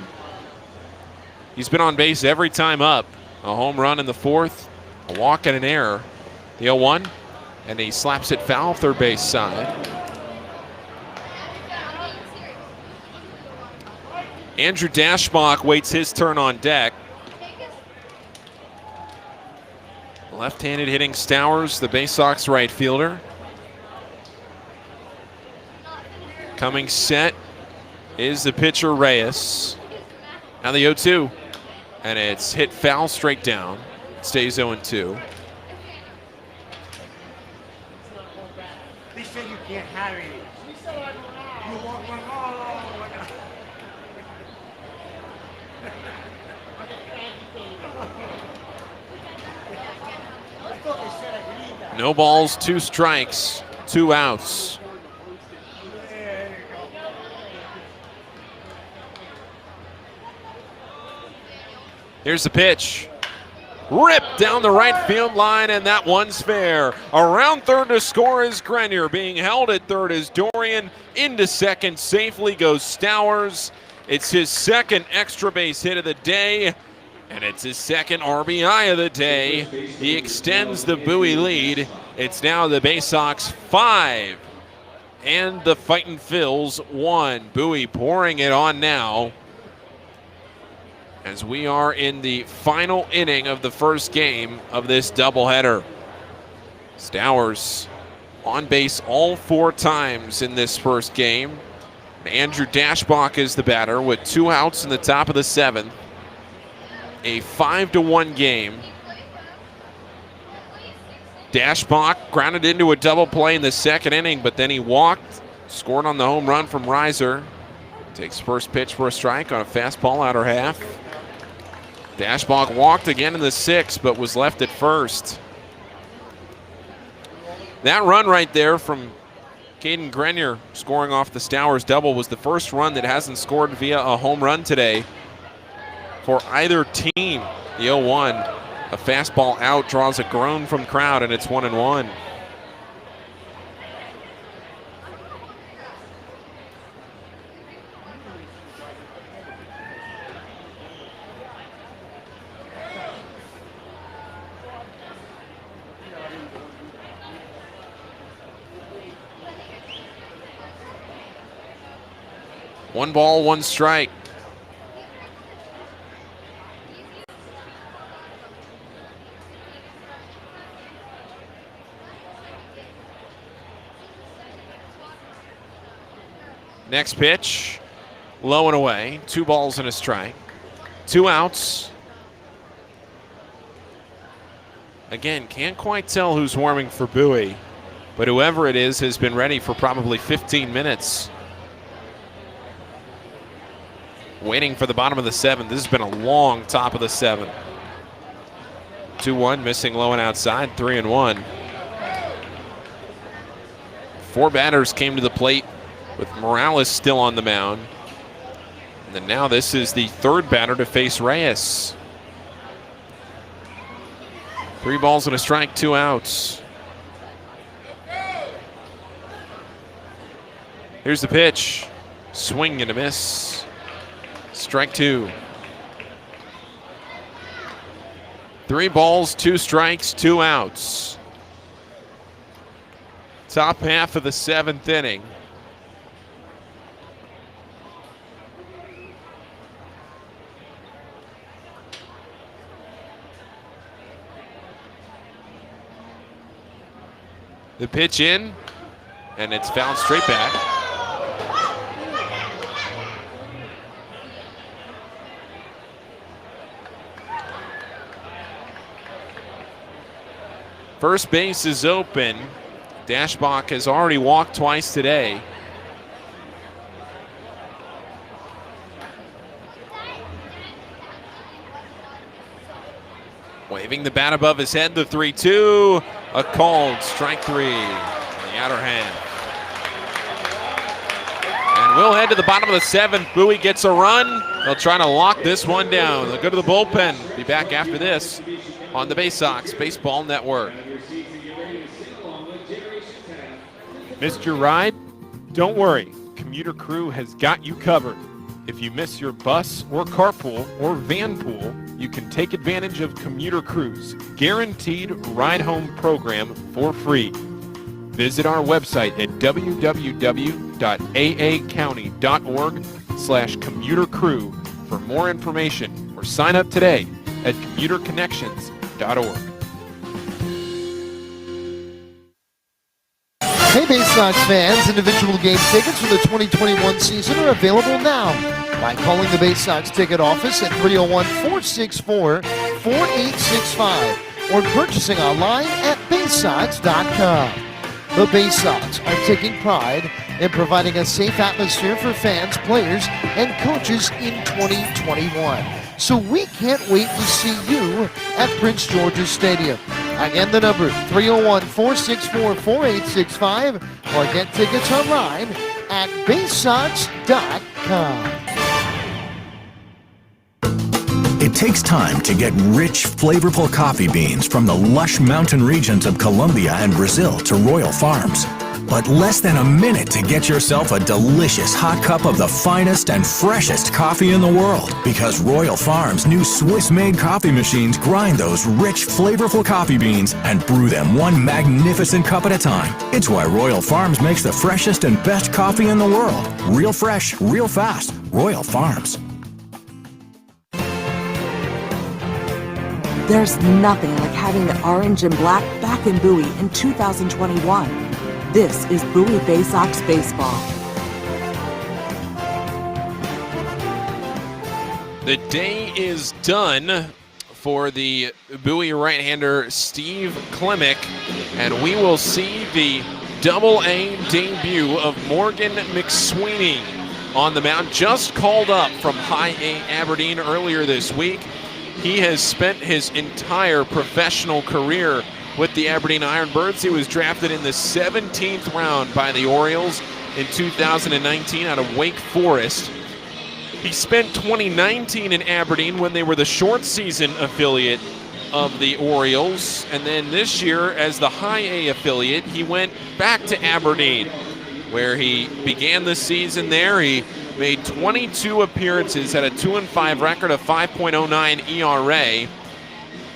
He's been on base every time up. A home run in the 4th, a walk and an error. The 0-1, and he slaps it foul, third base side. Andrew Dashbach waits his turn on deck. Left-handed hitting Stowers, the Bay Sox right fielder. Coming set is the pitcher Reyes. Now the 0-2. And it's hit foul straight down. Stays 0-2. They say you can't have it. You want one? No balls, 2 strikes, 2 outs. Here's the pitch. Ripped down the right field line, and that one's fair. Around third to score is Grenier. Being held at third is Dorian. Into second safely goes Stowers. It's his second extra base hit of the day, and it's his second RBI of the day. He extends the Bowie lead. It's now the Bay Sox 5 and the Fightin' Phils 1. Bowie pouring it on now, as we are in the final inning of the first game of this doubleheader. Stowers on base all 4 times in this first game. Andrew Dashbach is the batter with 2 outs in the top of the 7th. A 5-1 game. Dashbach grounded into a double play in the second inning, but then he walked, scored on the home run from Reiser. Takes first pitch for a strike on a fastball outer half. Dashbach walked again in the 6th, but was left at first. That run right there from Caden Grenier, scoring off the Stowers double, was the first run that hasn't scored via a home run today for either team. The 0-1, a fastball out, draws a groan from crowd, and it's 1-1. One ball, 1 strike. Next pitch, low and away. 2 balls and a strike. 2 outs. Again, can't quite tell who's warming for Bowie, but whoever it is has been ready for probably 15 minutes. Waiting for the bottom of the 7th. This has been a long top of the 7th. 2-1, missing low and outside, 3-1. 4 batters came to the plate with Morales still on the mound. And then now this is the 3rd batter to face Reyes. 3 balls and a strike, 2 outs. Here's the pitch. Swing and a miss. Strike 2. 3 balls, 2 strikes, 2 outs. Top half of the 7th inning. The pitch in, and it's fouled straight back. First base is open. Dashbach has already walked twice today. Waving the bat above his head, the 3-2. A called strike 3 on the outer half. And we'll head to the bottom of the 7th. Bowie gets a run. They'll try to lock this one down. They'll go to the bullpen. Be back after this on the Bay Sox Baseball Network. Missed your ride? Don't worry. Commuter Crew has got you covered. If you miss your bus or carpool or van pool, you can take advantage of Commuter Crew's guaranteed ride-home program for free. Visit our website at www.aacounty.org/commutercrew for more information, or sign up today at commuterconnections.org. Hey, Bay Sox fans, individual game tickets for the 2021 season are available now by calling the Bay Sox ticket office at 301-464-4865 or purchasing online at baysox.com. The Bay Sox are taking pride in providing a safe atmosphere for fans, players, and coaches in 2021. So we can't wait to see you at Prince George's Stadium. Again, the number 301-464-4865 or get tickets online at baysox.com. It takes time to get rich, flavorful coffee beans from the lush mountain regions of Colombia and Brazil to Royal Farms. But less than a minute to get yourself a delicious hot cup of the finest and freshest coffee in the world. Because Royal Farms' new Swiss-made coffee machines grind those rich, flavorful coffee beans and brew them one magnificent cup at a time. It's why Royal Farms makes the freshest and best coffee in the world. Real fresh, real fast. Royal Farms. There's nothing like having the orange and black back in Bowie in 2021. This is Bowie Bay Sox baseball. The day is done for the Bowie right-hander Steve Klimek, and we will see the Double-A debut of Morgan McSweeney on the mound, just called up from High A Aberdeen earlier this week. He has spent his entire professional career with the Aberdeen Ironbirds. He was drafted in the 17th round by the Orioles in 2019 out of Wake Forest. He spent 2019 in Aberdeen when they were the short season affiliate of the Orioles. And then this year, as the High A affiliate, he went back to Aberdeen, where he began the season there. He made 22 appearances, had a 2-5 record, a 5.09 ERA,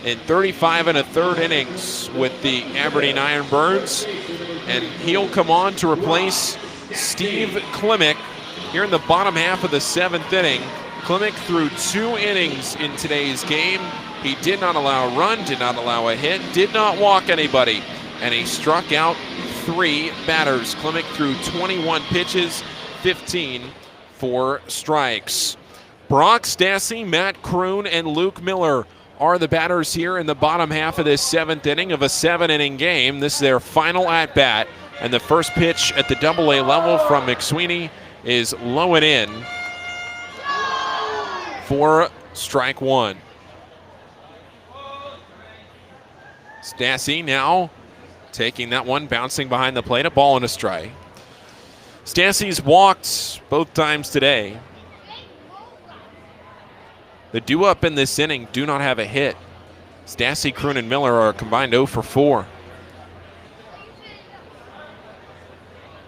in 35 1/3 innings with the Aberdeen Ironbirds. And he'll come on to replace Steve Klimek here in the bottom half of the 7th inning. Klimek threw 2 innings in today's game. He did not allow a run, did not allow a hit, did not walk anybody, and he struck out 3 batters. Klimek threw 21 pitches, 15 for strikes. Brock Stassi, Matt Kroon, and Luke Miller are the batters here in the bottom half of this 7th inning of a 7-inning game. This is their final at-bat, and the first pitch at the Double-A level from McSweeney is low and in for strike 1. Stassi now taking that one, bouncing behind the plate, a ball and a strike. Stassi's walked both times today. The due-up in this inning do not have a hit. Stassi, Kroon, and Miller are combined 0 for 4.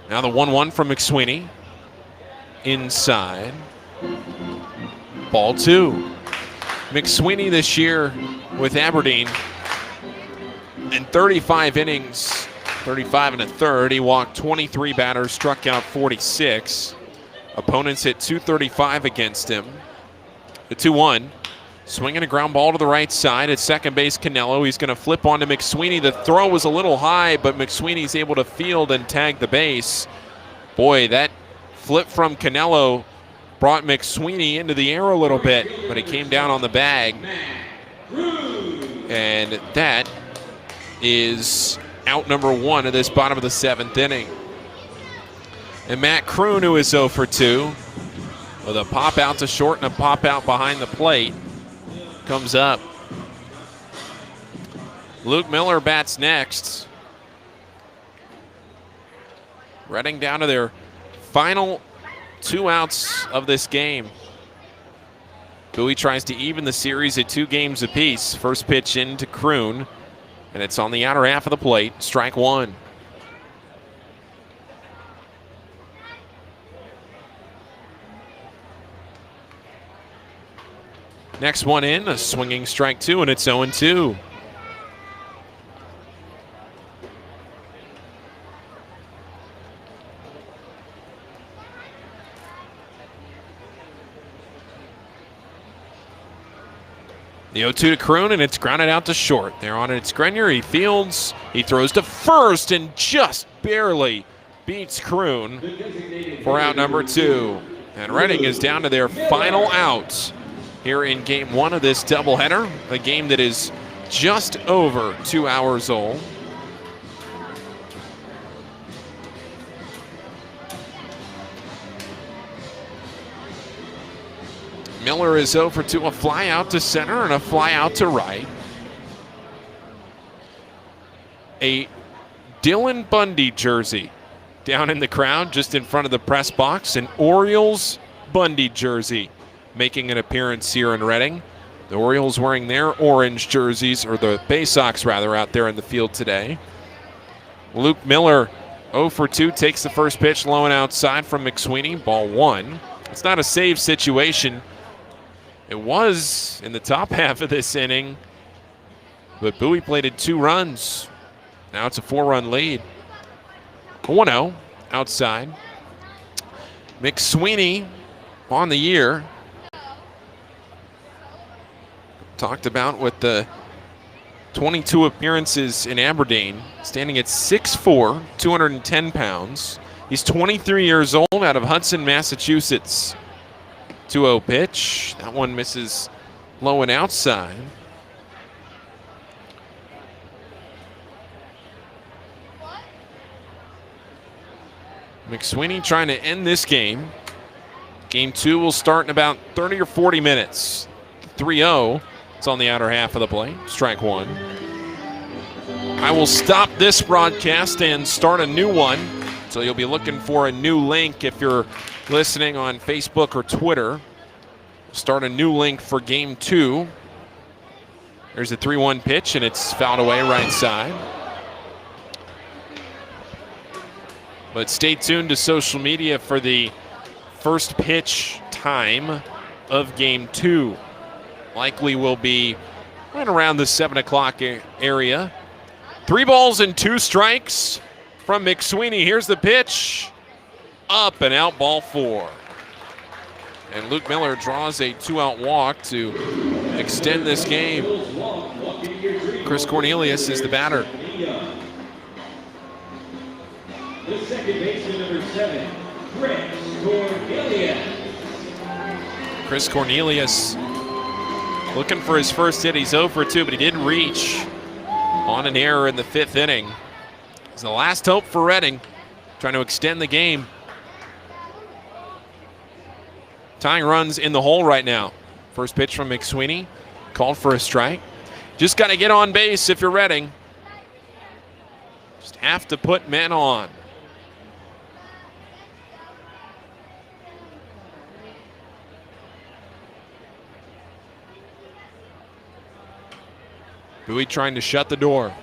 Now the 1-1 from McSweeney. Inside. Ball 2. McSweeney this year with Aberdeen in 35 innings, 35 1/3. He walked 23 batters, struck out 46. Opponents hit 235 against him. The 2-1, swinging a ground ball to the right side at second base. Cannello, he's going to flip onto McSweeney. The throw was a little high, but McSweeney's able to field and tag the base. Boy, that flip from Cannello brought McSweeney into the air a little bit, but he came down on the bag. And that is out number 1 of this bottom of the 7th inning. And Matt Kroon, who is 0 for 2, with a pop out to short and a pop out behind the plate, comes up. Luke Miller bats next. Running down to their final 2 outs of this game. Bowie tries to even the series at 2 games apiece. First pitch into Kroon, and it's on the outer half of the plate. Strike 1. Next one in, a swinging strike 2, and it's 0-2. The 0-2 to Kroon, and it's grounded out to short. They're on it. It's Grenier. He fields. He throws to first and just barely beats Kroon for out number 2. And Reading is down to their final out here in game 1 of this doubleheader, a game that is just over 2 hours old. Miller is 0 for 2, a fly out to center and a fly out to right. A Dylan Bundy jersey down in the crowd just in front of the press box. An Orioles Bundy jersey making an appearance here in Reading. The Orioles wearing their orange jerseys, or the Bay Sox rather, out there in the field today. Luke Miller 0 for 2 takes the first pitch low and outside from McSweeney. Ball 1. It's not a save situation. It was in the top half of this inning, but Bowie plated 2 runs. Now it's a 4-run lead. 1-0 outside. McSweeney on the year. Talked about with the 22 appearances in Aberdeen, standing at 6'4", 210 pounds. He's 23 years old, out of Hudson, Massachusetts. 2-0 pitch. That one misses low and outside. McSweeney trying to end this game. Game 2 will start in about 30 or 40 minutes. 3-0. It's on the outer half of the plate. Strike 1. I will stop this broadcast and start a new one. So you'll be looking for a new link if you're listening on Facebook or Twitter. Start a new link for game 2. There's a 3-1 pitch, and it's fouled away right side. But stay tuned to social media for the first pitch time of game 2. Likely will be right around the 7 o'clock area. 3 balls and 2 strikes from McSweeney. Here's the pitch. Up and out, ball 4. And Luke Miller draws a 2-out walk to extend this game. Chris Cornelius is the batter. The second baseman, number 7, Chris Cornelius. Chris Cornelius looking for his first hit. He's 0 for 2, but he did reach on an error in the 5th inning. It's the last hope for Reading, trying to extend the game. Tying runs in the hole right now. First pitch from McSweeney, called for a strike. Just got to get on base if you're Reading. Just have to put men on. Bowie trying to shut the door.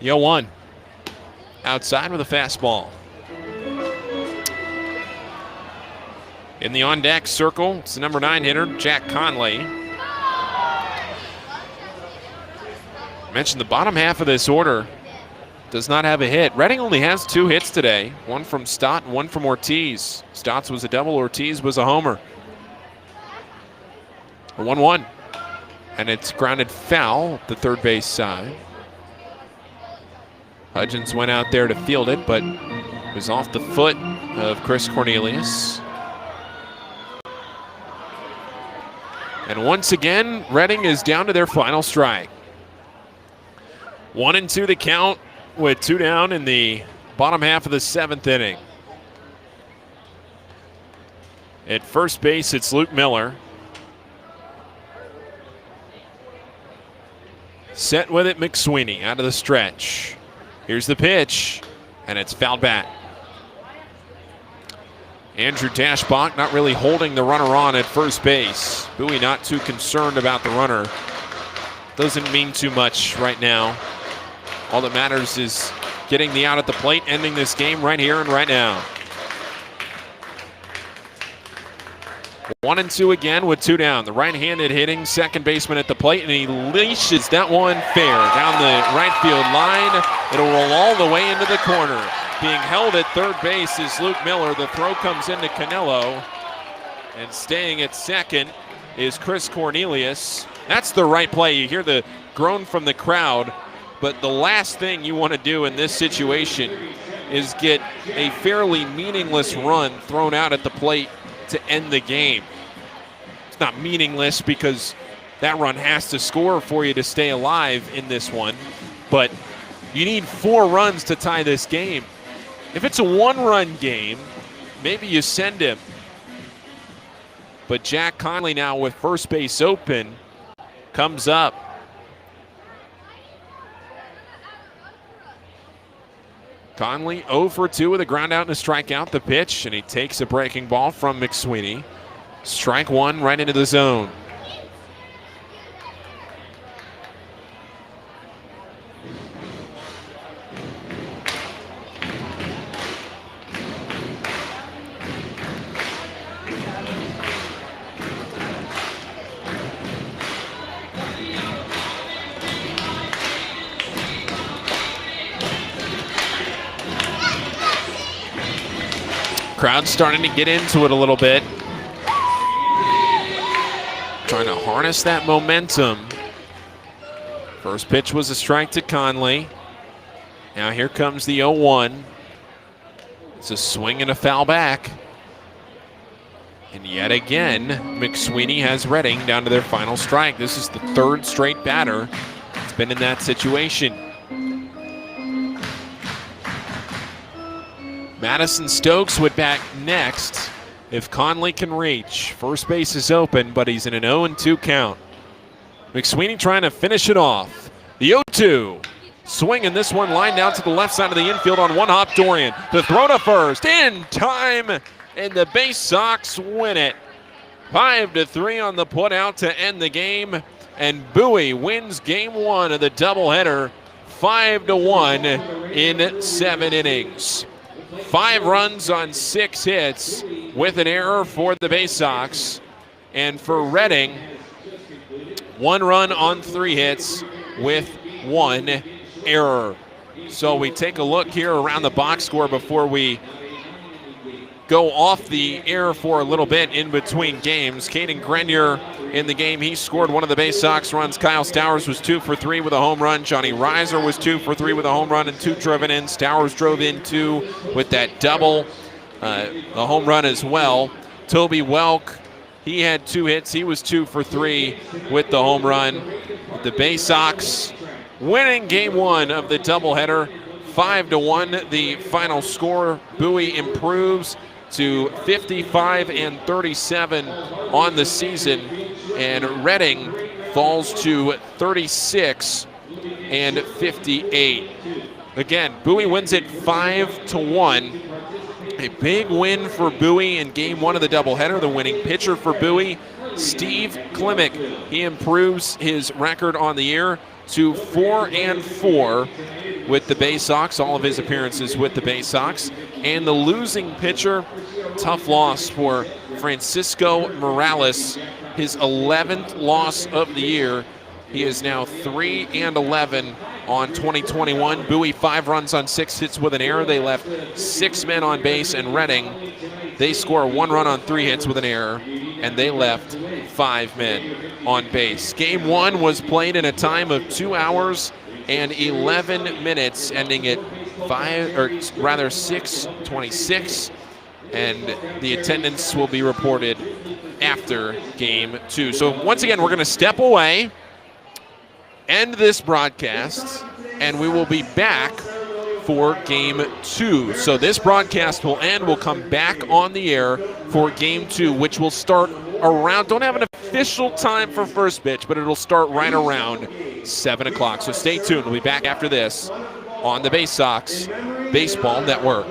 The 0-1. Outside with a fastball. In the on-deck circle, it's the number 9 hitter, Jack Conley. I mentioned the bottom half of this order does not have a hit. Reading only has 2 hits today, one from Stott and one from Ortiz. Stott's was a double, Ortiz was a homer. A 1-1. And it's grounded foul at the third base side. Hudgens went out there to field it, but was off the foot of Chris Cornelius. And once again, Reading is down to their final strike. 1-2 the count with 2 down in the bottom half of the 7th inning. At first base, it's Luke Miller. Set with it, McSweeney out of the stretch. Here's the pitch, and it's fouled back. Andrew Dashbach not really holding the runner on at first base. Bowie not too concerned about the runner. Doesn't mean too much right now. All that matters is getting the out at the plate, ending this game right here and right now. 1-2 again with 2 down. The right-handed hitting second baseman at the plate, and he leashes that one fair down the right field line. It'll roll all the way into the corner. Being held at third base is Luke Miller. The throw comes into Canelo, and staying at second is Chris Cornelius. That's the right play. You hear the groan from the crowd, but the last thing you want to do in this situation is get a fairly meaningless run thrown out at the plate to end the game. It's not meaningless because that run has to score for you to stay alive in this one, but you need 4 runs to tie this game. If it's a 1-run game, maybe you send him. But Jack Conley now with first base open comes up. Conley 0 for 2 with a ground out and a strikeout. The pitch, and he takes a breaking ball from McSweeney. Strike 1 right into the zone. Crowd's starting to get into it a little bit. Trying to harness that momentum. First pitch was a strike to Conley. Now here comes the 0-1. It's a swing and a foul back. And yet again, McSweeney has Reading down to their final strike. This is the 3rd straight batter that's been in that situation. Madison Stokes would bat next if Conley can reach. First base is open, but he's in an 0-2 count. McSweeney trying to finish it off. The 0-2. Swinging this one lined out to the left side of the infield on one hop. Dorian. The throw to first. In time, and the Bay Sox win it. 5-3 on the putout to end the game. And Bowie wins game 1 of the doubleheader 5-1 in 7 innings. 5 runs on 6 hits with an error for the Bay Sox. And for Reading, 1 run on 3 hits with 1 error. So we take a look here around the box score before we go off the air for a little bit in between games. Caden Grenier in the game, he scored one of the Bay Sox runs. Kyle Stowers was 2 for 3 with a home run. Johnny Reiser was 2 for 3 with a home run and 2 driven in. Stowers drove in 2 with that double, a home run as well. Toby Welk, he had 2 hits. He was 2 for 3 with the home run. The Bay Sox winning game 1 of the doubleheader, 5-1. The final score. Bowie improves to 55-37 on the season, and Reading falls to 36-58. Again, Bowie wins it 5-1. A big win for Bowie in game 1 of the doubleheader. The winning pitcher for Bowie, Steve Klimek. He improves his record on the year to 4-4 with the Bay Sox, all of his appearances with the Bay Sox. And the losing pitcher, tough loss for Francisco Morales, his 11th loss of the year. He is now 3-11 on 2021. Bowie 5 runs on 6 hits with an error. They left 6 men on base, and Reading, they score 1 run on 3 hits with an error, and they left 5 men on base. Game 1 was played in a time of 2 hours and 11 minutes, ending at 6:26, and the attendance will be reported after game 2. So once again, we're going to step away, end this broadcast, and we will be back for game 2. So this broadcast will end. We'll come back on the air for game 2, which will start around, don't have an official time for first pitch, but it'll start right around 7 o'clock. So stay tuned. We'll be back after this on the Bay Sox Baseball Network.